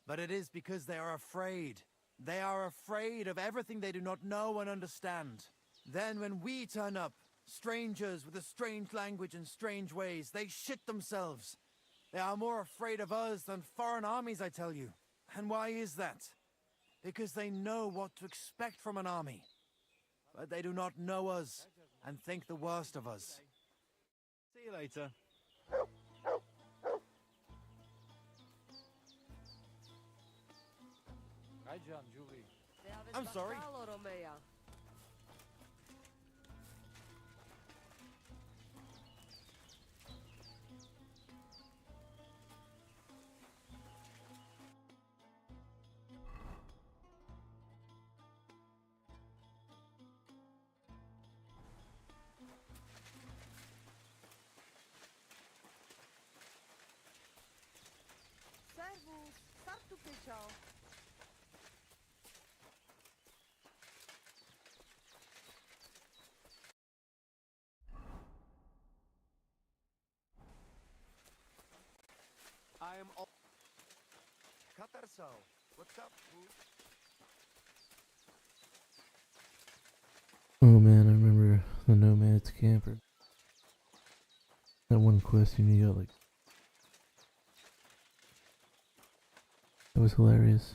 But it is because they are afraid. They are afraid of everything they do not know and understand. Then when we turn up, strangers with a strange language and strange ways, they shit themselves. They are more afraid of us than foreign armies, I tell you. And why is that? Because they know what to expect from an army. But they do not know us and think the worst of us. See you later. Hi, John, Julie. I'm sorry. Servus, sartu pichao. I am all... Katarso, what's up, fool? Oh man, I remember the Nomad's Camper. That one question you got, like... That was hilarious.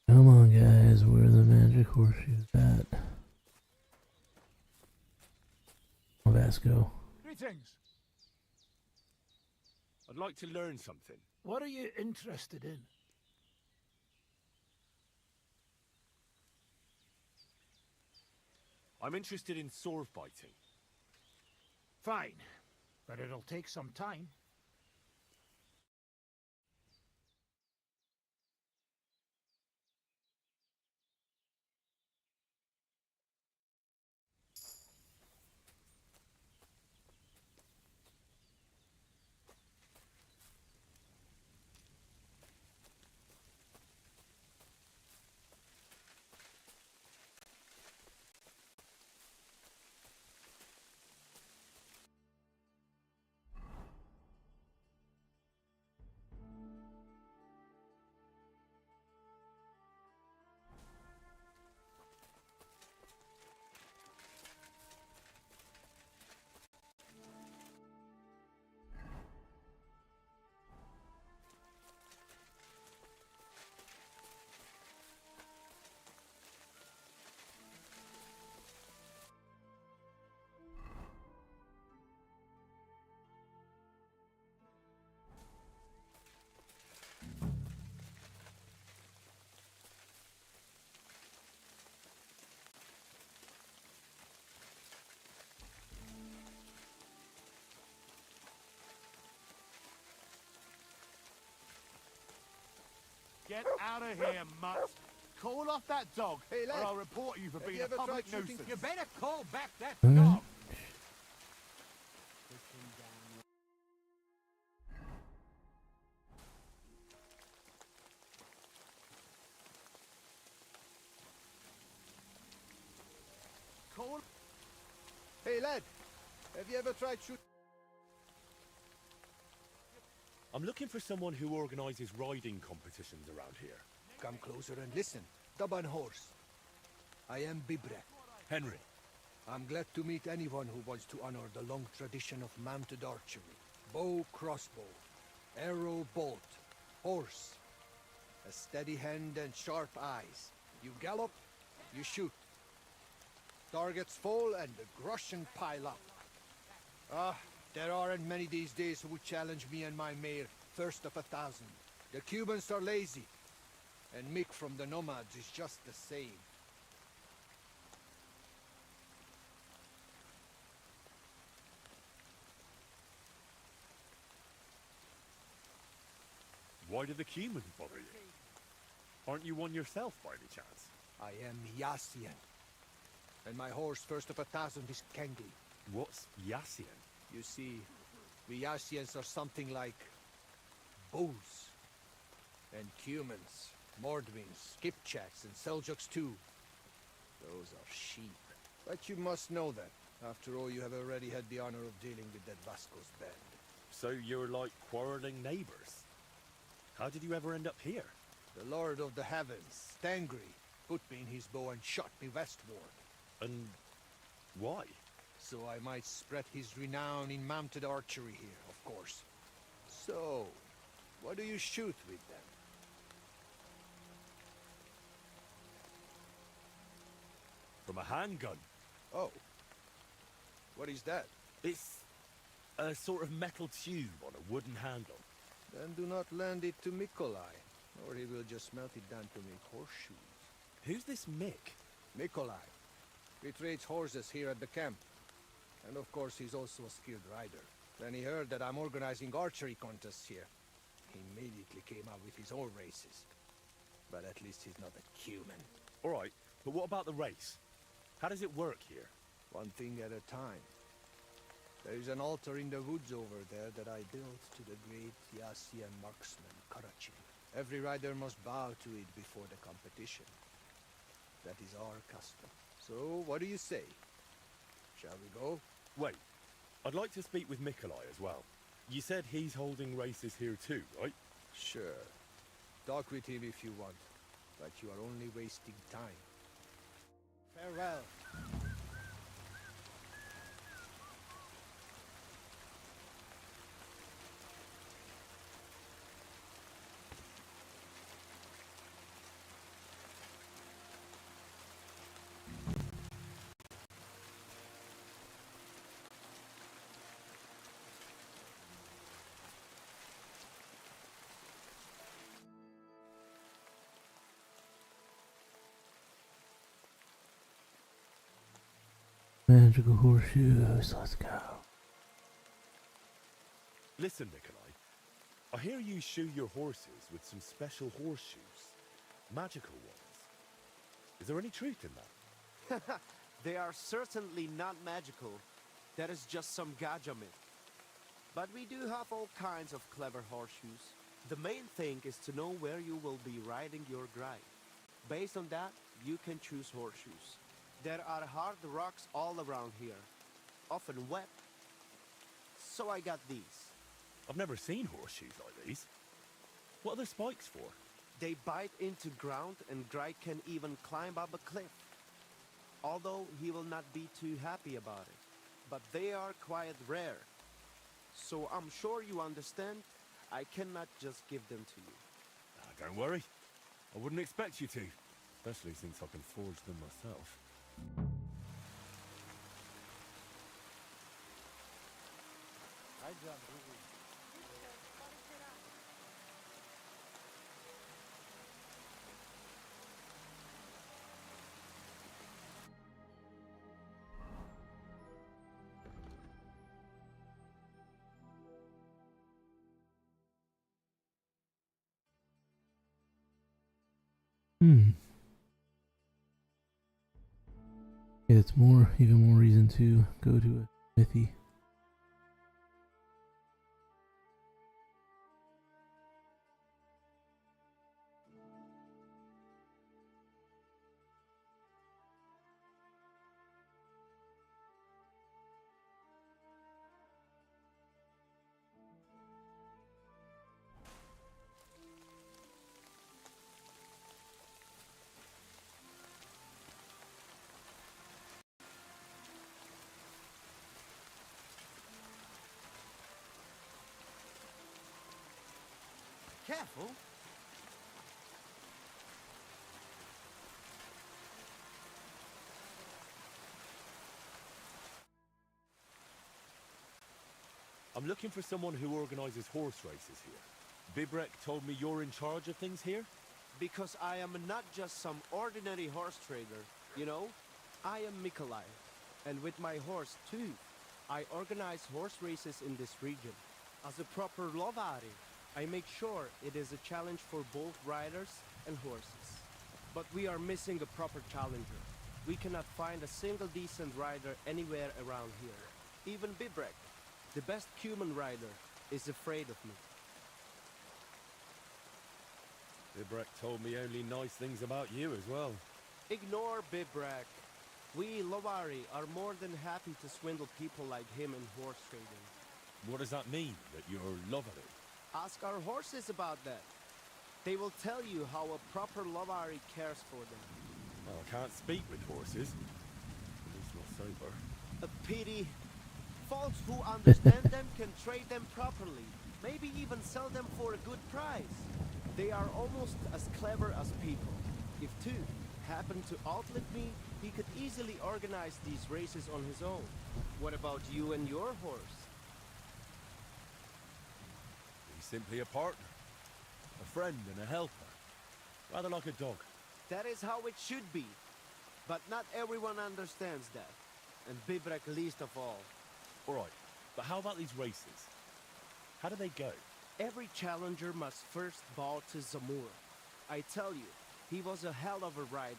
Come on guys, where are the magic horseshoes at? Oh, Vasco. Greetings. I'd like to learn something. What are you interested in? I'm interested in sword fighting. Fine, but it'll take some time. Get out of here, mutt. Call off that dog, Hey, lad. or I'll report you for Have being you a ever public tried shooting nuisance. You better call back that Huh? dog. Call. Hey, lad. Have you ever tried shooting? I'm looking for someone who organises riding competitions around here. Come closer and listen. Stubborn horse. I am Bibrek. Henry. I'm glad to meet anyone who wants to honor the long tradition of mounted archery. Bow, crossbow, arrow, bolt, horse. A steady hand and sharp eyes. You gallop, you shoot. Targets fall and the groschen pile up. Ah, there aren't many these days who would challenge me and my mare, first of 1,000. The Cubans are lazy, and Mick from the Nomads is just the same. Why do the Cumans bother you? Aren't you one yourself by any chance? I am Yassian, and my horse, first of 1,000, is Kengli. What's Yassian? You see, we Yassians are something like bulls, and Cumans, Mordvins, Skipchaks, and Seljuks too. Those are sheep. But you must know that. After all, you have already had the honor of dealing with that Vasco's band. So you're like quarreling neighbours. How did you ever end up here? The Lord of the Heavens, Stangry, put me in his bow and shot me westward. And why? So I might spread his renown in mounted archery here, of course. So, what do you shoot with them? From a handgun. Oh. What is that? It's a sort of metal tube on a wooden handle. Then do not lend it to Mikolai, or he will just melt it down to make horseshoes. Who's this Mick? Mikolai. He trades horses here at the camp. And of course he's also a skilled rider. When he heard that I'm organizing archery contests here, he immediately came out with his own races. But at least he's not a Cuman. Alright, but what about the race? How does it work here? One thing at a time. There is an altar in the woods over there that I built to the great Yassian marksman, Karachin. Every rider must bow to it before the competition. That is our custom. So, what do you say? Shall we go? Wait, I'd like to speak with Mikolai as well. You said he's holding races here too, right? Sure. Talk with him if you want. But you are only wasting time. Farewell. Magical horseshoes, let's go. Listen, Nikolai. I hear you shoe your horses with some special horseshoes. Magical ones. Is there any truth in that? They are certainly not magical. That is just some gaja myth. But we do have all kinds of clever horseshoes. The main thing is to know where you will be riding your gride. Based on that, you can choose horseshoes. There are hard rocks all around here, often wet. So I got these. I've never seen horseshoes like these. What are the spikes for? They bite into ground and Gride can even climb up a cliff. Although he will not be too happy about it. But they are quite rare. So I'm sure you understand, I cannot just give them to you. Don't worry. I wouldn't expect you to. Especially since I can forge them myself. Yeah, it's even more reason to go to a smithy. Careful. I'm looking for someone who organizes horse races here. Bibrek told me you're in charge of things here? Because I am not just some ordinary horse trader, you know? I am Mikolai, and with my horse too, I organize horse races in this region. As a proper lovari, I make sure it is a challenge for both riders and horses. But we are missing a proper challenger. We cannot find a single decent rider anywhere around here. Even Bibrek, the best human rider, is afraid of me. Bibrek told me only nice things about you as well. Ignore Bibrek. We lovari are more than happy to swindle people like him in horse trading. What does that mean, that you're lovari? Ask our horses about that. They will tell you how a proper lovari cares for them. Well, I can't speak with horses. At least not sober. A pity. Folks who understand them can trade them properly. Maybe even sell them for a good price. They are almost as clever as people. If Tu happened to outlive me, he could easily organize these races on his own. What about you and your horse? He's simply a partner. A friend and a helper. Rather like a dog. That is how it should be. But not everyone understands that. And Bibrek least of all. Alright, but how about these races? How do they go? Every challenger must first bow to Zamur. I tell you, he was a hell of a rider.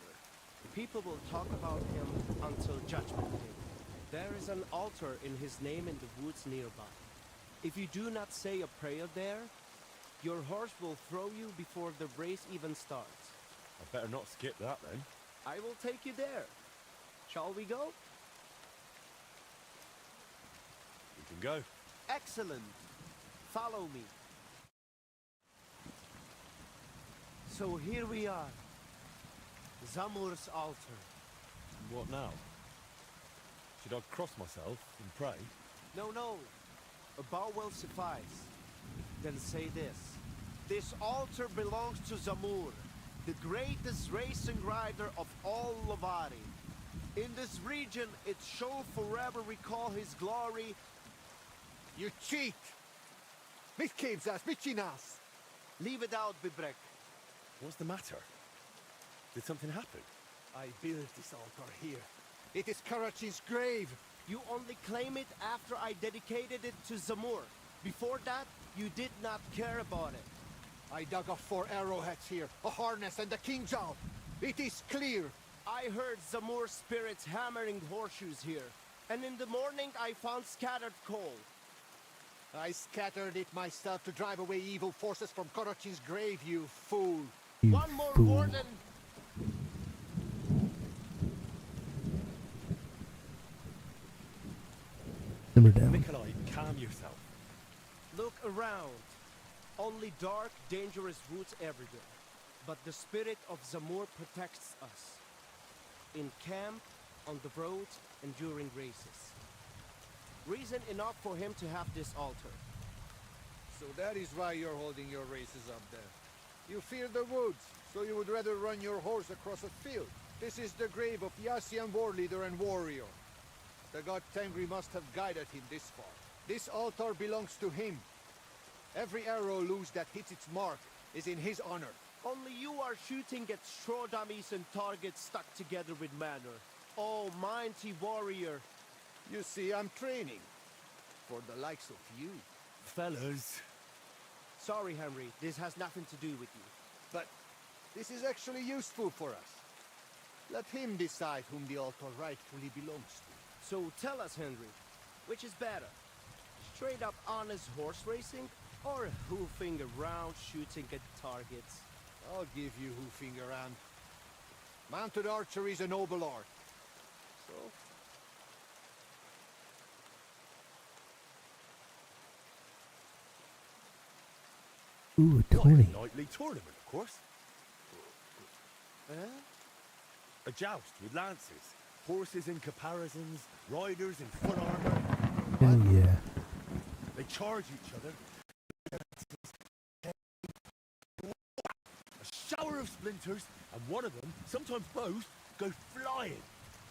People will talk about him until Judgment Day. There is an altar in his name in the woods nearby. If you do not say a prayer there, your horse will throw you before the race even starts. I better not skip that then. I will take you there. Shall we go? We can go. Excellent. Follow me. So here we are. Zamur's altar. What now? Should I cross myself and pray? No. A bow will suffice. Then say this. This altar belongs to Zamur, the greatest racing rider of all Lovari. In this region, it shall forever recall his glory. You cheat! Mitkivzas, Michinas! Leave it out, Bibrek. What's the matter? Did something happen? I built this altar here. It is Karachin's grave. You only claim it after I dedicated it to Zamur. Before that, you did not care about it. I dug up 4 arrowheads here, a harness and a king's owl. It is clear. I heard Zamur's spirits hammering horseshoes here. And in the morning, I found scattered coal. I scattered it myself to drive away evil forces from Karachin's grave, you fool. You One more fool. warden. Simmer down. Nikolai, calm yourself. Look around. Only dark, dangerous woods everywhere. But the spirit of Zamur protects us. In camp, on the roads, and during races. Reason enough for him to have this altar. So that is why you're holding your races up there. You fear the woods, so you would rather run your horse across a field. This is the grave of Yassian war leader and warrior. The god Tengri must have guided him this far. This altar belongs to him. Every arrow loose that hits its mark is in his honor. Only you are shooting at straw dummies and targets stuck together with manner. Oh, mighty warrior. You see, I'm training. For the likes of you. Fellas. Sorry, Henry. This has nothing to do with you. But This is actually useful for us. Let him decide whom the altar rightfully belongs to. So tell us, Henry, which is better? Straight up honest horse racing, or hoofing around shooting at targets? I'll give you hoofing around. Mounted archery is a noble art. So, Ooh, a Like 20. a nightly tournament, of course. A joust with lances, horses in caparisons, riders in full armor. Hell yeah. They charge each other. A shower of splinters, and one of them, sometimes both, go flying.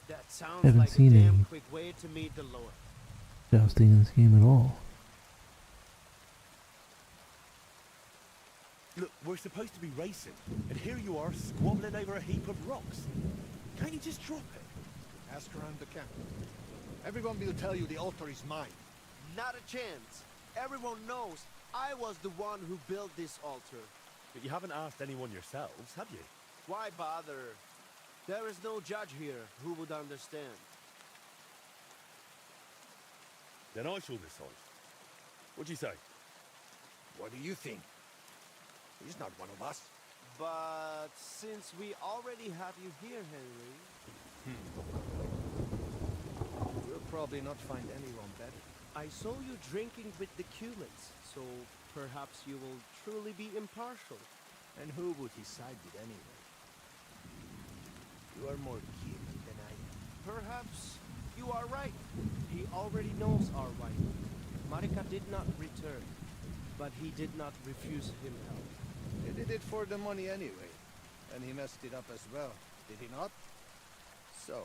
That sounds Haven't like a seen damn any quick way to meet the Lord. jousting in this game at all. Look, we're supposed to be racing, and here you are squabbling over a heap of rocks. Can't you just drop it? ask around the camp. Everyone will tell you the altar is mine. Not a chance. Everyone knows I was the one who built this altar. But you haven't asked anyone yourselves, have you? Why bother? There is no judge here who would understand. Then I shall decide. What do you say? What do you think? He's not one of us. But since we already have you here, Henry... We'll probably not find anyone better. I saw you drinking with the Cumans, so perhaps you will truly be impartial. And who would he side with anyway? You are more Cuman than I am. Perhaps you are right. He already knows our wife. Marika did not return, but he did not refuse him help. He did it for the money anyway, and he messed it up as well, did he not? So,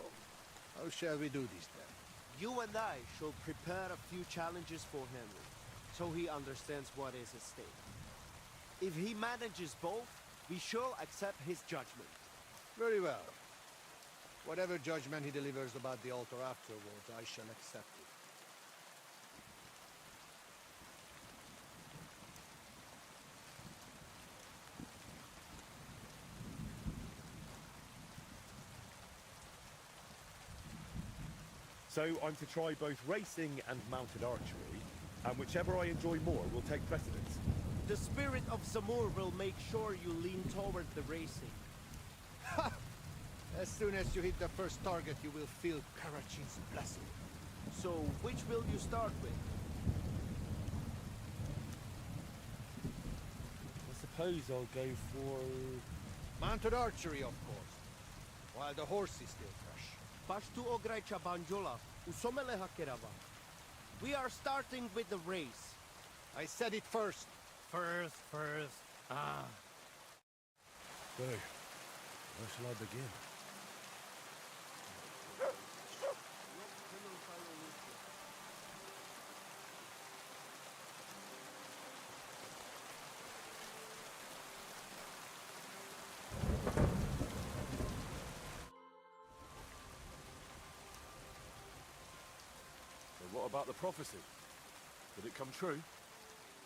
how shall we do this then? You and I shall prepare a few challenges for Henry, so he understands what is at stake. If he manages both, we shall accept his judgment. Very well. Whatever judgment he delivers about the altar afterwards, I shall accept it. So I'm to try both racing and mounted archery, and whichever I enjoy more will take precedence. The spirit of Zamur will make sure you lean toward the racing. As soon as you hit the first target, you will feel Karachin's blessing. So, which will you start with? I suppose I'll go for... Mounted archery, of course. While the horse is still fresh. Pashtu ograjcha banjola, usomele hakerava. We are starting with the race. I said it first. First. Ah. So, where shall I begin? What about the prophecy? Did it come true?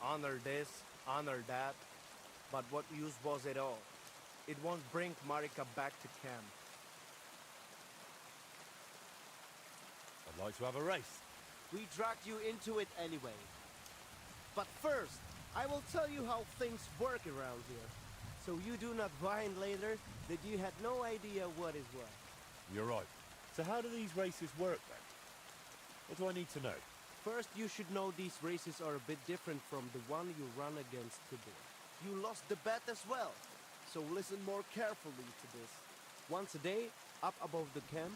Honor this, honor that. But what use was it all? It won't bring Marika back to camp. I'd like to have a race. We dragged you into it anyway. But first, I will tell you how things work around here. So you do not whine later that you had no idea what is what. You're right. So how do these races work then? What do I need to know? First, you should know these races are a bit different from the one you run against today. You lost the bet as well, so listen more carefully to this. Once a day, up above the camp,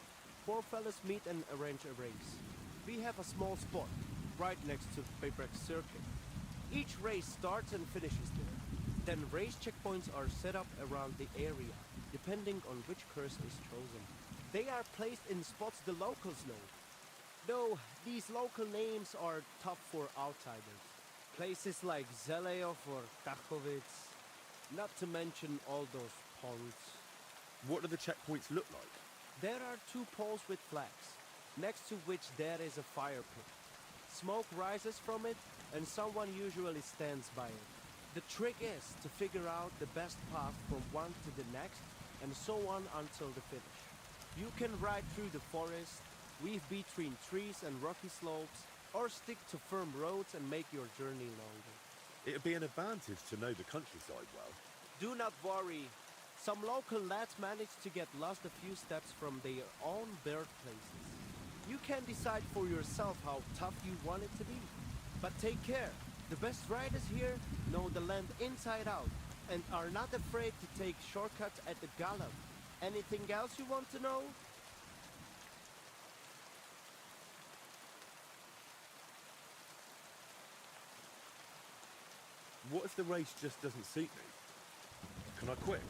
4 fellas meet and arrange a race. We have a small spot, right next to the Payback Circuit. Each race starts and finishes there. Then race checkpoints are set up around the area, depending on which curse is chosen. They are placed in spots the locals know. Though these local names are tough for outsiders. Places like Zeleov or Tachovitz, not to mention all those ponds. What do the checkpoints look like? There are 2 poles with flags, next to which there is a fire pit. Smoke rises from it, and someone usually stands by it. The trick is to figure out the best path from one to the next, and so on until the finish. You can ride through the forest, weave between trees and rocky slopes, or stick to firm roads and make your journey longer. It'd be an advantage to know the countryside well. Do not worry. Some local lads managed to get lost a few steps from their own birthplaces. You can decide for yourself how tough you want it to be. But take care. The best riders here know the land inside out and are not afraid to take shortcuts at the gallop. Anything else you want to know? What if the race just doesn't suit me? Can I quit?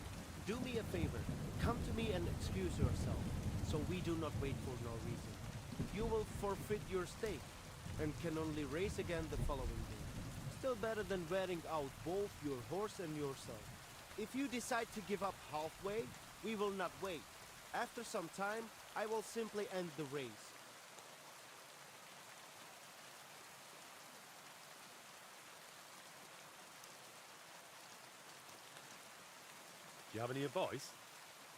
Do me a favor. Come to me and excuse yourself, so we do not wait for no reason. You will forfeit your stake and can only race again the following day. Still better than wearing out both your horse and yourself. If you decide to give up halfway, we will not wait. After some time, I will simply end the race. Do you have any advice?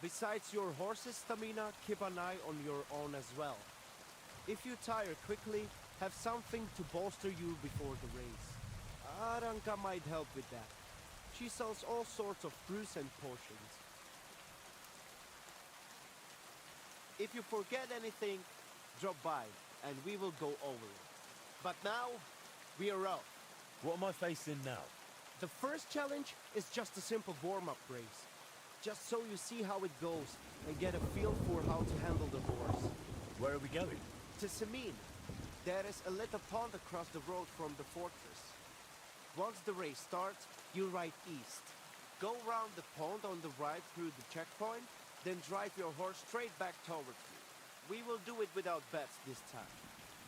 Besides your horse's stamina, keep an eye on your own as well. If you tire quickly, have something to bolster you before the race. Aranka might help with that. She sells all sorts of brews and potions. If you forget anything, drop by and we will go over it. But now, we are off. What am I facing now? The first challenge is just a simple warm-up race. Just so you see how it goes and get a feel for how to handle the horse. Where are we going? To Semin. There is a little pond across the road from the fortress. Once the race starts, you ride east. Go round the pond on the right through the checkpoint, then drive your horse straight back towards you. We will do it without bets this time.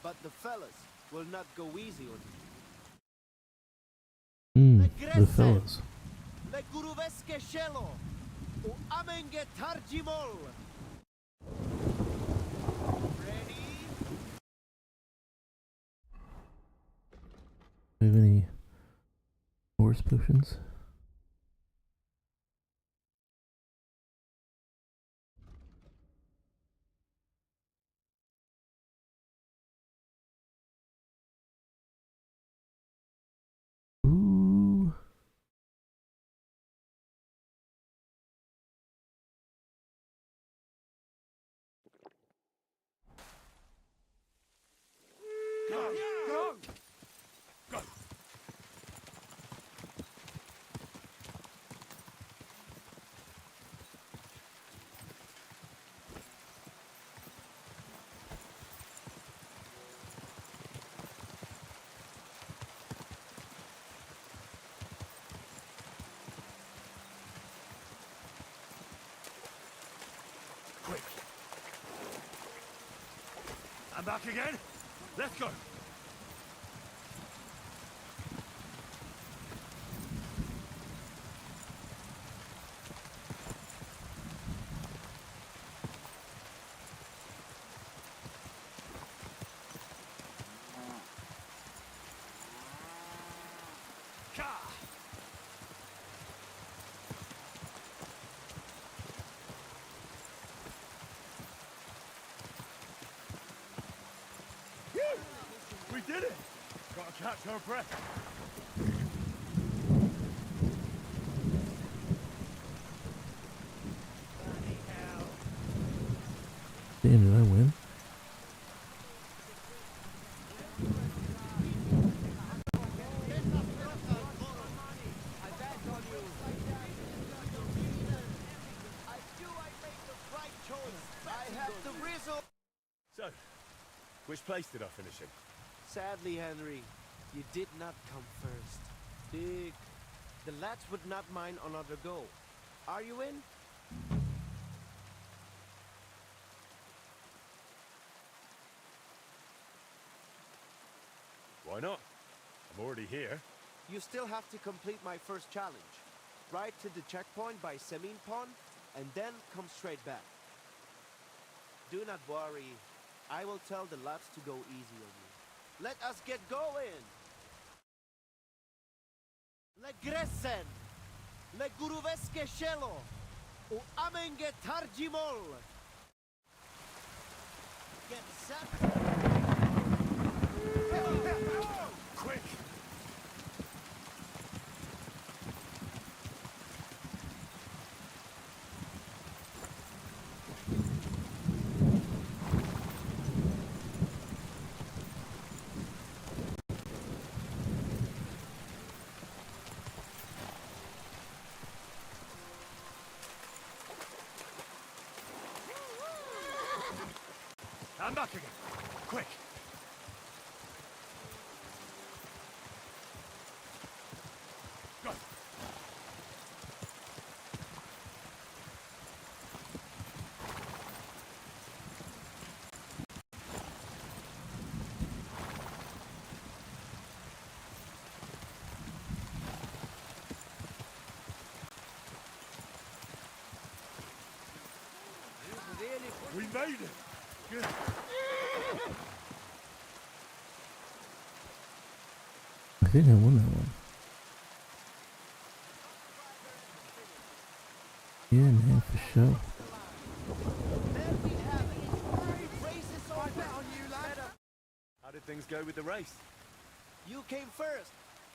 But the fellas will not go easy on you. The fellas. Le guruveske shelo, u amenge tarjimol. Ready? Do you have any horse potions? Ooh. Go! Go! Go! Quick! I'm back again. Let's go. We did it! Gotta catch our breath. Damn, did I win? So, which place did I finish in? Sadly, Henry, you did not come first. Dick, the lads would not mind another go. Are you in? Why not? I'm already here. You still have to complete my first challenge. Ride to the checkpoint by Semin Pond, and then come straight back. Do not worry. I will tell the lads to go easy on you. Let us get going! Le Gressen, le Guruveske Shelo, u Amenge Tarjimol. Get set. Quick! I'm back again. Quick! Go! We made it! Good. I think I won that one. Yeah, man, for sure. How did things go with the race? You came first.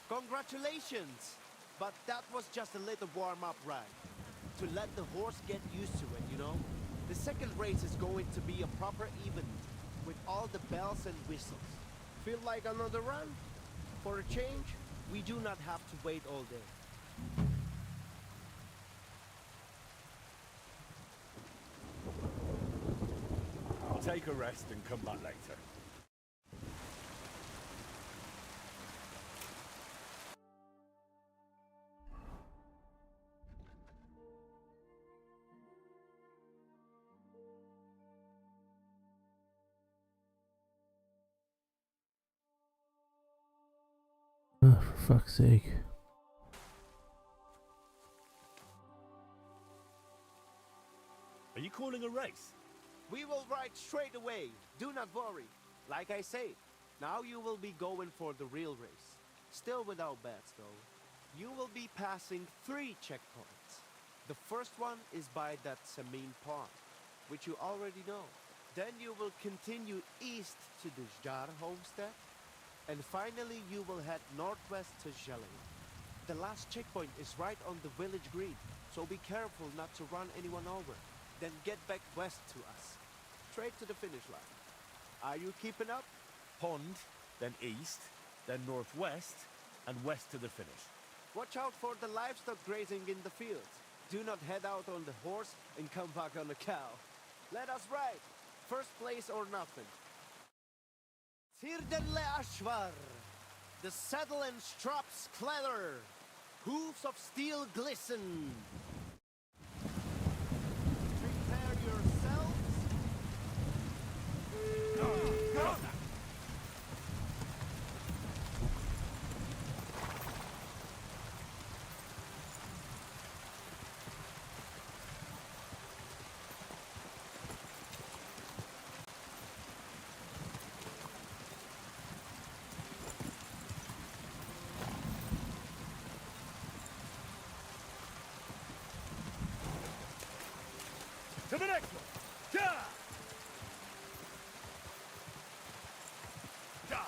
Congratulations. But that was just a little warm-up ride. To let the horse get used to it, you know? The second race is going to be a proper event, with all the bells and whistles. Feel like another run? For a change, we do not have to wait all day. I'll take a rest and come back later. Oh, for fuck's sake. Are you calling a race? We will ride straight away. Do not worry. Like I said, now you will be going for the real race. Still without bets, though. You will be passing 3 checkpoints. The first one is by that Samin Pond, which you already know. Then you will continue east to the Jar homestead. And finally, you will head northwest to Jelling. The last checkpoint is right on the village green, so be careful not to run anyone over. Then get back west to us. Straight to the finish line. Are you keeping up? Pond, then east, then northwest, and west to the finish. Watch out for the livestock grazing in the fields. Do not head out on the horse and come back on the cow. Let us ride. First place or nothing. Tirdenle Ashvar. The saddle and straps clatter. Hooves of steel glisten. Prepare yourselves. Go! To the next one! Ja! Ja!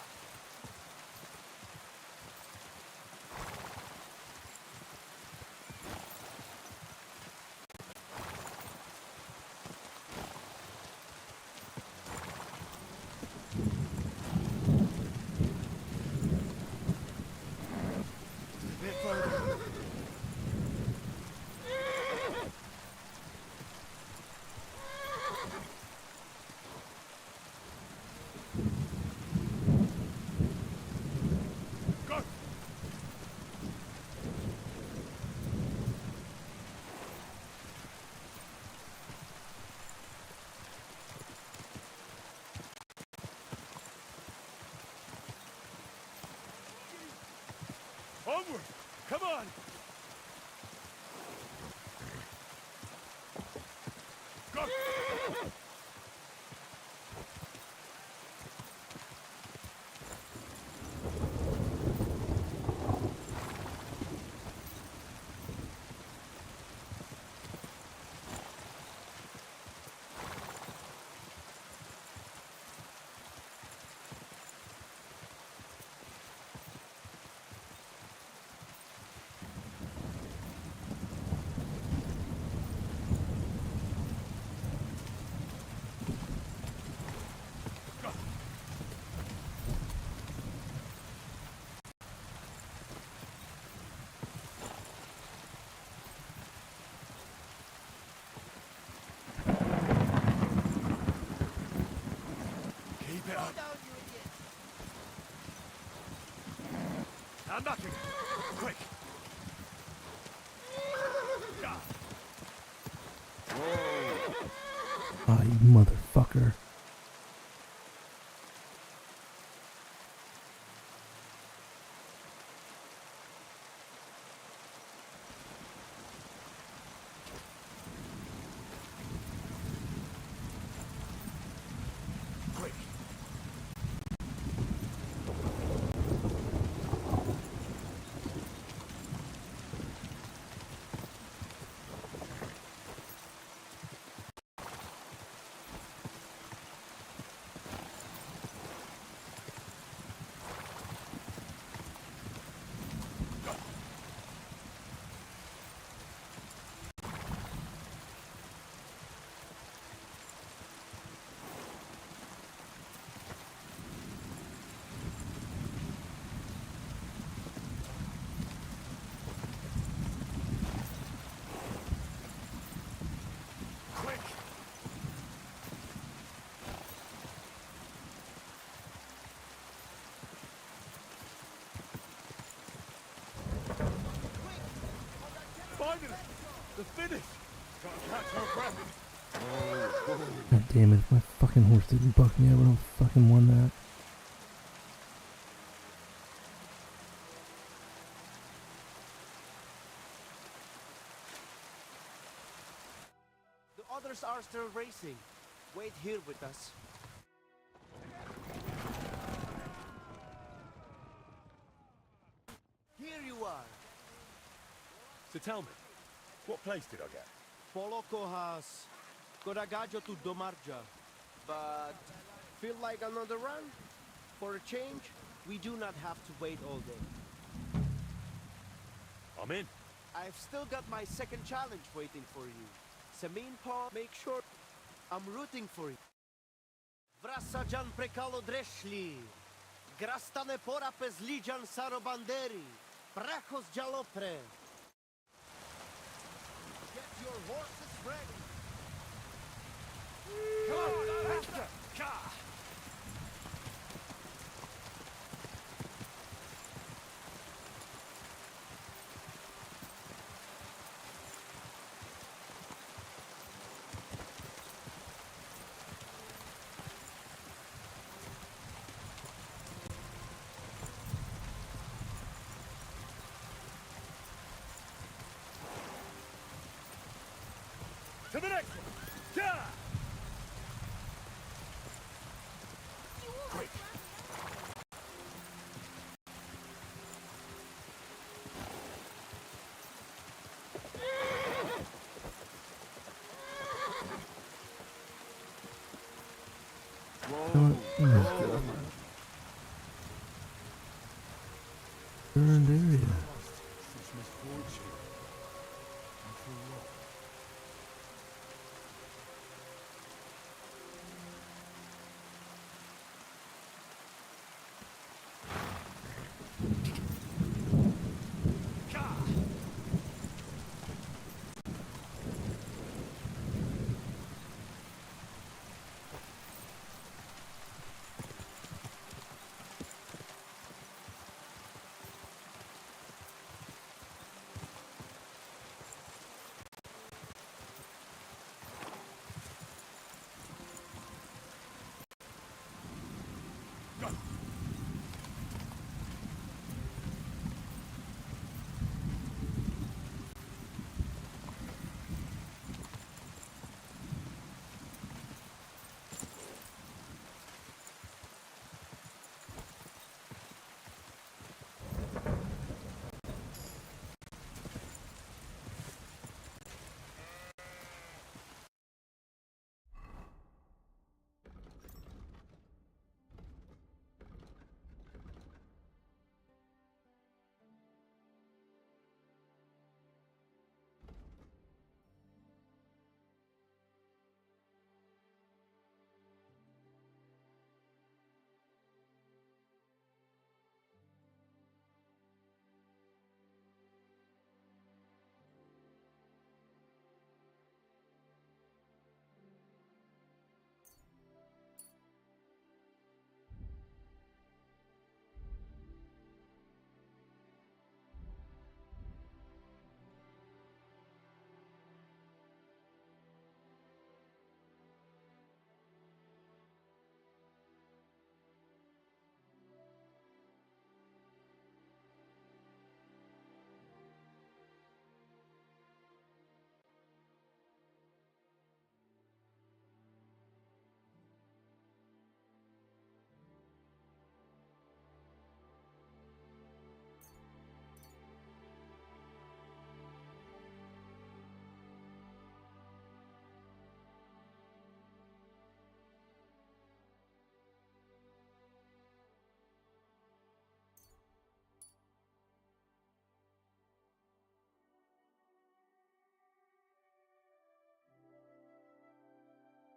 A bit further. Onward! Come on! Go! Unlucky! Quick! Ah, you motherfucker. Finally! The finish! Can't catch her breath. God damn it, if my fucking horse didn't buck me, I would have fucking won that. The others are still racing. Wait here with us. Here you are. So tell me, what place did I get? Poloko has Kodagajo to Domarja. But feel like another run? For a change, we do not have to wait all day. I'm in. I've still got my second challenge waiting for you. Samin Pa, make sure I'm rooting for you. Vrasajan prekalo dreshli. Grastane pora pezlijan sarobanderi. Brachos jalopre. Get your horses ready. Come on, faster! Car! To the next one! Yeah! Quick! Burned area.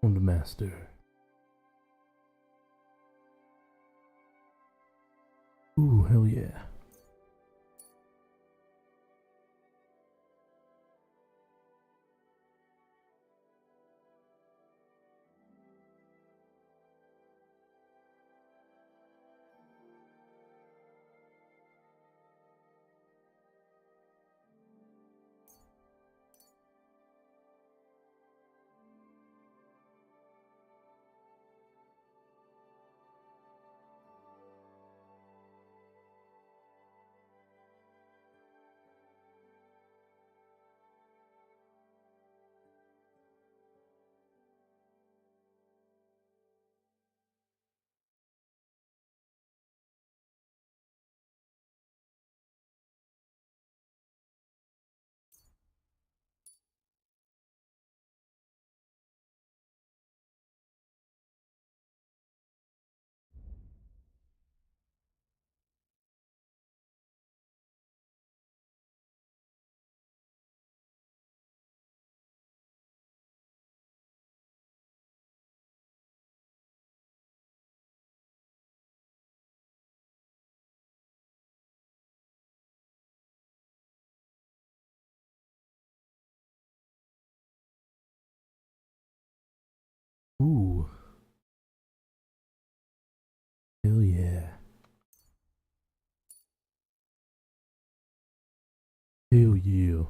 from the master. Ooh, hell yeah. Ooh. Hell yeah. Hell yeah.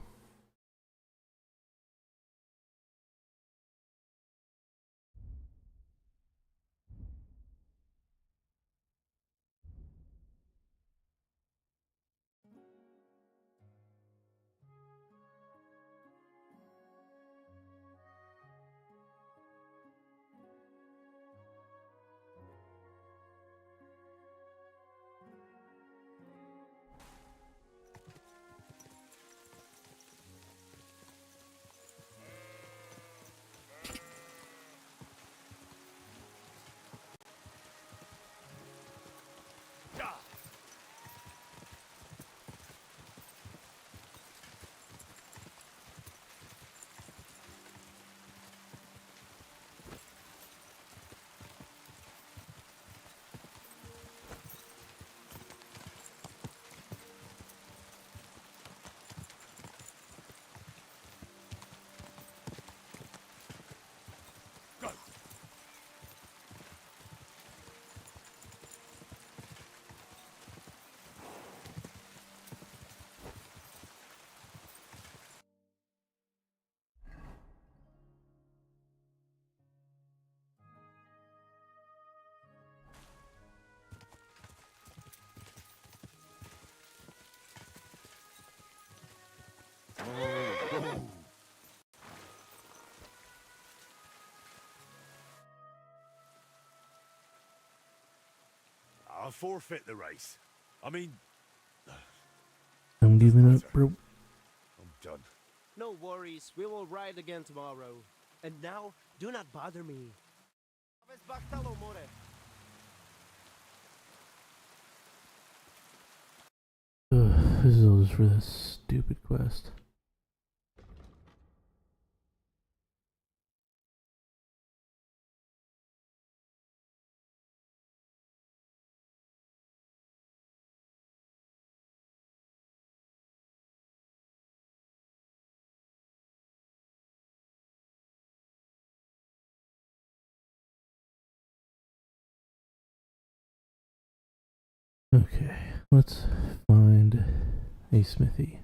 I'll forfeit the race. I mean, I'm giving up, bro. I'm done. No worries, we will ride again tomorrow. And now, do not bother me. This is all just for this stupid quest. Okay, let's find a smithy.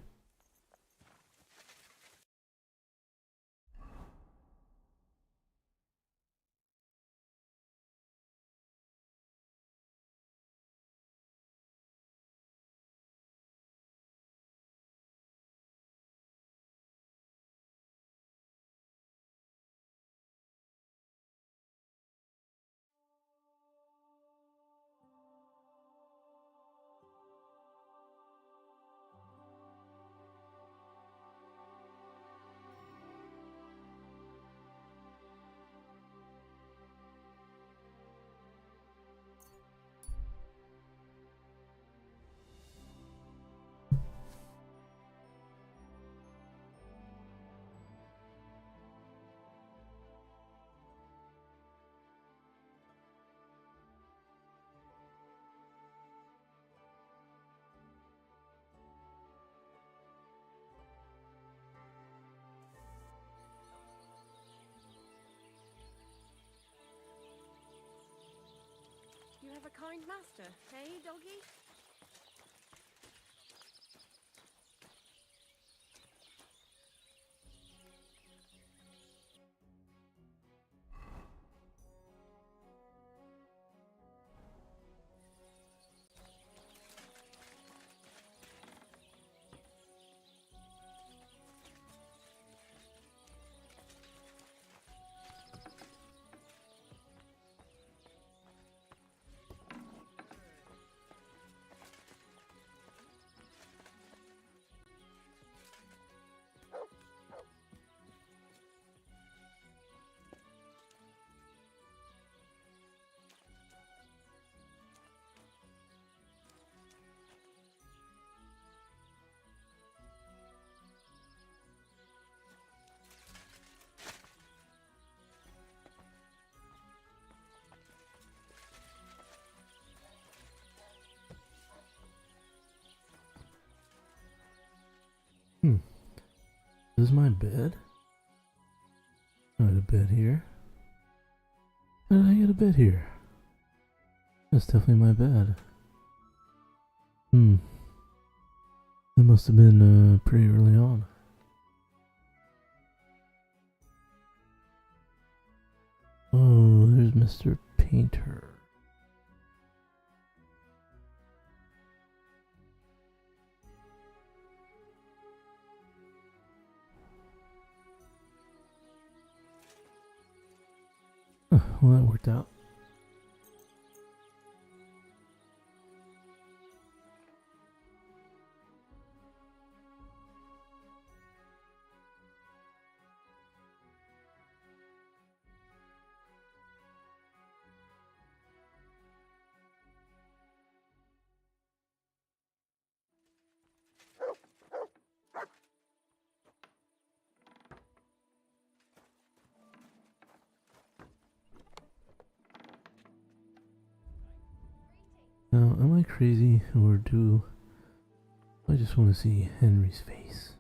have a kind master, eh, doggy? This is my bed? I had a bed here. How did I get a bed here? That's definitely my bed. That must have been pretty early on. Oh, there's Mr. Painter. Well, that worked out. Now, am I crazy, or do I just want to see Henry's face?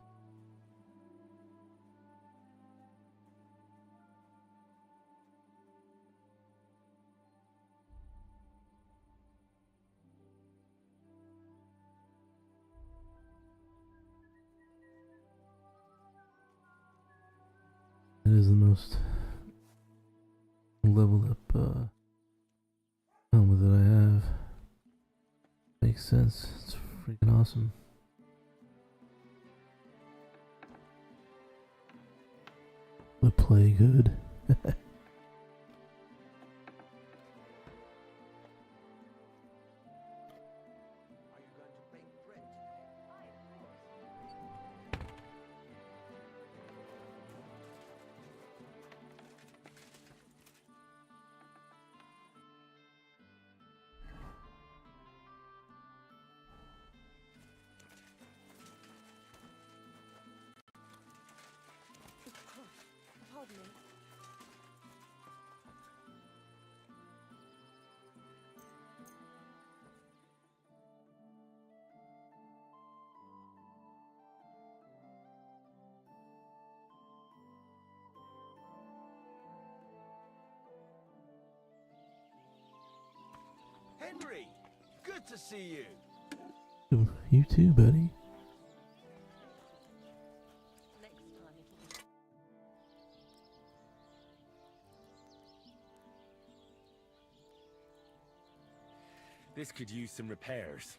It is the most leveled up helmet that I have. Makes sense. It's freaking awesome. The play good. Pardon me. Henry, good to see you. Oh, you too, buddy. This could use some repairs.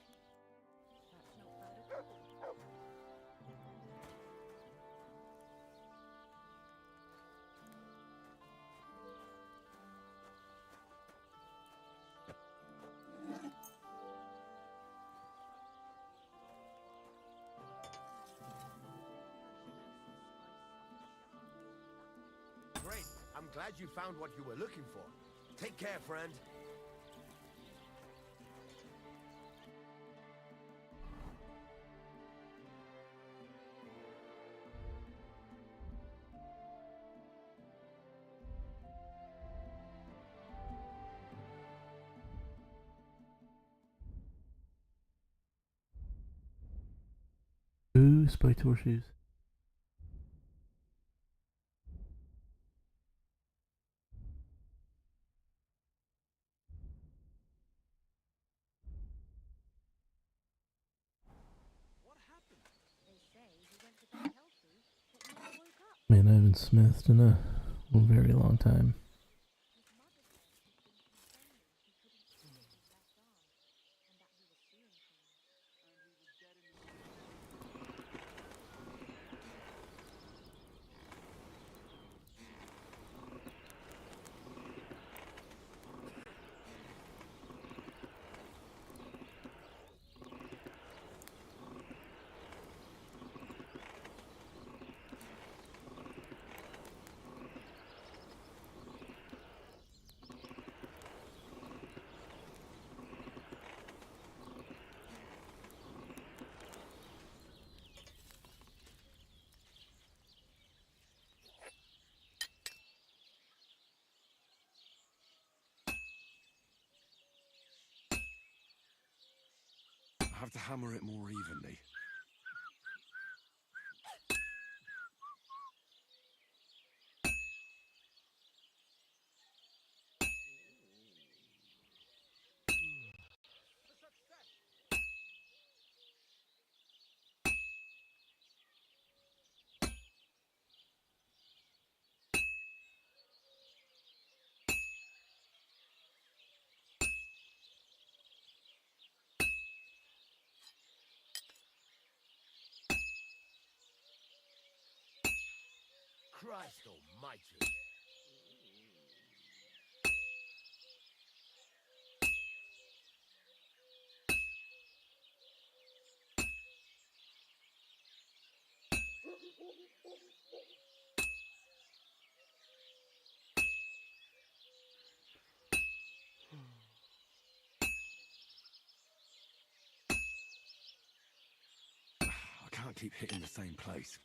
Great. I'm glad you found what you were looking for. Take care, friend. Ooh, spiked horseshoes. Man, I haven't smithed in a very long time. I have to hammer it more evenly. Christ almighty. I can't keep hitting the same place.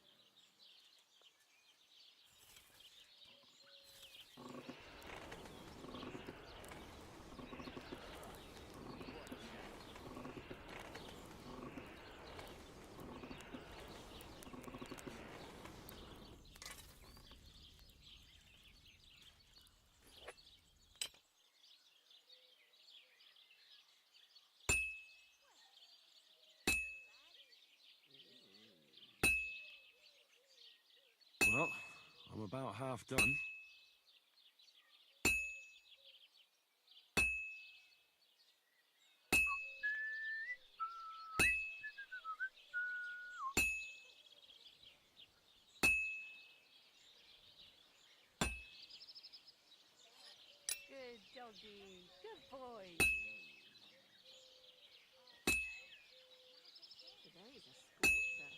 Well, I'm about half done. Good doggy. Good boy. Today's a scorcher.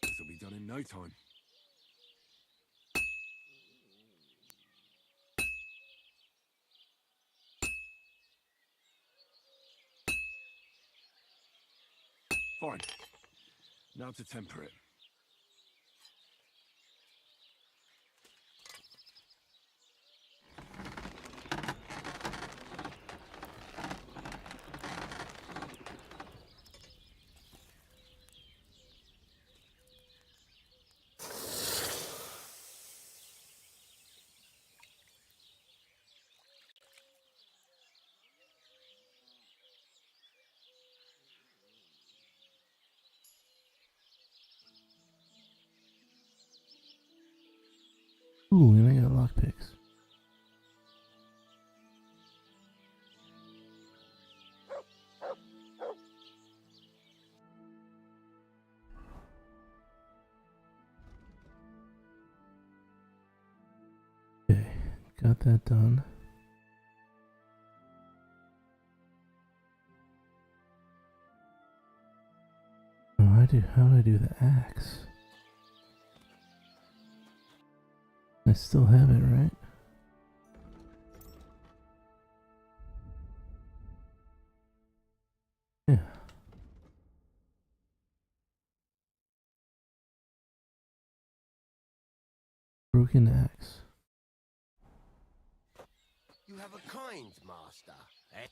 This'll be done in no time. Fine. Now to temper it. Ooh, and I got lockpicks. Okay, got that done. How do I do the axe? I still have it, right? Yeah. Broken axe. You have a kind master, eh?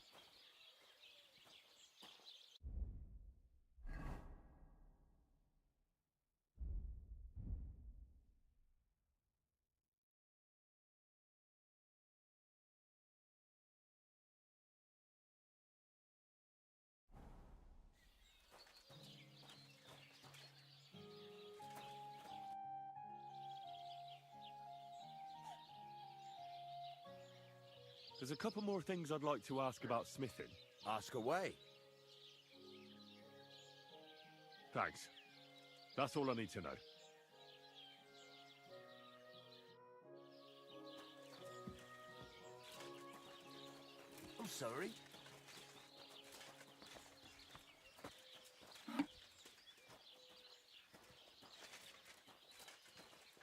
There's a couple more things I'd like to ask about smithing. Ask away. Thanks. That's all I need to know. I'm sorry.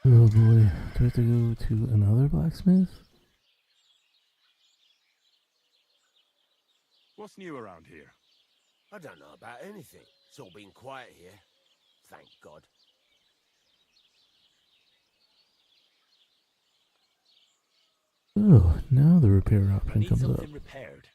Oh boy, do I have to go to another blacksmith? What's new around here? I don't know about anything. It's all been quiet here. Thank God. Oh, now the repair I option need comes something up. repaired.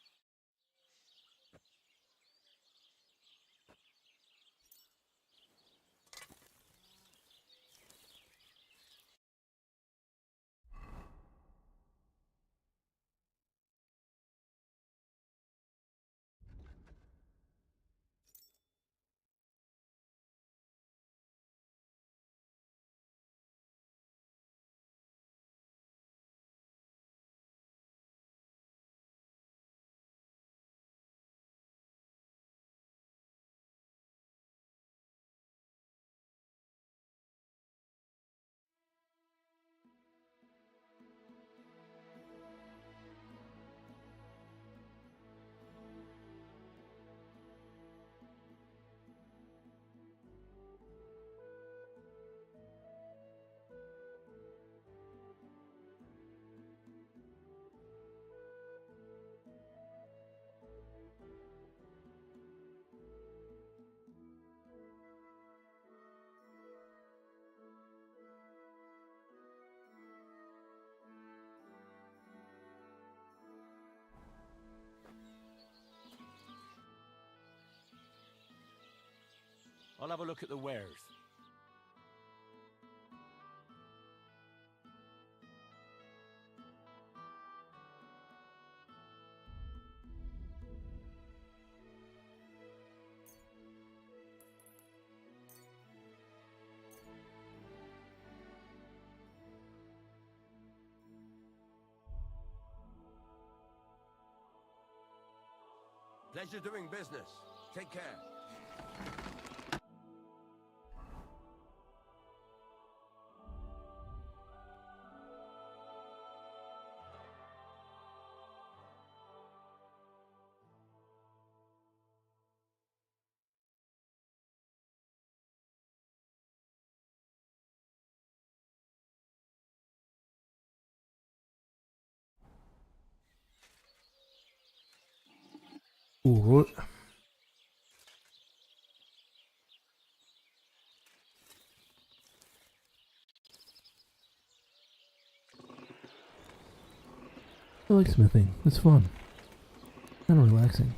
I'll have a look at the wares. Pleasure doing business. Take care. Ooh, what? I like smithing. It's fun. Kind of relaxing.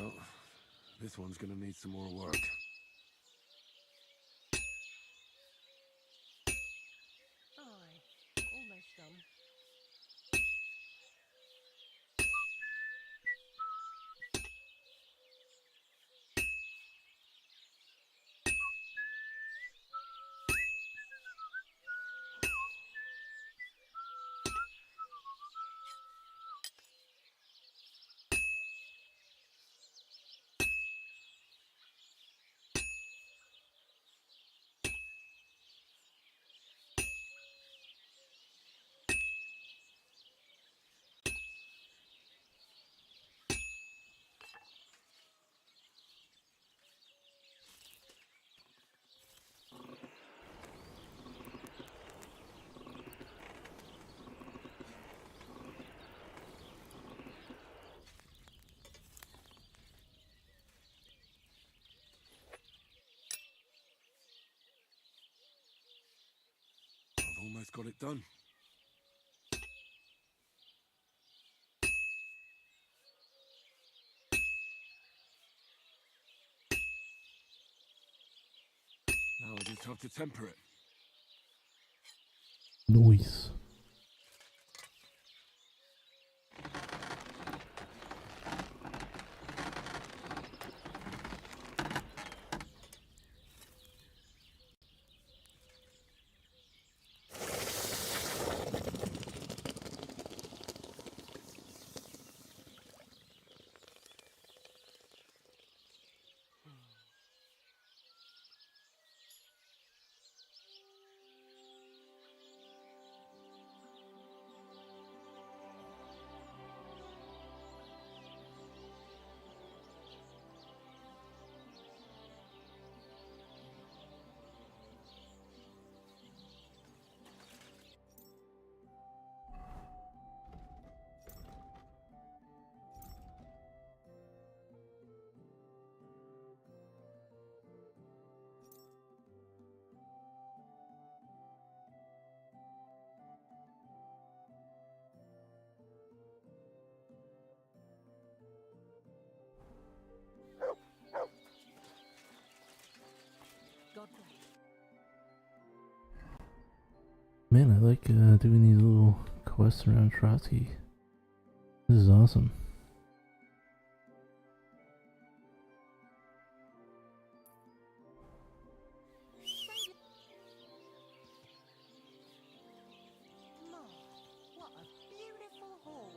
Well, this one's gonna need some more work. Aye, almost done. I've almost got it done. Now I just have to temper it. Nice. Man, I like doing these little quests around Trotsky. This is awesome. Ma, what a beautiful horse.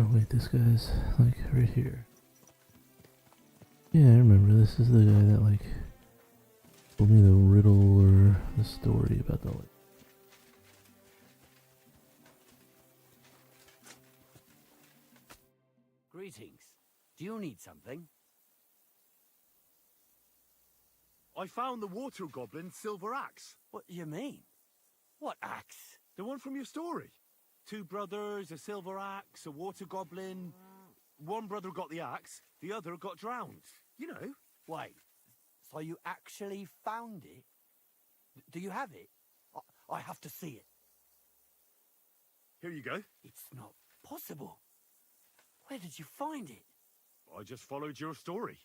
Oh wait, this guy's like right here. Yeah, I remember. This is the guy that like told me the riddle or the story about the lake. Greetings. Do you need something? I found the water goblin's silver axe. What do you mean? What axe? The one from your story. 2 brothers, a silver axe, a water goblin. One brother got the axe, the other got drowned. You know. Wait, so you actually found it? Do you have it? I have to see it. Here you go. It's not possible. Where did you find it? I just followed your story.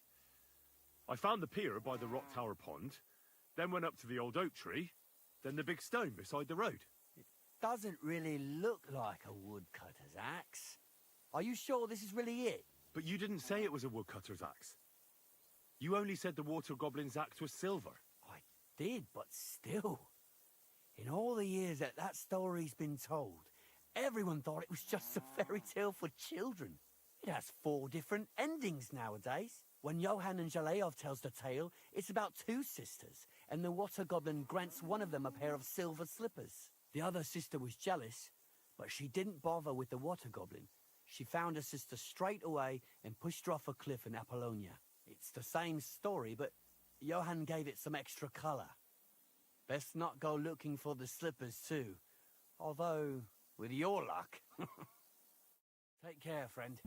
I found the pier by the rock tower pond, then went up to the old oak tree, then the big stone beside the road. Doesn't really look like a woodcutter's axe. Are you sure this is really it? But you didn't say it was a woodcutter's axe. You only said the water goblin's axe was silver. I did, but still. In all the years that story's been told, everyone thought it was just a fairy tale for children. It has 4 different endings nowadays. When Johann and Jaleov tells the tale, it's about 2 sisters, and the water goblin grants one of them a pair of silver slippers. The other sister was jealous, but she didn't bother with the water goblin. She found her sister straight away and pushed her off a cliff in Apollonia. It's the same story, but Johann gave it some extra colour. Best not go looking for the slippers too. Although, with your luck... Take care, friend.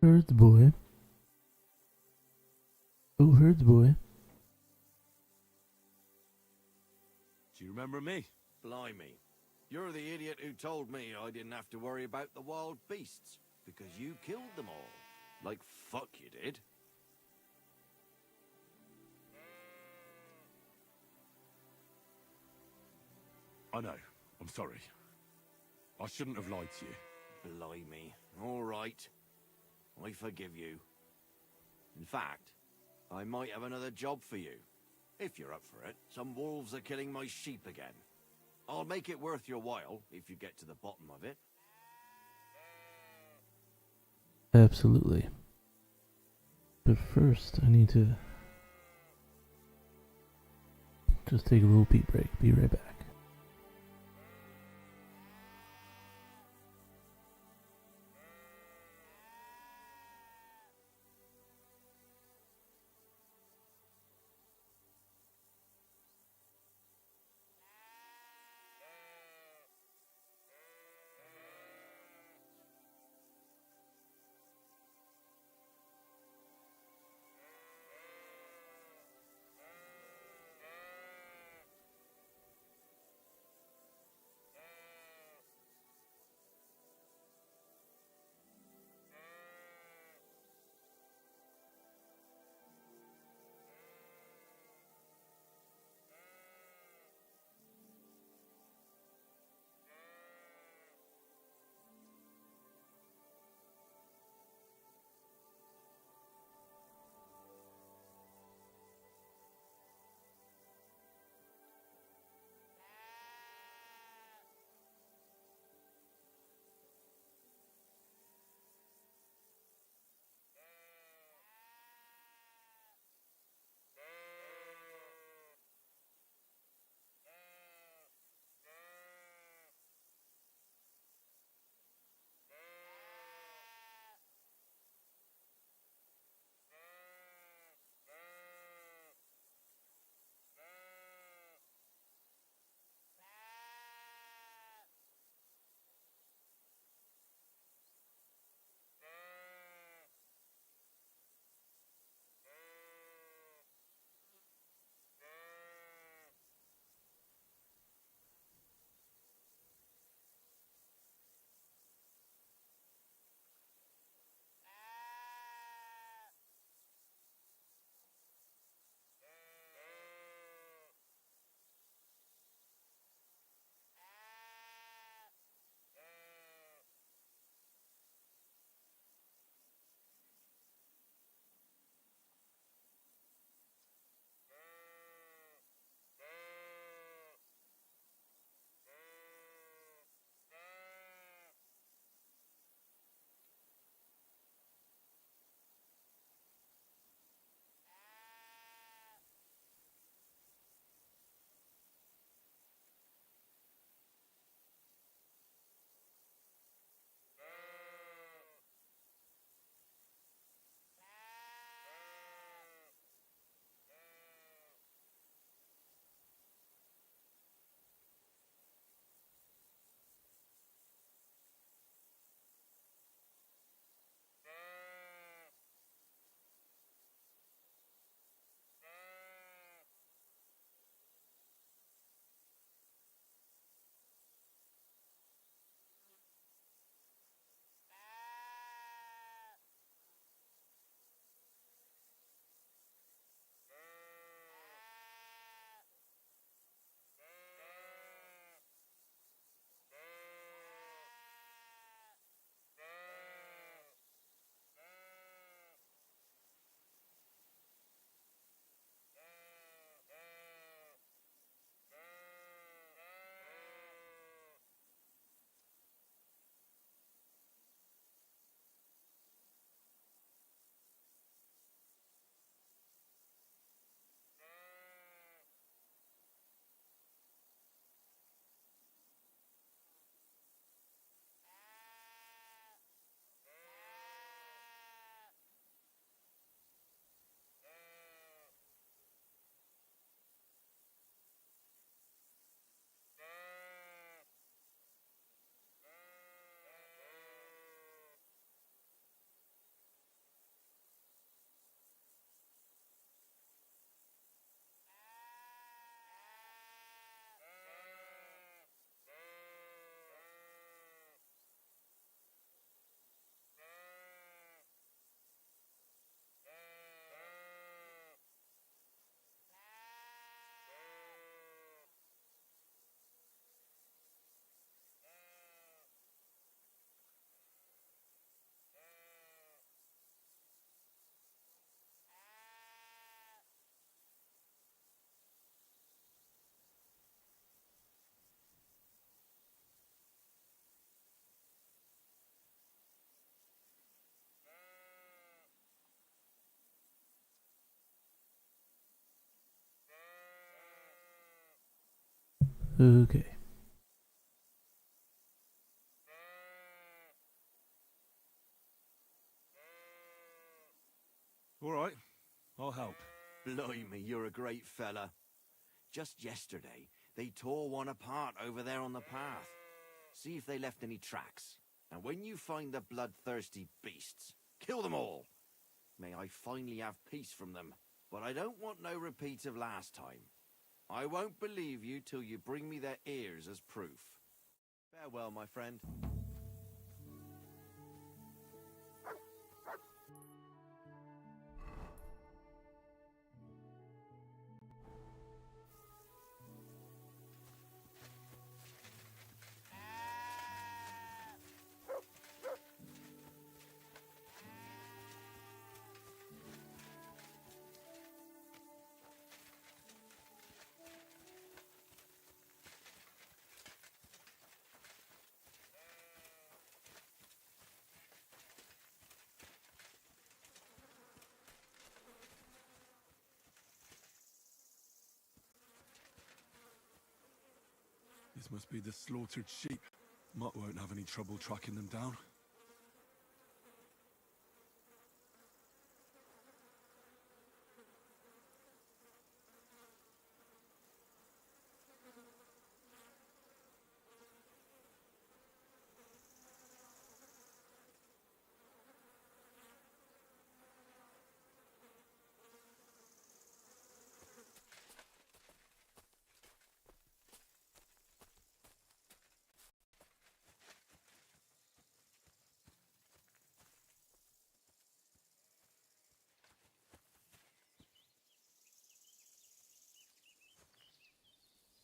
Herds boy. Oh, herds boy. Do you remember me? Blimey. You're the idiot who told me I didn't have to worry about the wild beasts, because you killed them all. Like fuck you did. I know. I'm sorry. I shouldn't have lied to you. Blimey. All right. I forgive you. In fact, I might have another job for you. If you're up for it. Some wolves are killing my sheep again. I'll make it worth your while, if you get to the bottom of it. Absolutely. But first, I need to just take a little pee break. Be right back. Okay. All right, I'll help. Blimey, you're a great fella. Just yesterday, they tore one apart over there on the path. See if they left any tracks. And when you find the bloodthirsty beasts, kill them all. May I finally have peace from them. But I don't want no repeat of last time. I won't believe you till you bring me their ears as proof. Farewell, my friend. This must be the slaughtered sheep. Mutt won't have any trouble tracking them down.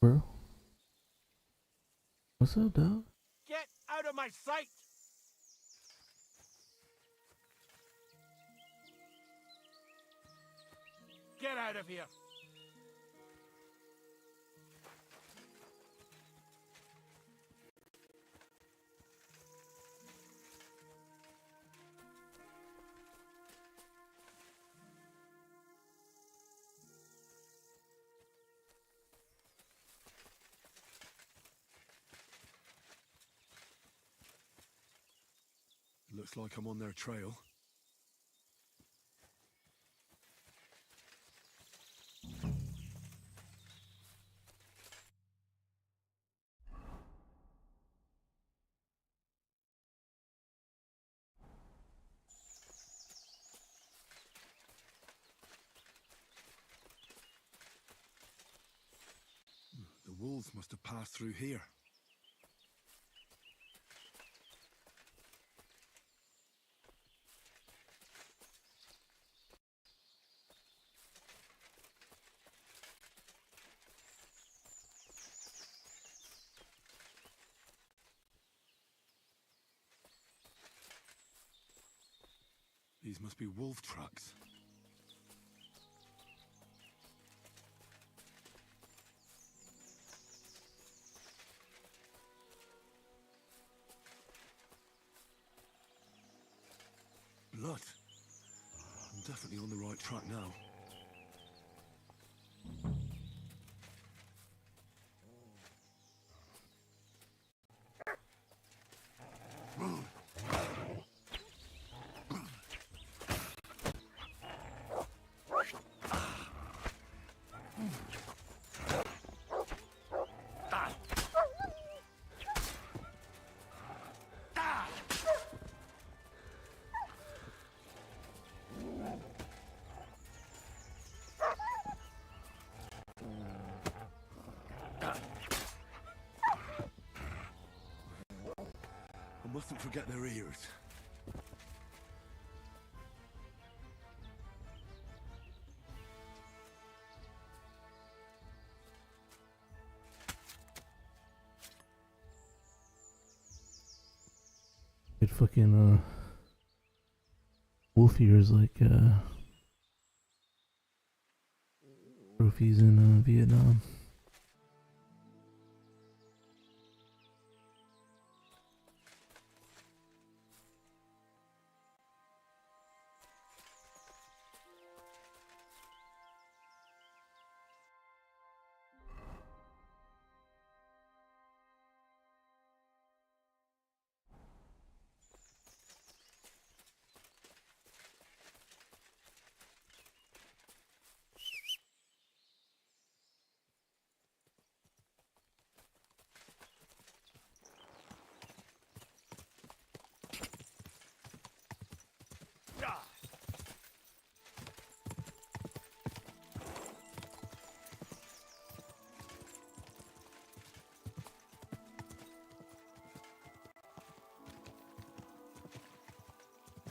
Bro? What's up, dog? Get out of my sight! Get out of here! Looks like I'm on their trail. The wolves must have passed through here. These must be wolf tracks. Blood. I'm definitely on the right track now. I mustn't forget their ears. Get fucking wolf ears like trophies in Vietnam.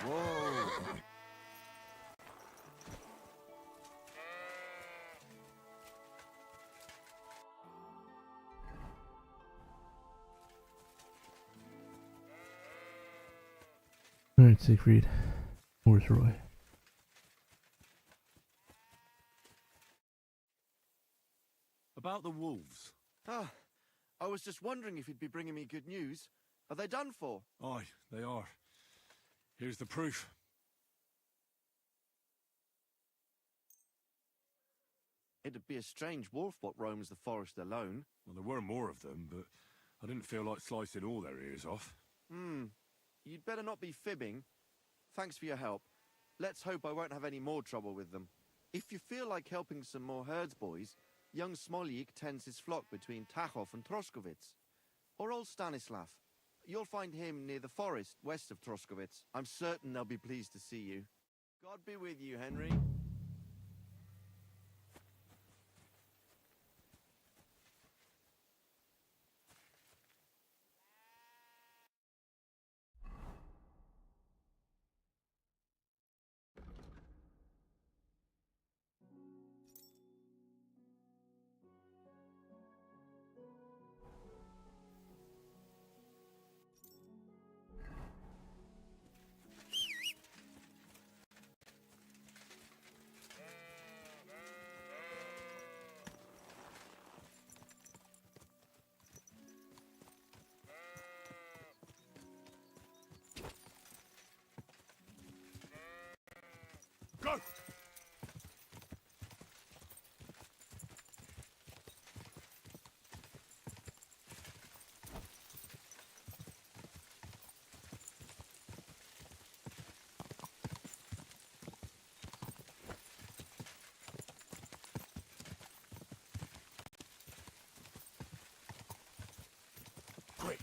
Whoa! Alright, Siegfried. Where's Roy? About the wolves. Ah, I was just wondering if you'd be bringing me good news. Are they done for? Aye, they are. Here's the proof. It'd be a strange wolf what roams the forest alone. Well, there were more of them, but I didn't feel like slicing all their ears off. You'd better not be fibbing. Thanks for your help. Let's hope I won't have any more trouble with them. If you feel like helping some more herds boys, young Smoljik tends his flock between Tachov and Troskowitz. Or old Stanislav. You'll find him near the forest west of Troskowitz. I'm certain they'll be pleased to see you. God be with you, Henry. Go! Quick!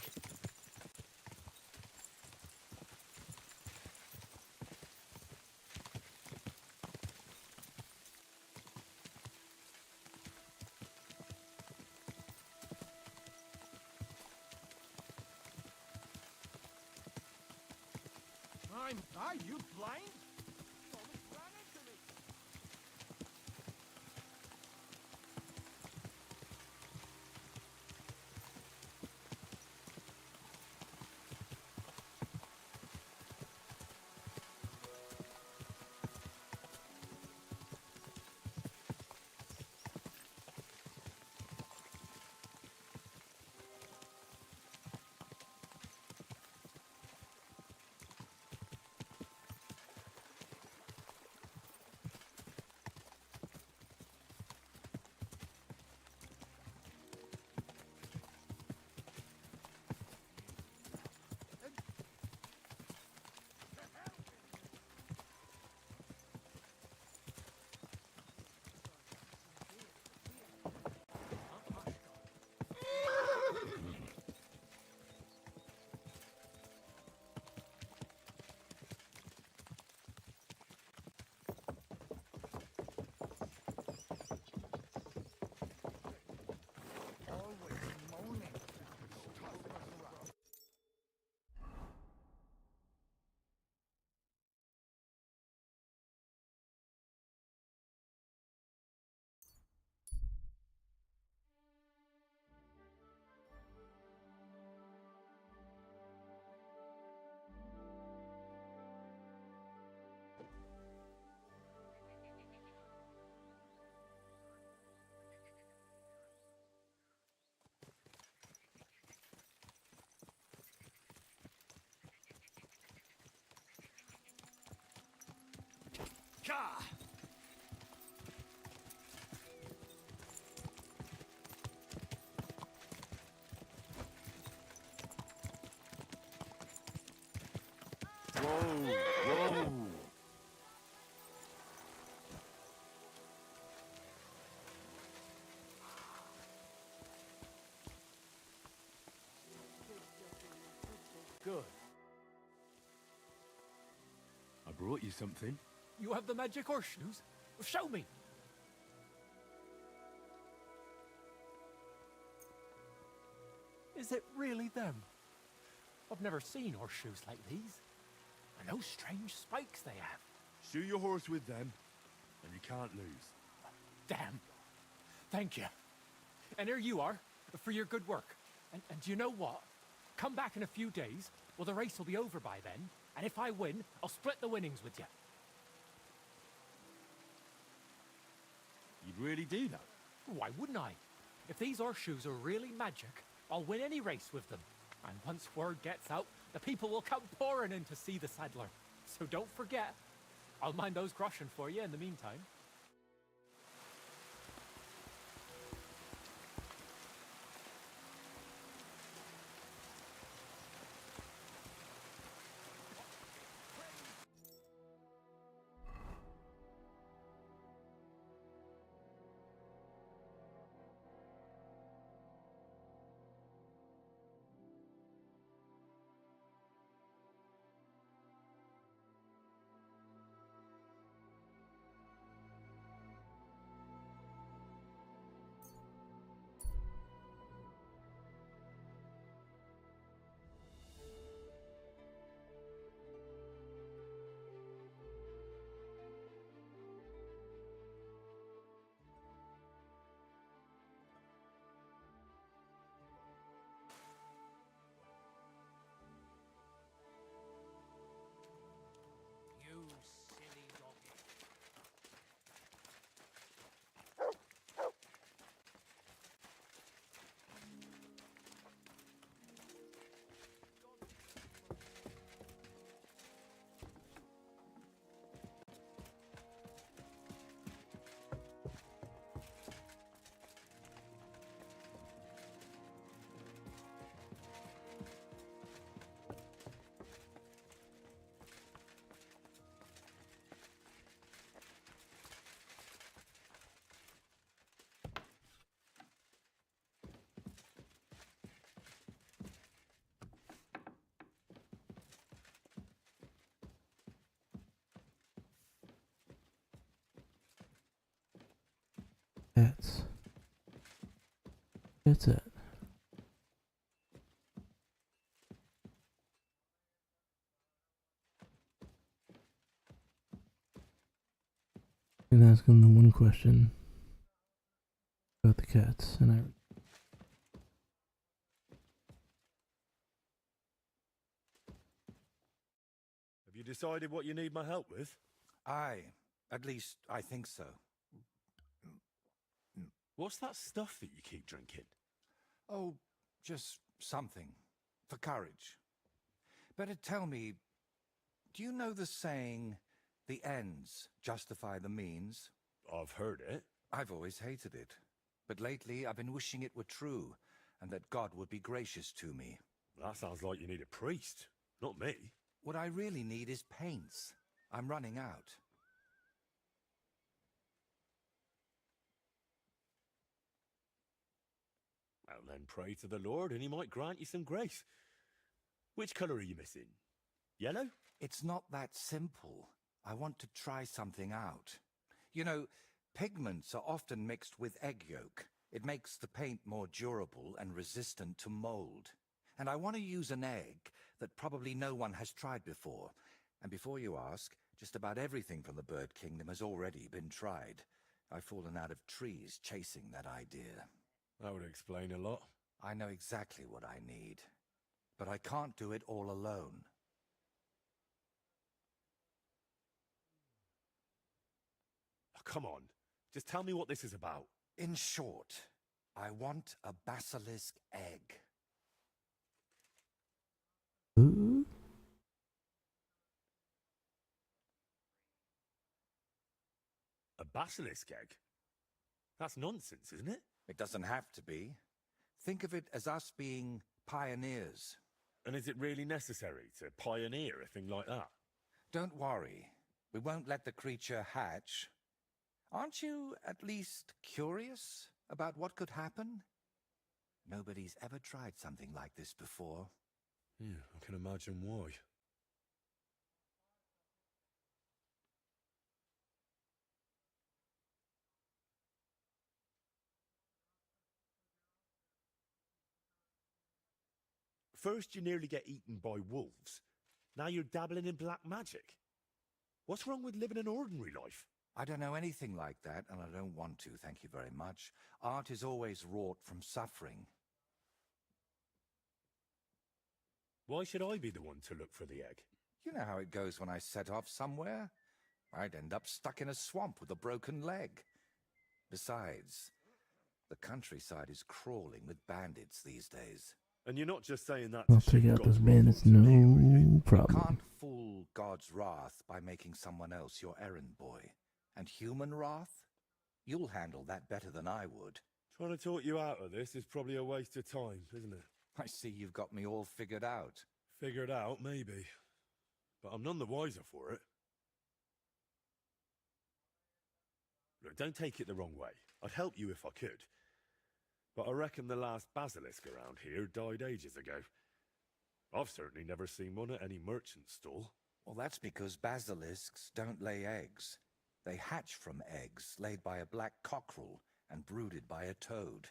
Are you blind? You almost ran into me. Ka! Whoa! Whoa! Good. I brought you something. You have the magic horseshoes? Show me! Is it really them? I've never seen horseshoes like these. And those strange spikes they have. Shoe your horse with them, and you can't lose. Damn. Thank you. And here you are, for your good work. And do you know what? Come back in a few days. Well, the race will be over by then. And if I win, I'll split the winnings with you. You'd really do that? Why wouldn't I? If these horseshoes are really magic, I'll win any race with them. And once word gets out, the people will come pouring in to see the saddler. So don't forget. I'll mind those groschen for you in the meantime. You silly doggy. Cats. That's it. And ask him the one question about the cats, and Have you decided what you need my help with? Aye, at least I think so. What's that stuff that you keep drinking? Oh, just something. For courage. Better tell me, do you know the saying, the ends justify the means? I've heard it. I've always hated it. But lately I've been wishing it were true, and that God would be gracious to me. That sounds like you need a priest, not me. What I really need is paints. I'm running out. Well, then pray to the Lord and he might grant you some grace. Which colour are you missing? Yellow? It's not that simple. I want to try something out. You know, pigments are often mixed with egg yolk. It makes the paint more durable and resistant to mold. And I want to use an egg that probably no one has tried before. And before you ask, just about everything from the bird kingdom has already been tried. I've fallen out of trees chasing that idea. That would explain a lot. I know exactly what I need. But I can't do it all alone. Oh, come on, just tell me what this is about. In short, I want a basilisk egg. A basilisk egg? That's nonsense, isn't it? It doesn't have to be. Think of it as us being pioneers. And is it really necessary to pioneer a thing like that? Don't worry. We won't let the creature hatch. Aren't you at least curious about what could happen? Nobody's ever tried something like this before. Yeah, I can imagine why. First, you nearly get eaten by wolves. Now you're dabbling in black magic. What's wrong with living an ordinary life? I don't know anything like that, and I don't want to, thank you very much. Art is always wrought from suffering. Why should I be the one to look for the egg? You know how it goes when I set off somewhere? I'd end up stuck in a swamp with a broken leg. Besides, the countryside is crawling with bandits these days. And you're not just saying that I'll to take shift out God's those wrath bandits, onto me, are no you? problem. You can't fool God's wrath by making someone else your errand boy. And human wrath? You'll handle that better than I would. Trying to talk you out of this is probably a waste of time, isn't it? I see you've got me all figured out. Figured out, maybe. But I'm none the wiser for it. Look, don't take it the wrong way. I'd help you if I could. But I reckon the last basilisk around here died ages ago. I've certainly never seen one at any merchant stall. Well, that's because basilisks don't lay eggs. They hatch from eggs laid by a black cockerel and brooded by a toad.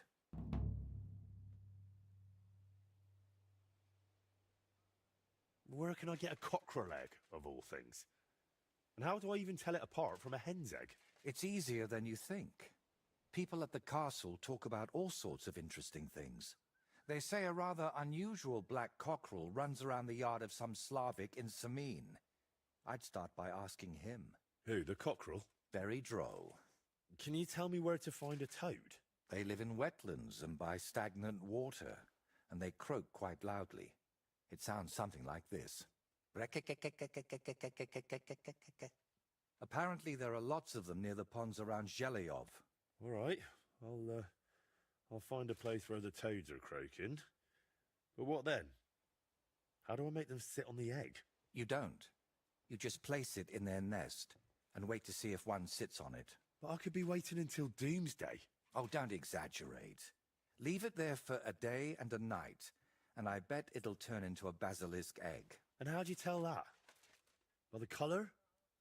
Where can I get a cockerel egg, of all things? And how do I even tell it apart from a hen's egg? It's easier than you think. People at the castle talk about all sorts of interesting things. They say a rather unusual black cockerel runs around the yard of some Slavic in Samine. I'd start by asking him. Who, the cockerel? Very droll. Can you tell me where to find a toad? They live in wetlands and by stagnant water, and they croak quite loudly. It sounds something like this. Apparently there are lots of them near the ponds around Zhelyov. All right, I'll find a place where the toads are croaking. But what then? How do I make them sit on the egg? You don't. You just place it in their nest and wait to see if one sits on it. But I could be waiting until doomsday. Oh, don't exaggerate. Leave it there for a day and a night, and I bet it'll turn into a basilisk egg. And how'd you tell that? By the colour?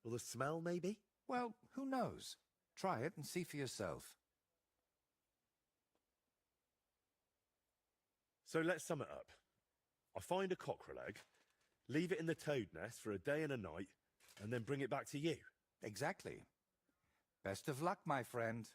Or the smell, maybe? Well, who knows? Try it and see for yourself. So let's sum it up. I find a cockerel egg, leave it in the toad nest for a day and a night, and then bring it back to you. Exactly. Best of luck, my friend.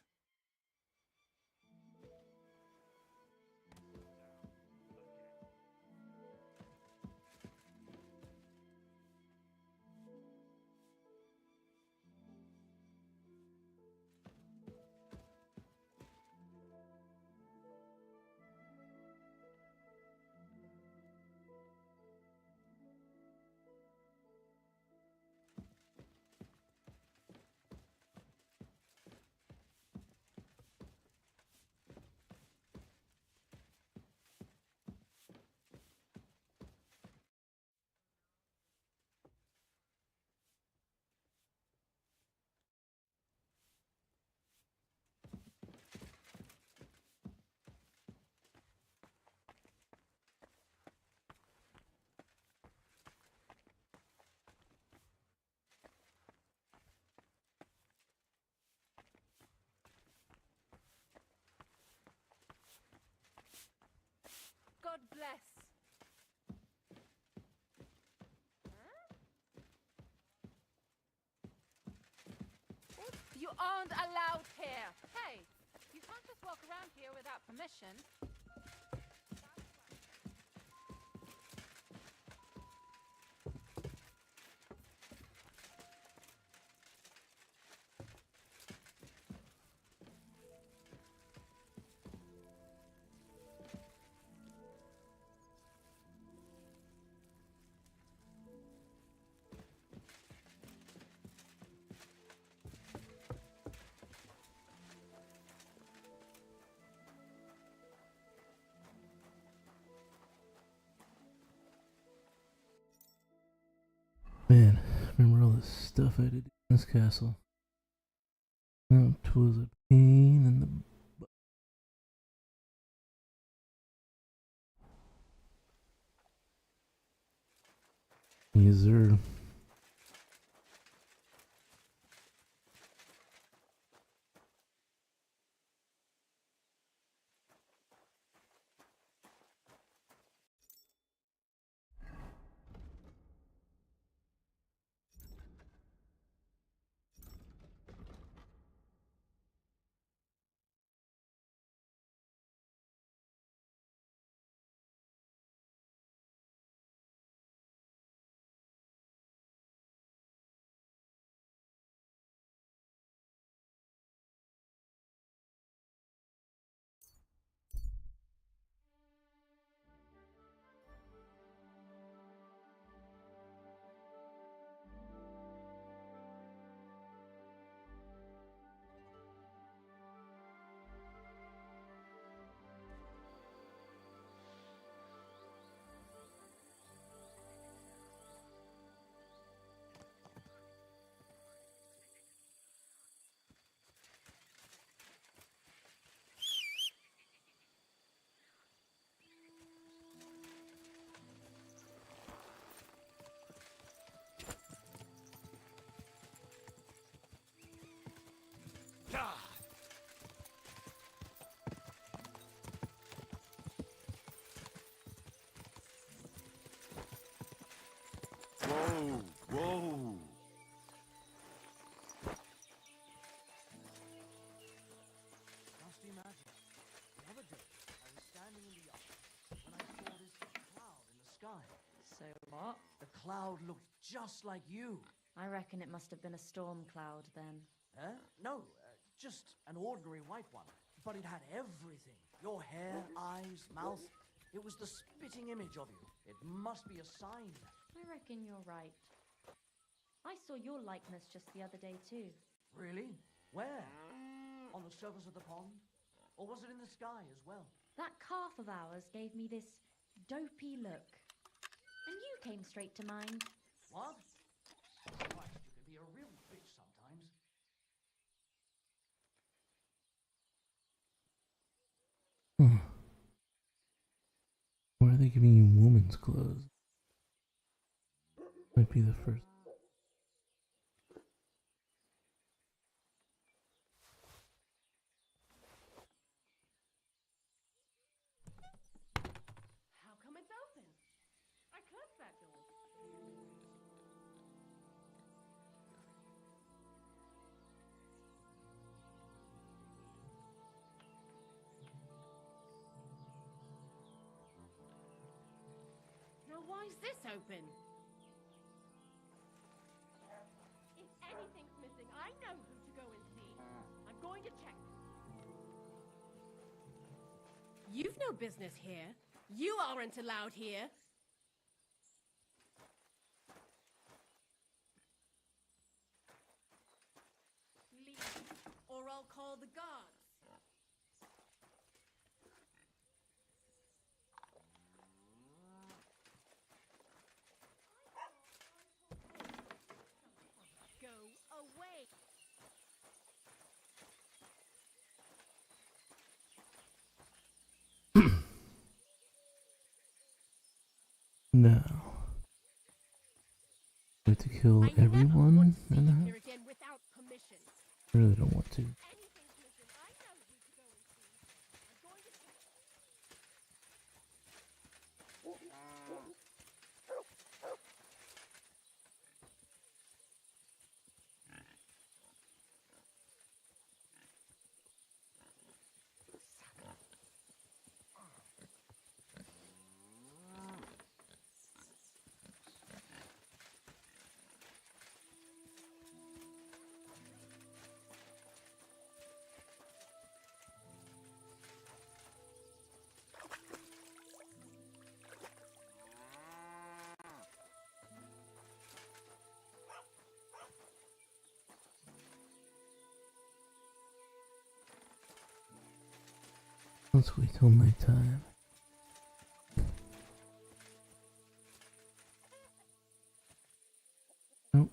God bless. You aren't allowed here. Hey, you can't just walk around here without permission. Man, remember all the stuff I did in this castle. Oh, 'twas a pain in the butt. Yes, sir. Whoa, whoa. Just imagine, the other day I was standing in the yard when I saw this cloud in the sky. So what? The cloud looked just like you. I reckon it must have been a storm cloud then. Huh? No, just an ordinary white one. But it had everything. Your hair, eyes, mouth. It was the spitting image of you. It must be a sign. I reckon you're right. I saw your likeness just the other day too. Really? Where? On the surface of the pond? Or was it in the sky as well? That calf of ours gave me this dopey look. And you came straight to mind. What? Christ, you can be a real bitch sometimes. Why are they giving you woman's clothes? Might be the first. How come it's open? I closed that door. Now why is this open? If anything's missing, I know who to go and see. I'm going to check. You've no business here. You aren't allowed here. Leave, or I'll call the guards. Go away. Now, we have to kill everyone in the house? Here again without permission. I really don't want to. Anything's missing, I know who to go and see. I'm going to check. Let's wait till nighttime. Nope.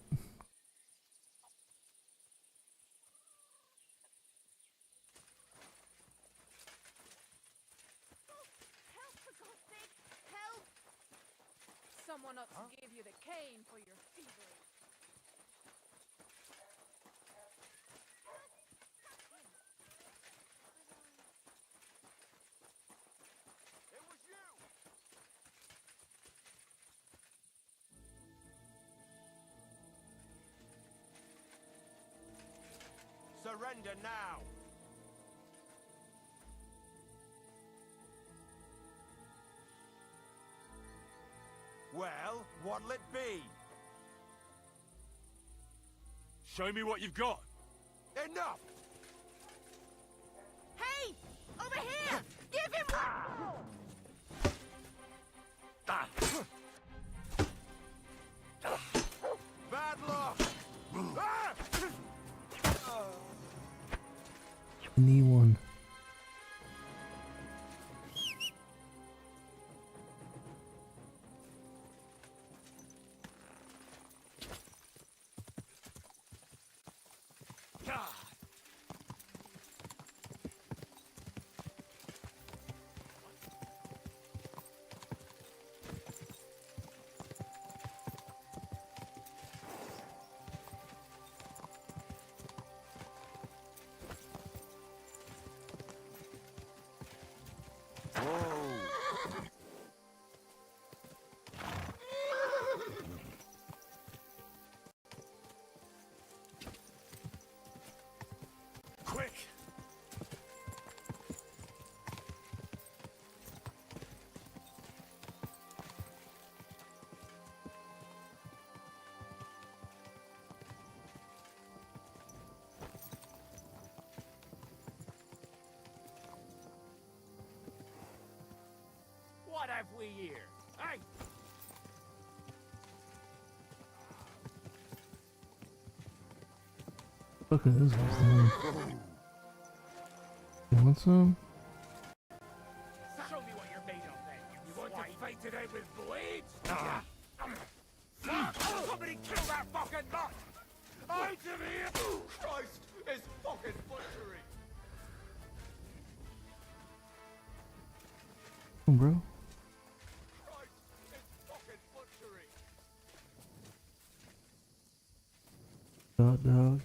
Help, for God's sake! Help! Someone ought to give you the cane for your fever. It was you! Surrender now! Well, what'll it be? Show me what you've got. Enough! Hey! Over here! Give him Bad luck! Ah! Knee one. we here? Hey! Look at this one. You want some? Show me what you're made of, then. You want to fight today with blades? Somebody kill that fucking nut! Out of here! Christ, it's fucking butchery! Come on, bro. Christ, it's fucking butchery! Hot dog.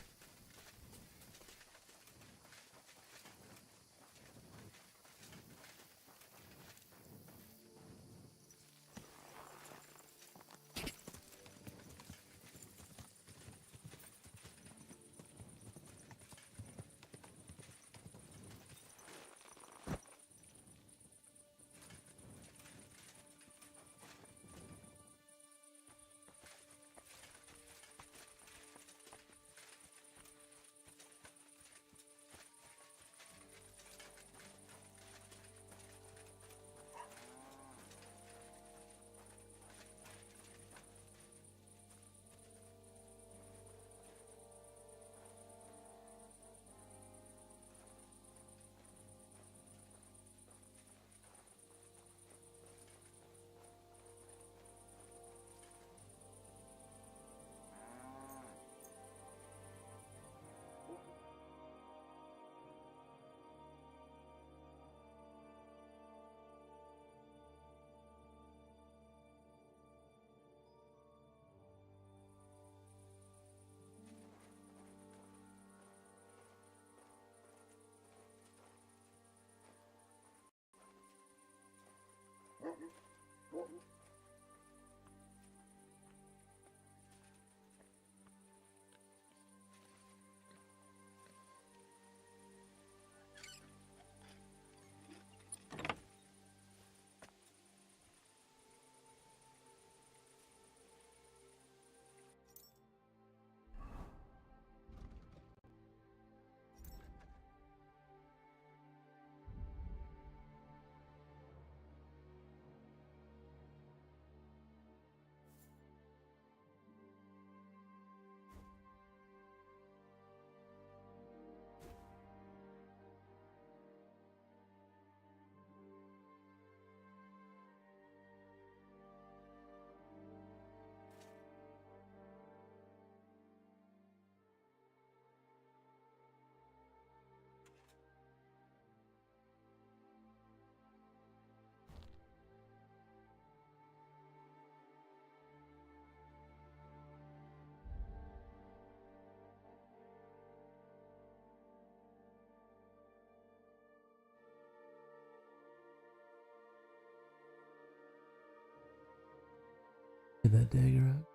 Get that dagger out.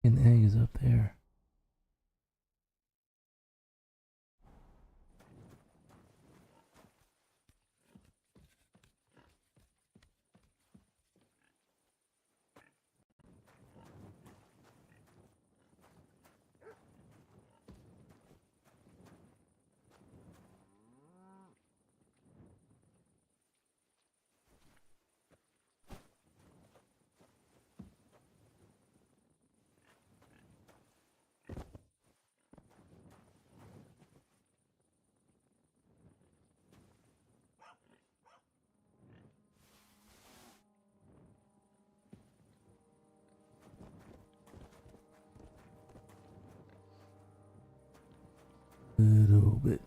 An egg is up there. Little bit.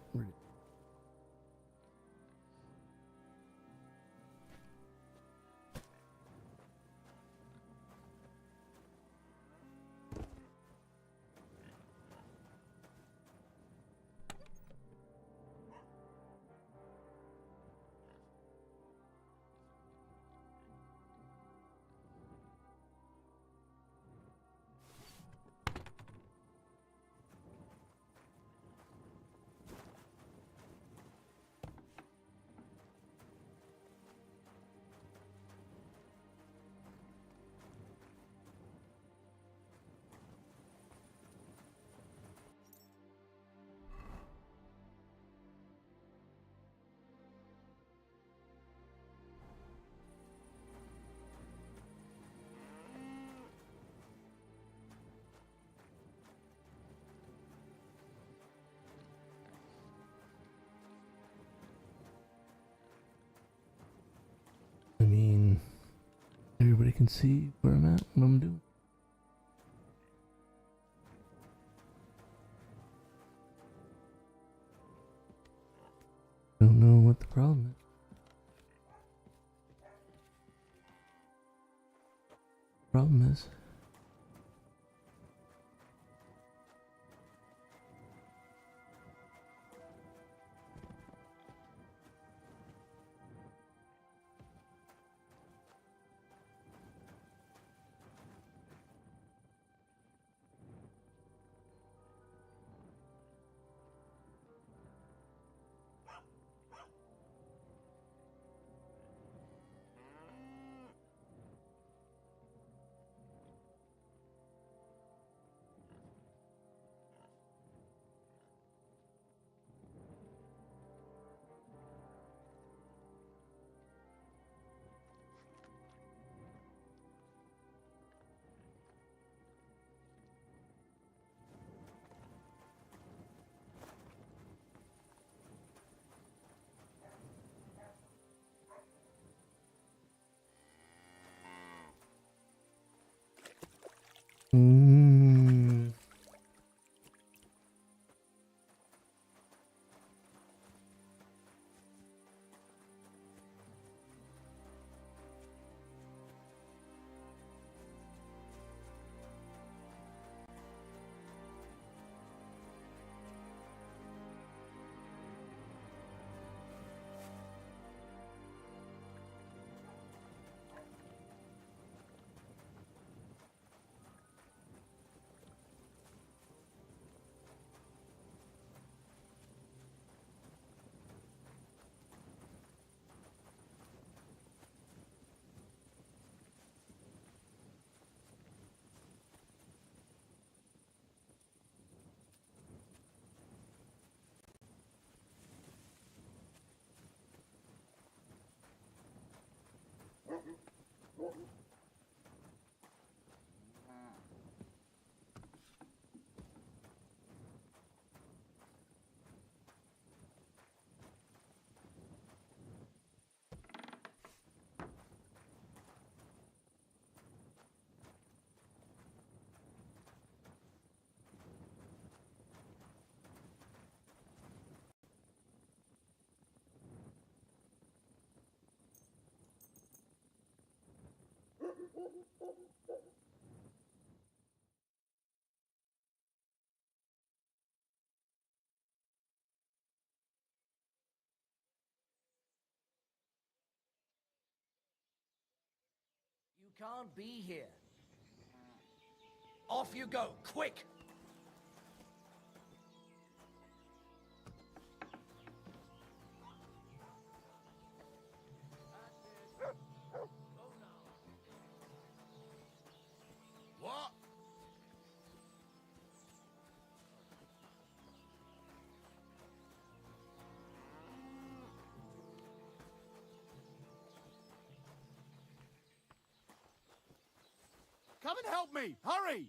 I mean, everybody can see where I'm at, what I'm doing. Don't know what the problem is. Problem is, can't be here. Off you go, quick! What? Come and help me! Hurry!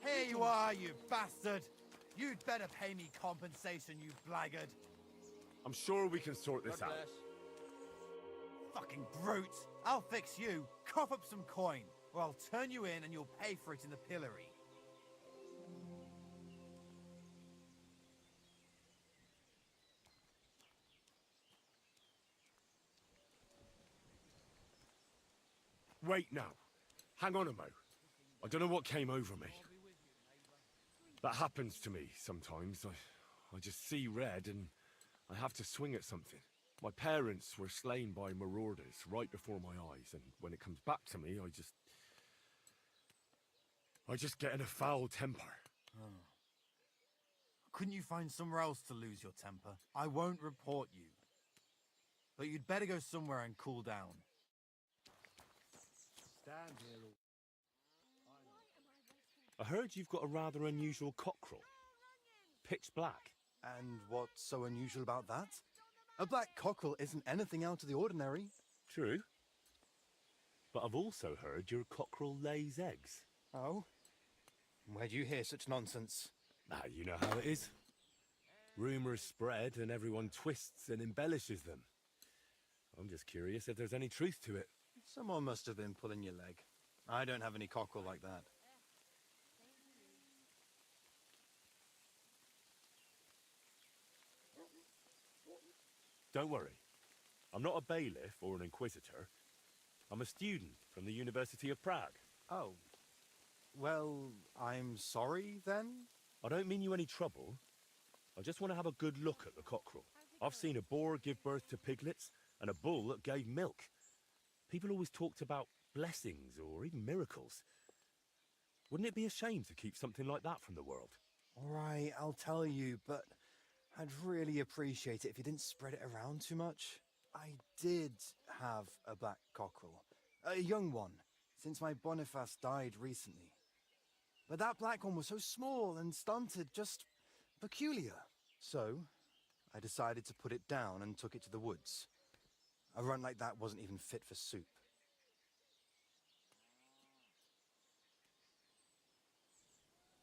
Here you are, you bastard! You'd better pay me compensation, you blackguard. I'm sure we can sort this out. Fucking brute! I'll fix you. Cough up some coin, or I'll turn you in and you'll pay for it in the pillory. Wait now. Hang on a mo. I don't know what came over me. That happens to me sometimes. I just see red and I have to swing at something. My parents were slain by marauders right before my eyes, and when it comes back to me, I just get in a foul temper. Oh. Couldn't you find somewhere else to lose your temper? I won't report you. But you'd better go somewhere and cool down. Stand here. I heard you've got a rather unusual cockerel. Pitch black. And what's so unusual about that? A black cockerel isn't anything out of the ordinary. True. But I've also heard your cockerel lays eggs. Oh? Where do you hear such nonsense? Ah, you know how it is. Rumours spread and everyone twists and embellishes them. I'm just curious if there's any truth to it. Someone must have been pulling your leg. I don't have any cockerel like that. Don't worry. I'm not a bailiff or an inquisitor. I'm a student from the University of Prague. Oh. Well, I'm sorry, then? I don't mean you any trouble. I just want to have a good look at the cockerel. I've seen a boar give birth to piglets and a bull that gave milk. People always talked about blessings or even miracles. Wouldn't it be a shame to keep something like that from the world? All right, I'll tell you, but I'd really appreciate it if you didn't spread it around too much. I did have a black cockerel. A young one, since my Boniface died recently. But that black one was so small and stunted, just peculiar. So, I decided to put it down and took it to the woods. A runt like that wasn't even fit for soup.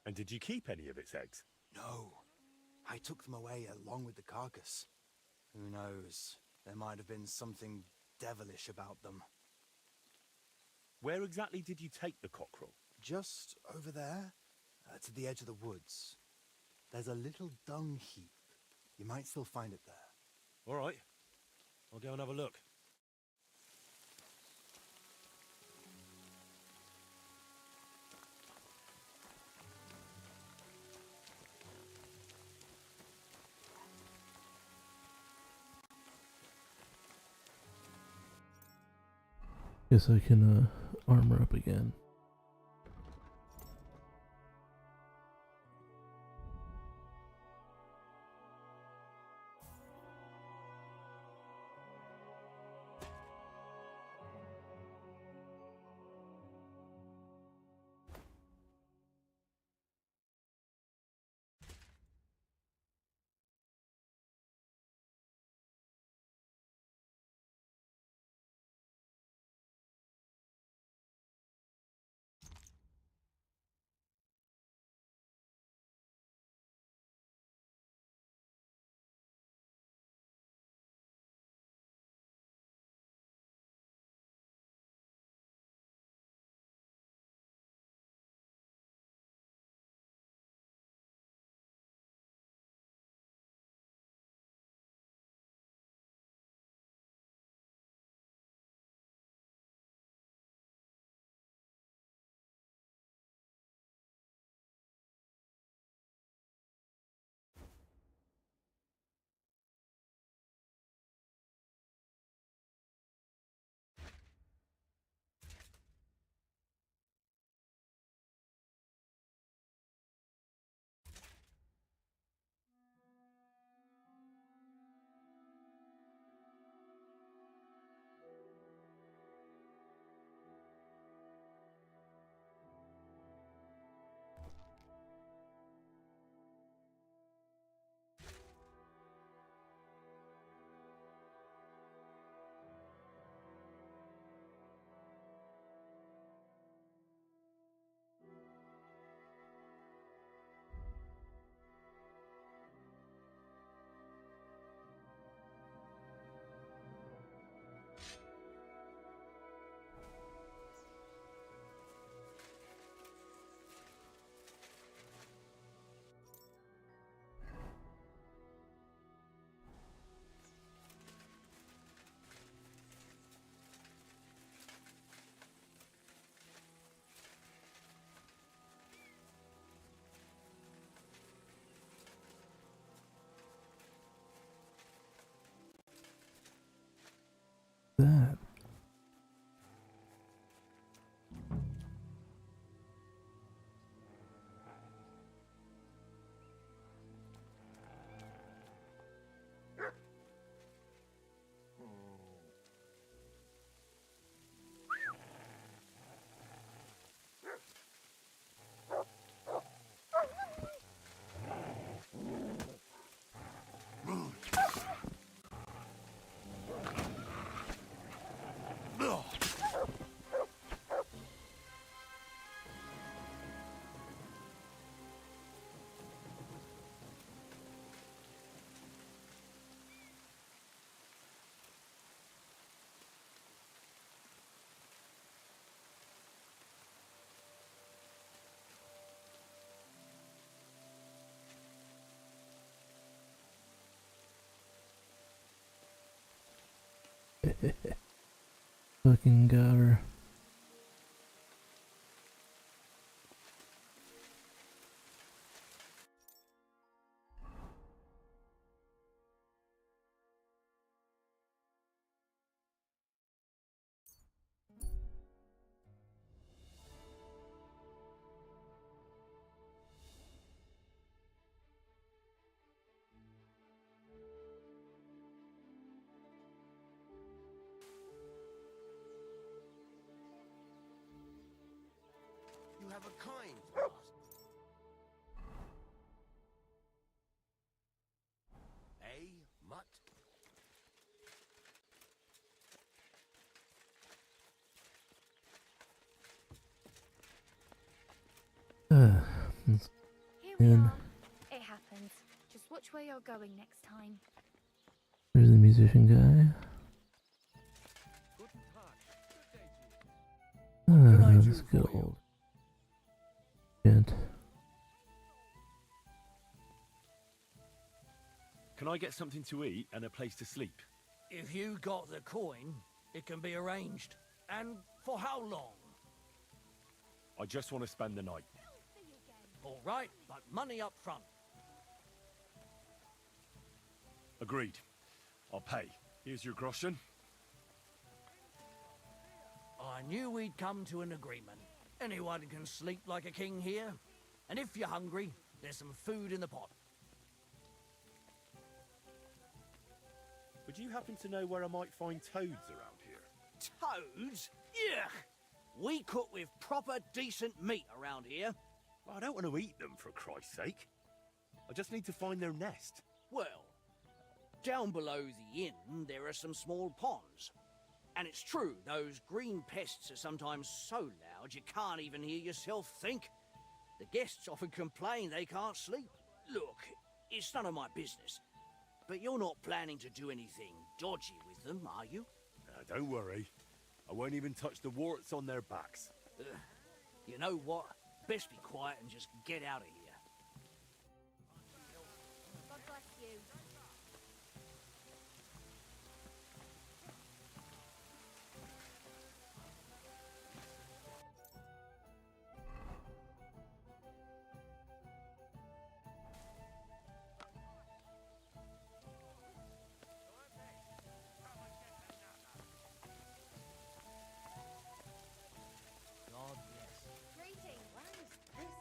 And did you keep any of its eggs? No. I took them away along with the carcass. Who knows? There might have been something devilish about them. Where exactly did you take the cockerel? Just over there, to the edge of the woods. There's a little dung heap. You might still find it there. All right. I'll go and have a look. Guess I can armor up again. Fucking got her. You have a kind master. Eh, mutt? Here we are. It happens. Just watch where you're going next time. There's the musician guy. This good old gent. Can I get something to eat and a place to sleep? If you got the coin, it can be arranged. And for how long? I just want to spend the night. All right, but money up front. Agreed. I'll pay. Here's your groschen. I knew we'd come to an agreement. Anyone can sleep like a king here. And if you're hungry, there's some food in the pot. Would you happen to know where I might find toads around here? Toads? Yuck! We cook with proper decent meat around here. Well, I don't want to eat them, for Christ's sake. I just need to find their nest. Well, down below the inn, there are some small ponds. And it's true, those green pests are sometimes so loud you can't even hear yourself think. The guests often complain they can't sleep. Look, it's none of my business. But you're not planning to do anything dodgy with them, are you? Don't worry. I won't even touch the warts on their backs. You know what? Best be quiet and just get out of here. God bless you. God bless. Greetings. Why is this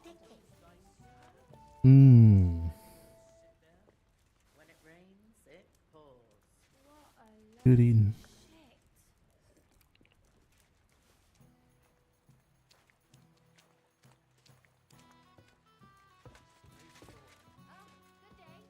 sticky? When it rains, it pours. What a Good eating. shit. Good day.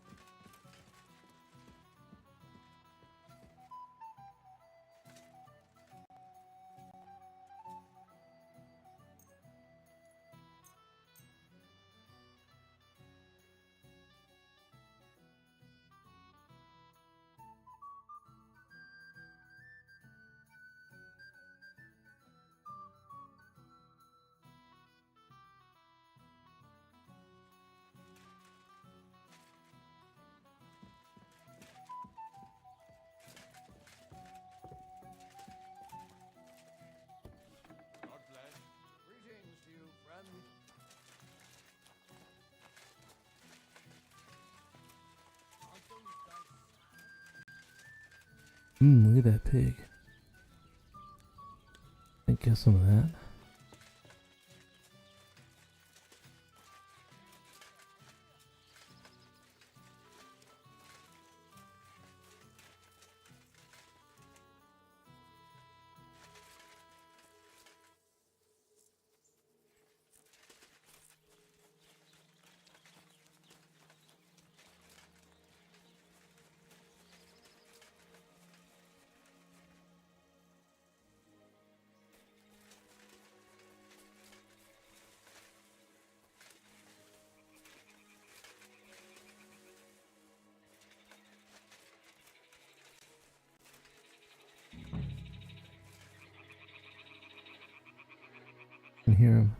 God bless. Greetings to you, friend. Look at that pig. I guess some of that. I can hear him.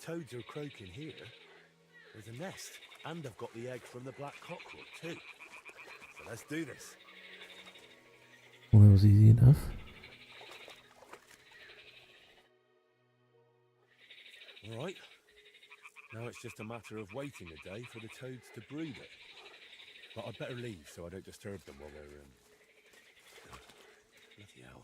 toads are croaking here, there's a nest. And I've got the egg from the black cockerel too. So let's do this. Well, that was easy enough. All right. Now it's just a matter of waiting a day for the toads to brood it. But I'd better leave so I don't disturb them while they're bloody hell.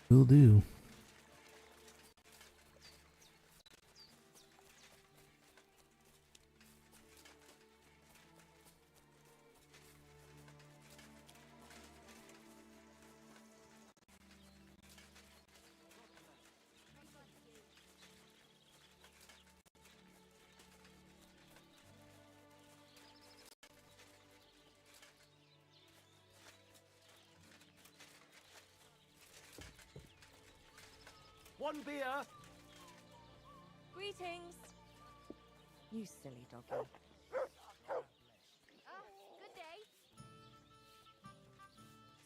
Will do. One beer. Greetings. You silly doggy. Good day.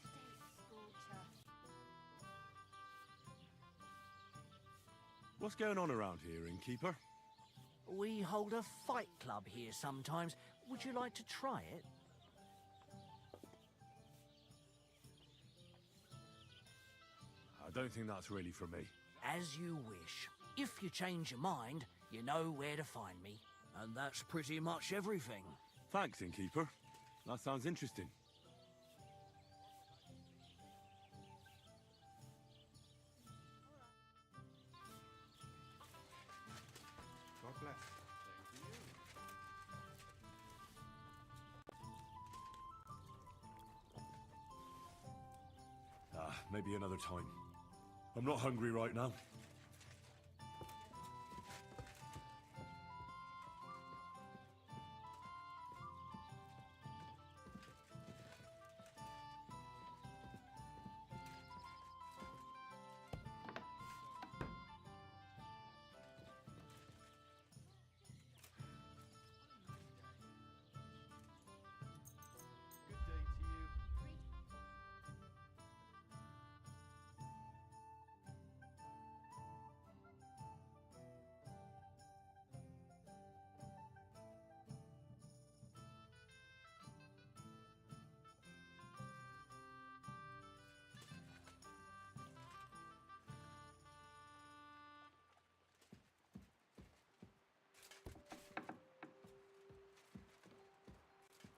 Today's scorcher. What's going on around here, innkeeper? We hold a fight club here sometimes. Would you like to try it? I don't think that's really for me. As you wish. If you change your mind, you know where to find me. And that's pretty much everything. Thanks, innkeeper. That sounds interesting. God bless. Maybe another time. I'm not hungry right now.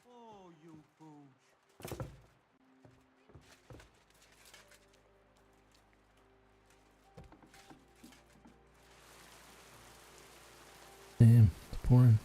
Oh, you pooch. Damn, it's pouring.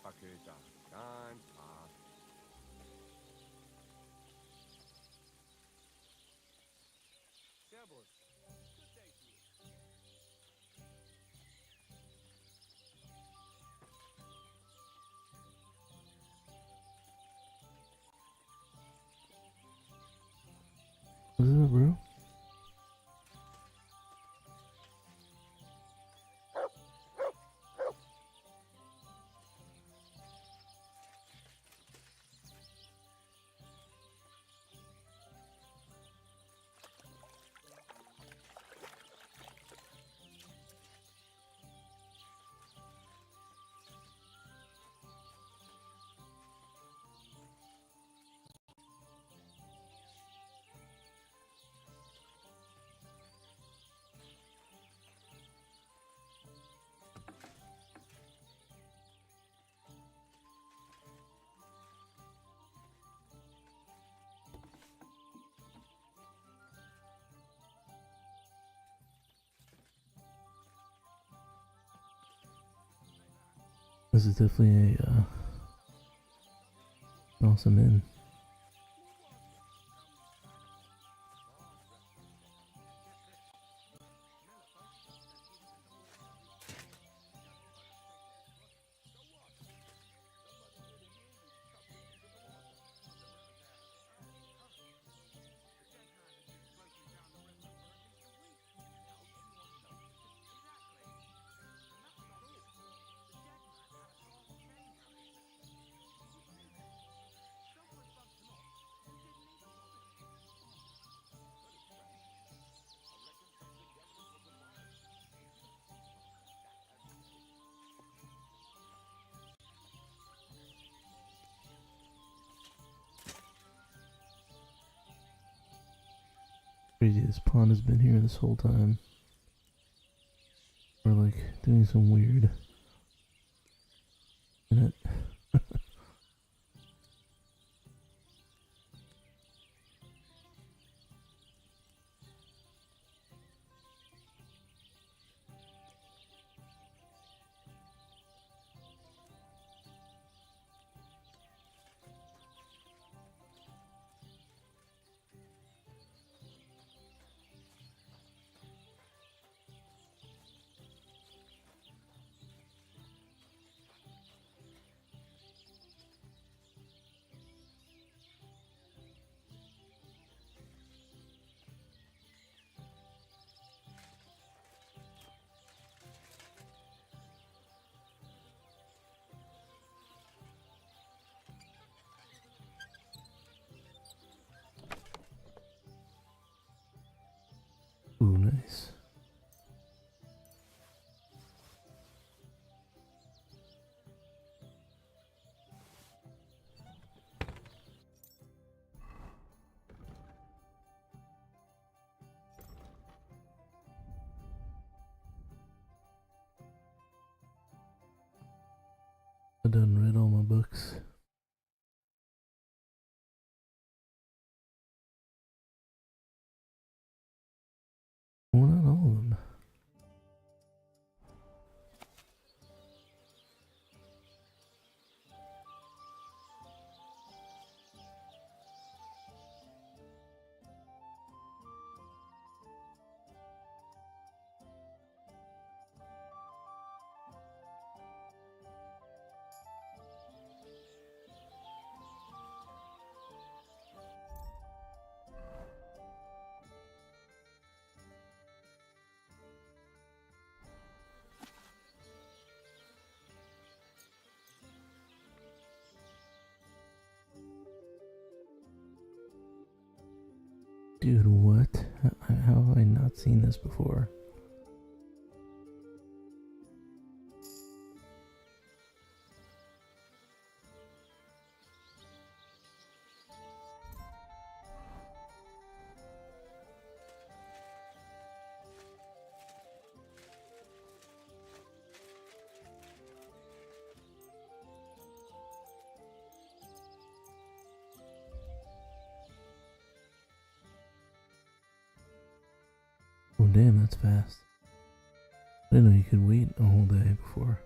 Pakuta. Kind path. Servus. Good day to you. What's up, bro? This is definitely a awesome inn. Crazy, this pond has been here this whole time. We're like doing some weird in it. Ooh, nice. I done read all my books. Well, not all of them. Dude, what? How have I not seen this before? Oh damn, that's fast. I didn't know you could wait a whole day before.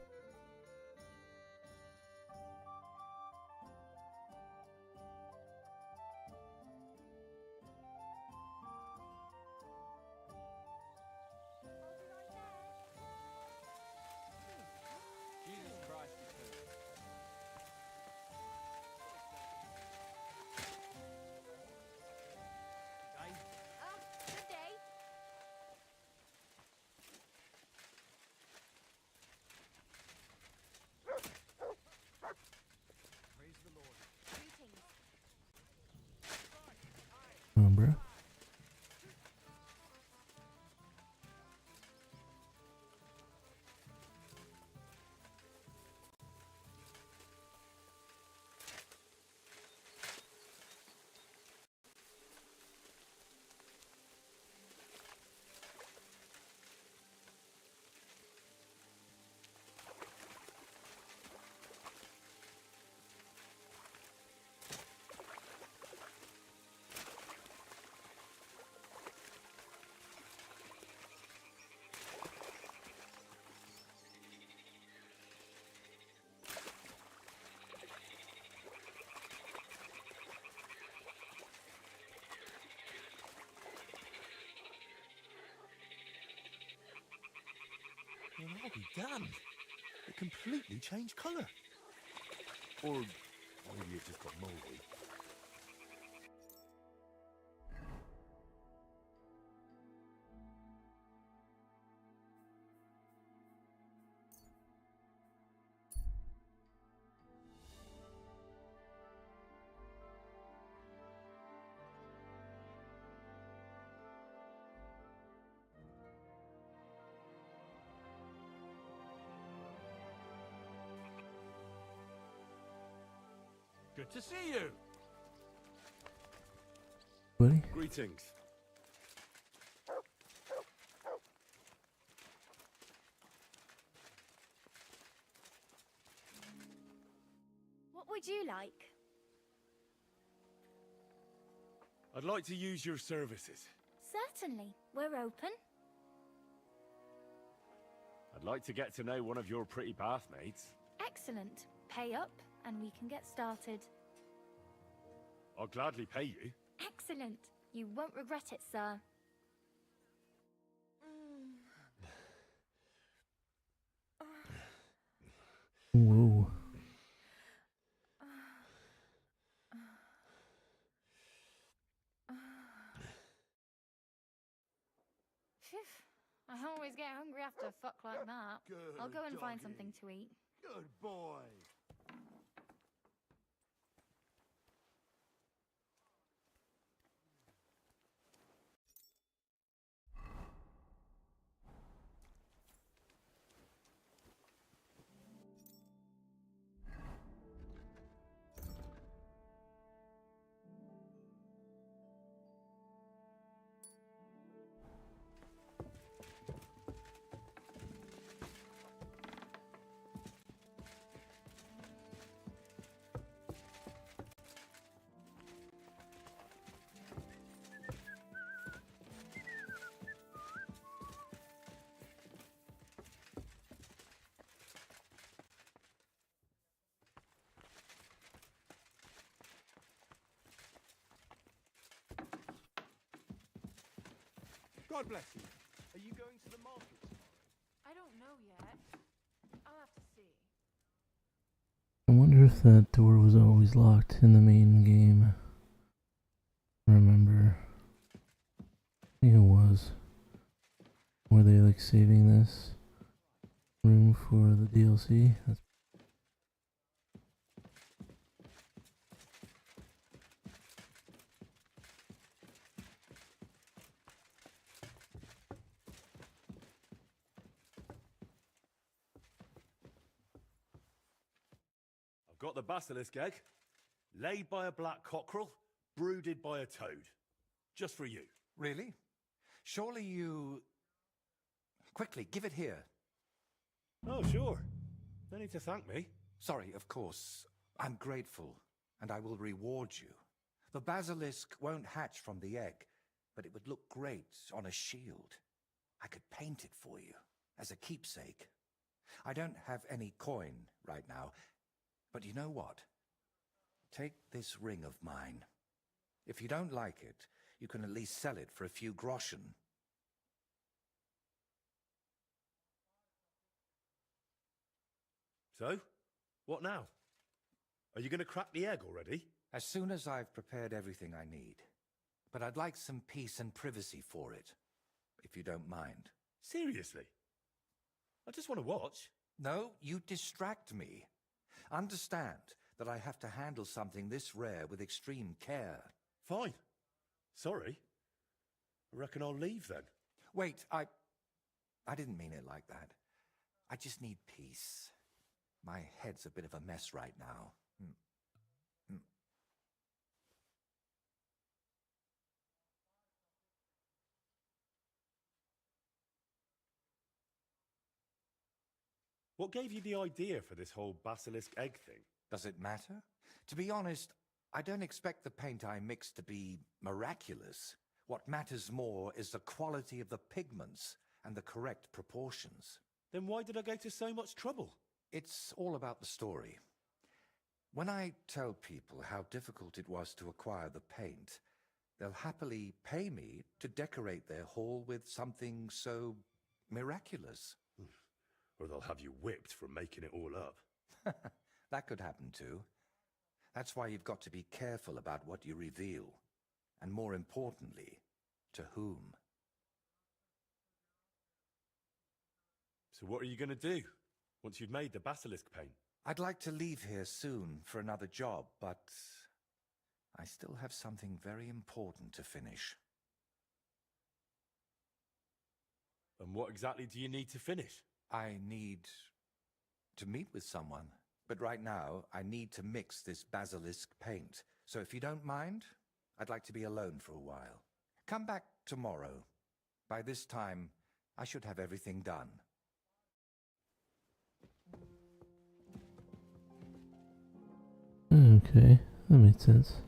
Good day. Praise the Lord. Greetings. Come on, bro. be damned. It completely changed colour. Or maybe it just got mouldy. Good to see you. Buddy? Greetings. What would you like? I'd like to use your services. Certainly. We're open. I'd like to get to know one of your pretty bathmaids. Excellent. Pay up and we can get started. I'll gladly pay you. Excellent. You won't regret it, sir. Whoa. Phew. I always get hungry after a fuck like that. Good I'll go and find doggy. something to eat. Good boy. God bless you. Are you going to the market? I don't know yet. I'll have to see. I wonder if that door was always locked in the main game. Remember. I think it was. Were they like saving this room for the DLC? That's I've got the basilisk egg, laid by a black cockerel, brooded by a toad. Just for you. Really? Surely you... Quickly, give it here. Oh, sure. No need to thank me. Sorry, of course. I'm grateful, and I will reward you. The basilisk won't hatch from the egg, but it would look great on a shield. I could paint it for you, as a keepsake. I don't have any coin right now, but you know what? Take this ring of mine. If you don't like it, you can at least sell it for a few groschen. So, what now? Are you going to crack the egg already? As soon as I've prepared everything I need. But I'd like some peace and privacy for it, if you don't mind. Seriously? I just want to watch. No, you distract me. Understand that I have to handle something this rare with extreme care. Fine. Sorry. I reckon I'll leave then. Wait, I didn't mean it like that. I just need peace. My head's a bit of a mess right now. What gave you the idea for this whole basilisk egg thing? Does it matter? To be honest, I don't expect the paint I mix to be miraculous. What matters more is the quality of the pigments and the correct proportions. Then why did I go to so much trouble? It's all about the story. When I tell people how difficult it was to acquire the paint, they'll happily pay me to decorate their hall with something so miraculous. Or they'll have you whipped for making it all up. That could happen too. That's why you've got to be careful about what you reveal. And more importantly, to whom. So what are you going to do once you've made the basilisk paint? I'd like to leave here soon for another job, but I still have something very important to finish. And what exactly do you need to finish? I need to meet with someone. But right now, I need to mix this basilisk paint. So if you don't mind, I'd like to be alone for a while. Come back tomorrow. By this time, I should have everything done. Okay, that makes sense.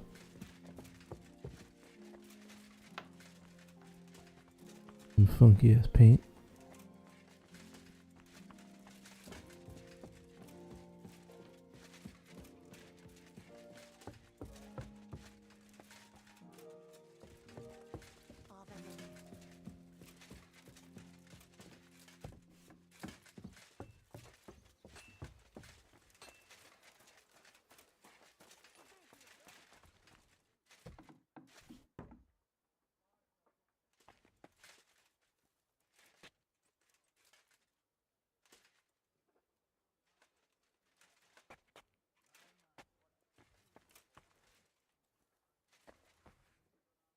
Some funky ass paint.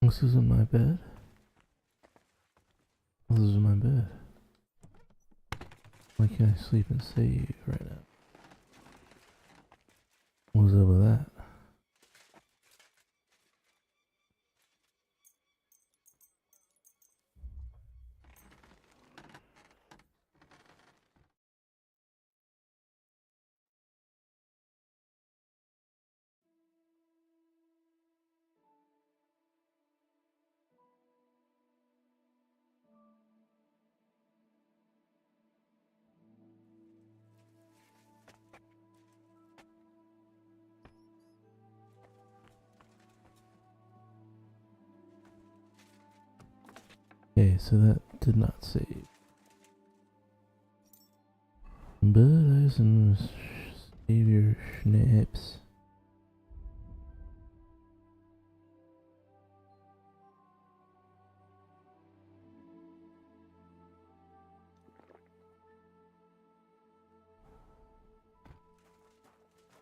This isn't my bed. This is my bed. Why can't I sleep and save right now? What's up with that? Okay, so that did not save. But I some save your schnapps.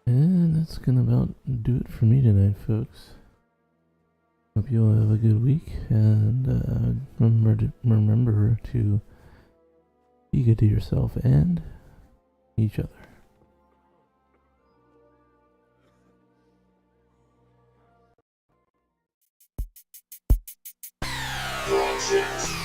And that's gonna about do it for me tonight, folks. Hope you all have a good week, and remember to be good to yourself and each other. Project